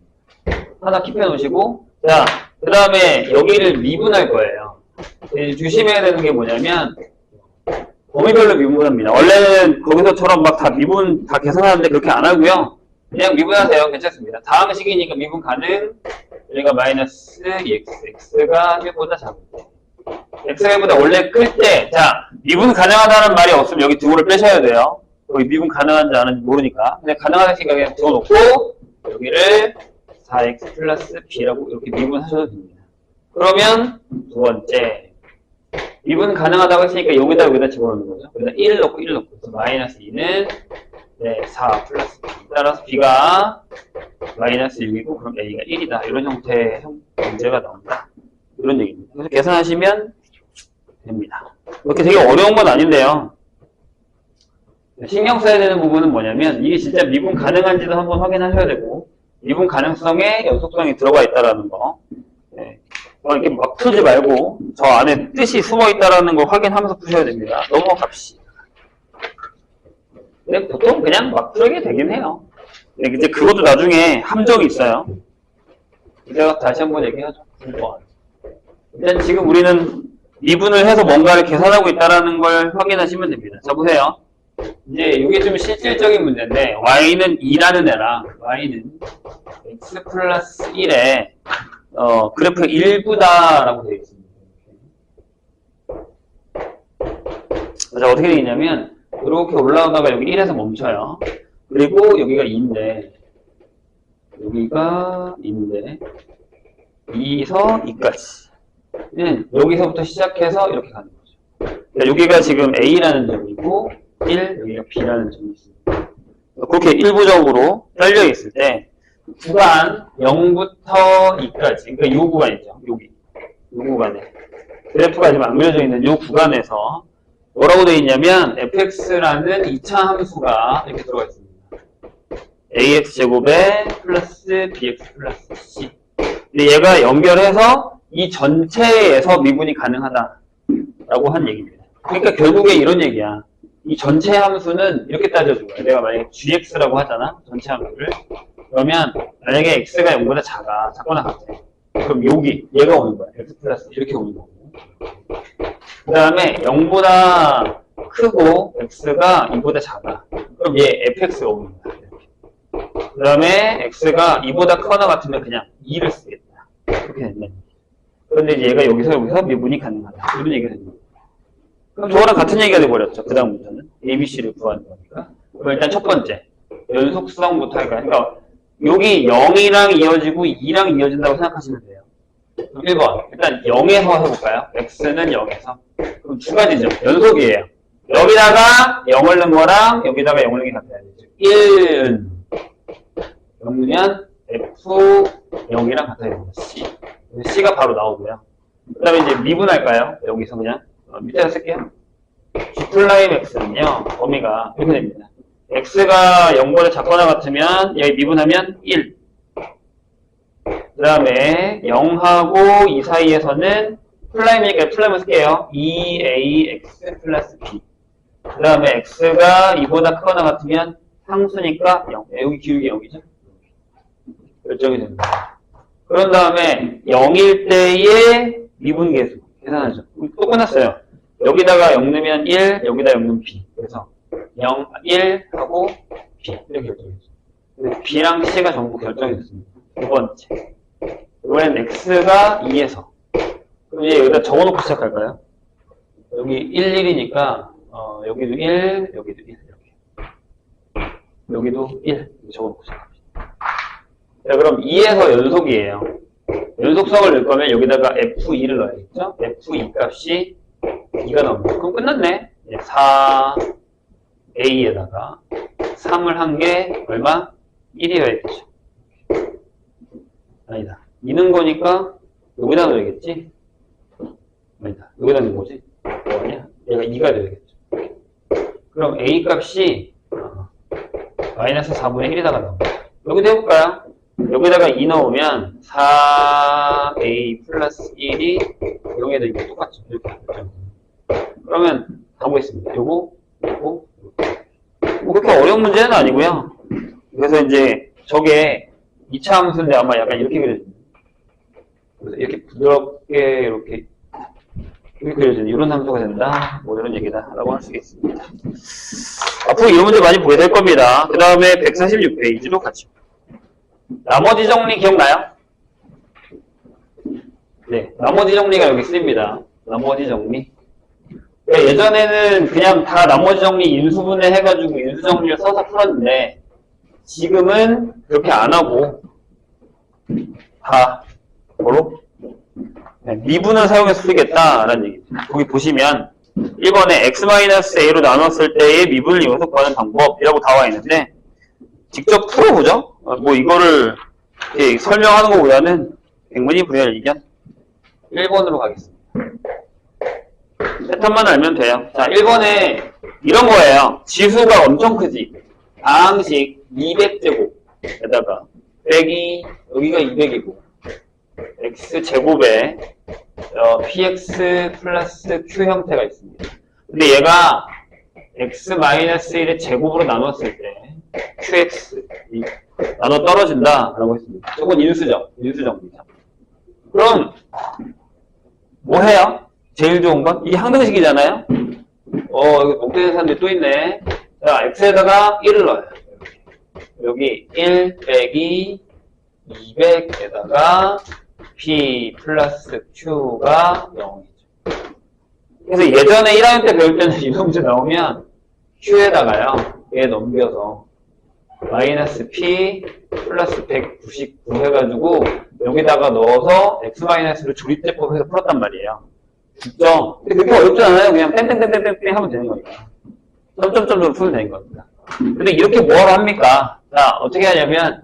하나 킵해 놓으시고, 자, 그 다음에 여기를 미분할 거예요. 조심해야 되는 게 뭐냐면 범위별로 미분합니다. 원래는 거기서처럼 막 다 미분 다 계산하는데 그렇게 안 하고요. 그냥 미분하세요. 괜찮습니다. 다음 식이니까 미분 가능. 여기가 마이너스 x가 1보다 작을 때, x가 1보다 원래 클 때, 자, 미분 가능하다는 말이 없으면 여기 두고를 빼셔야 돼요. 거기 미분 가능한지 안 하는지 모르니까. 그냥 가능하다니까 그냥 두어놓고 여기를 4x 플러스 b라고 이렇게 미분하셔도 됩니다. 그러면 두 번째, 미분 가능하다고 했으니까 여기다 집어넣는 거죠. 여기다 1을 넣고 1을 넣고, 그래서 마이너스 2는 4 플러스 b. 따라서 b가 마이너스 6이고 그럼 a가 1이다. 이런 형태의 문제가 나온다. 이런 얘기입니다. 그래서 계산하시면 됩니다. 이렇게 되게 어려운 건 아닌데요. 신경 써야 되는 부분은 뭐냐면 이게 진짜 미분 가능한지도 한번 확인하셔야 되고 미분 가능성에 연속성이 들어가 있다라는 거. 이렇게 막 풀지 말고 저 안에 뜻이 숨어 있다라는 걸 확인하면서 푸셔야 됩니다. 넘어갑시다. 근데 보통 그냥 막 풀게 되긴 해요. 근데 이제 그것도 나중에 함정이 있어요. 이제 다시 한번 얘기하죠. 일단 지금 우리는 미분을 해서 뭔가를 계산하고 있다는 걸 확인하시면 됩니다. 자, 보세요. 이제 이게 좀 실질적인 문제인데, y는 2라는 애랑 y는 x 플러스 1에 그래프 1부다라고 되어 있습니다. 자, 어떻게 되겠냐면 이렇게 올라오다가 여기 1에서 멈춰요. 그리고 여기가 2인데 여기가 2인데 2에서 2까지 여기서부터 시작해서 이렇게 가는 거죠. 자, 여기가 지금 A라는 점이고 1, 여기가 B라는 점이 있습니다. 그렇게 일부적으로 떨려 있을 때 구간 0부터 2까지, 그러니까 이 구간이죠. 여기. 이 구간에. 그래프가 지금 안 그려져 있는 이 구간에서 뭐라고 되어 있냐면 fx라는 2차 함수가 이렇게 들어가 있습니다. ax제곱에 플러스 bx 플러스 c. 근데 얘가 연결해서 이 전체에서 미분이 가능하다라고 한 얘기입니다. 그러니까 결국에 이런 얘기야. 이 전체 함수는 이렇게 따져준 거야. 내가 만약에 gx라고 하잖아. 전체 함수를. 그러면 만약에 x가 0보다 작거나 같아. 그럼 여기 얘가 오는 거야. x 플러스 이렇게 오는 거고. 그 다음에 0보다 크고 x가 2보다 작아. 그럼 얘 fx가 오는 거야. 그 다음에 x가 2보다 크거나 같으면 그냥 2를 쓰겠다. 이렇게 된다. 그런데 이제 얘가 여기서 미분이 가능하다. 이런 얘기가 됩니다. 그럼 저거랑 같은 얘기가 돼버렸죠. 그 다음 문제는 ABC를 구하는 거니까. 그럼 일단 첫 번째 연속성부터 할까요? 그러니까 여기 0이랑 이어지고 2랑 이어진다고 생각하시면 돼요. 1번 일단 0에서 해볼까요? x는 0에서. 그럼 두 가지죠. 연속이에요. 여기다가 0을 넣은 거랑 여기다가 0을 넣은 게 같아야 되죠. 1은 0면 f0이랑 같아야 됩니다. c가 바로 나오고요. 그 다음에 이제 미분할까요? 여기서 그냥 밑에다 쓸게요. g 플라임 x는요 범위가 이렇게 됩니다. x가 0보다 작거나 같으면 여기 미분하면 1. 그 다음에 0하고 2 사이에서는 플라임이니까 플라임을 쓸게요. 2ax 플러스 b. 그 다음에 x가 2보다 크거나 같으면 상수니까 0. 여기 기울기 0이죠. 결정이 됩니다. 그런 다음에 0일 때의 미분계수 계산하죠. 또 끝났어요. 여기다가 0 넣으면 1, 여기다 0 넣으면 b. 그래서 0, 1 하고 b 이렇게 결정했죠. 근데 b랑 c가 전부 결정이 됐습니다. 두 번째. 이번엔 x가 2에서. 그럼 이제 여기다 적어놓고 시작할까요? 여기 1, 1이니까 여기도 1, 여기도 1 이렇게. 여기도 1 적어놓고 시작합니다. 자, 그럼 2에서 연속이에요. 연속성을 넣을 거면 여기다가 f2를 넣어야겠죠? f2 값이 2가 나옵니다. 그럼 끝났네. 4a에다가 3을 한 게 얼마? 1이어야겠죠. 아니다. 2는 거니까 여기다 넣어야겠지? 아니다. 여기다 넣는 거지? 뭐하냐? 얘가 2가 되어야겠죠. 그럼 a 값이 마이너스 4분의 1에다가 나옵니다. 여기도 해볼까요? 여기다가 2 넣으면 4a 플러스 1이 0에다 이거 똑같죠. 이렇게. 그러면 가보겠습니다. 요거. 뭐 그렇게 어려운 문제는 아니고요. 그래서 이제 저게 2차 함수인데 아마 약간 이렇게 그려집니다. 그래서 이렇게 부드럽게 이렇게 그려지는 이런 함수가 된다. 뭐 이런 얘기다. 라고 할 수 있습니다. 앞으로 이런 문제 많이 보게 될 겁니다. 그 다음에 146페이지로 가죠. 나머지 정리 기억나요? 네, 나머지 정리가 여기 쓰입니다. 나머지 정리. 예전에는 그냥 다 나머지 정리 인수분해 해가지고 인수정리를 써서 풀었는데 지금은 그렇게 안 하고 다 뭐로? 네, 미분을 사용해서 풀겠다라는 얘기입니다. 거기 보시면 1번에 x-a로 나눴을 때의 미분을 이용해서 구하는 방법이라고 나와 있는데 직접 풀어보죠. 뭐 이거를 이렇게 설명하는 것보다는 백문이 불여일견 1번으로 가겠습니다. 패턴만 알면 돼요. 자, 1번에 이런 거예요. 지수가 엄청 크지. 다항식 200제곱에다가 빼기 여기가 200이고 x제곱에 px 플러스 q 형태가 있습니다. 근데 얘가 x-1의 제곱으로 나눴을 때 qx 나눠 떨어진다 라고 했습니다. 저건 인수정리죠. 그럼 뭐 해요? 제일 좋은 건? 이게 항등식이잖아요? 여기 목대는 사람들이 또 있네. 자, x에다가 1을 넣어요. 여기 1 빼기 200에다가 p 플러스 q가 0이죠. 그래서 예전에 1학년 때 배울 때는 이런 문제 나오면 q에다가요, 얘 넘겨서 마이너스 p 플러스 199 해가지고 여기다가 넣어서 x-를 조립제법해서 풀었단 말이에요. 쉽죠? 근데 그렇게 어렵지 않아요. 그냥 땡땡땡땡땡 하면 되는 거니까. 점점점으로 풀면 되는 겁니다. 근데 이렇게 뭐하러 합니까? 자, 어떻게 하냐면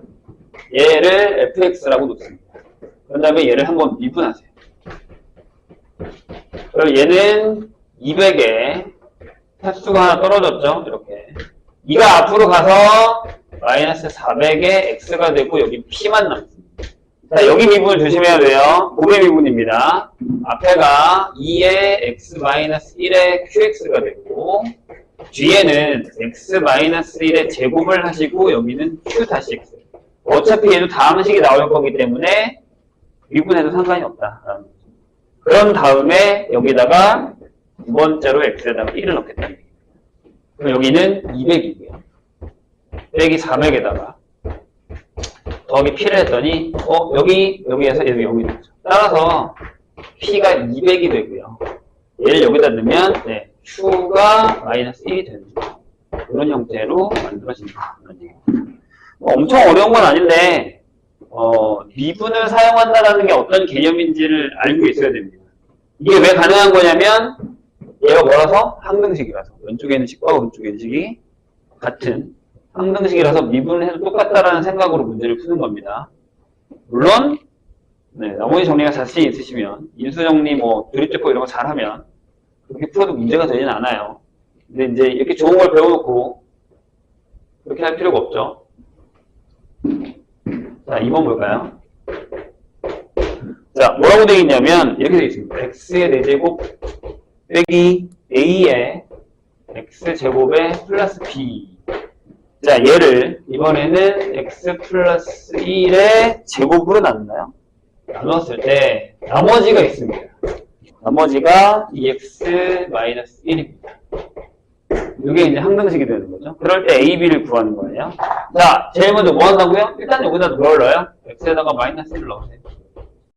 얘를 fx라고 놓습니다. 그런 다음에 얘를 한번 미분하세요. 그럼 얘는 200에 탑수가 하나 떨어졌죠? 이렇게. 2가 앞으로 가서 마이너스 400에 x가 되고 여기 p만 남습니다. 자, 여기 미분을 조심해야 돼요. 곱의 미분입니다. 앞에가 2에 x-1에 qx가 되고 뒤에는 x-1의 제곱을 하시고 여기는 q 다시 x. 어차피 얘도 다음 식이 나올 거기 때문에 미분해도 상관이 없다. 그런 다음에 여기다가 두 번째로 x에다가 1을 넣겠다는 얘기입니다. 그럼 여기는 200이고요. 빼기 400에다가 더하기 p를 했더니 여기에서 얘도 0이 되죠. 따라서 p가 200이 되고요. 얘를 여기다 넣으면 q가 마이너스 1이 되는 그런 형태로 만들어진다. 엄청 어려운 건 아닌데 미분을 사용한다는 게 어떤 개념인지를 알고 있어야 됩니다. 이게 왜 가능한 거냐면 얘가 뭐라서? 항등식이라서. 왼쪽에 있는 식과 오른쪽에 있는 식이 같은 항등식이라서 미분을 해도 똑같다라는 생각으로 문제를 푸는 겁니다. 물론 나머지 정리가 자신 있으시면 인수정리 조립제법 이런 거 잘하면 그렇게 풀어도 문제가 되진 않아요. 근데 이제 이렇게 좋은 걸 배워놓고 그렇게 할 필요가 없죠. 자, 2번 볼까요? 자, 뭐라고 되어 있냐면 이렇게 되어 있습니다. x의 4제곱 빼기 a의 x제곱에 플러스 b. 자, 얘를 이번에는 x 플러스 1의 제곱으로 나누나요? 나눴을 때 나머지가 있습니다. 나머지가 2x-1입니다. 이게 이제 항등식이 되는 거죠. 그럴 때 a, b를 구하는 거예요. 자, 제일 먼저 뭐 한다고요? 일단 여기다 뭘 넣어요? x에다가 마이너스 1을 넣으세요.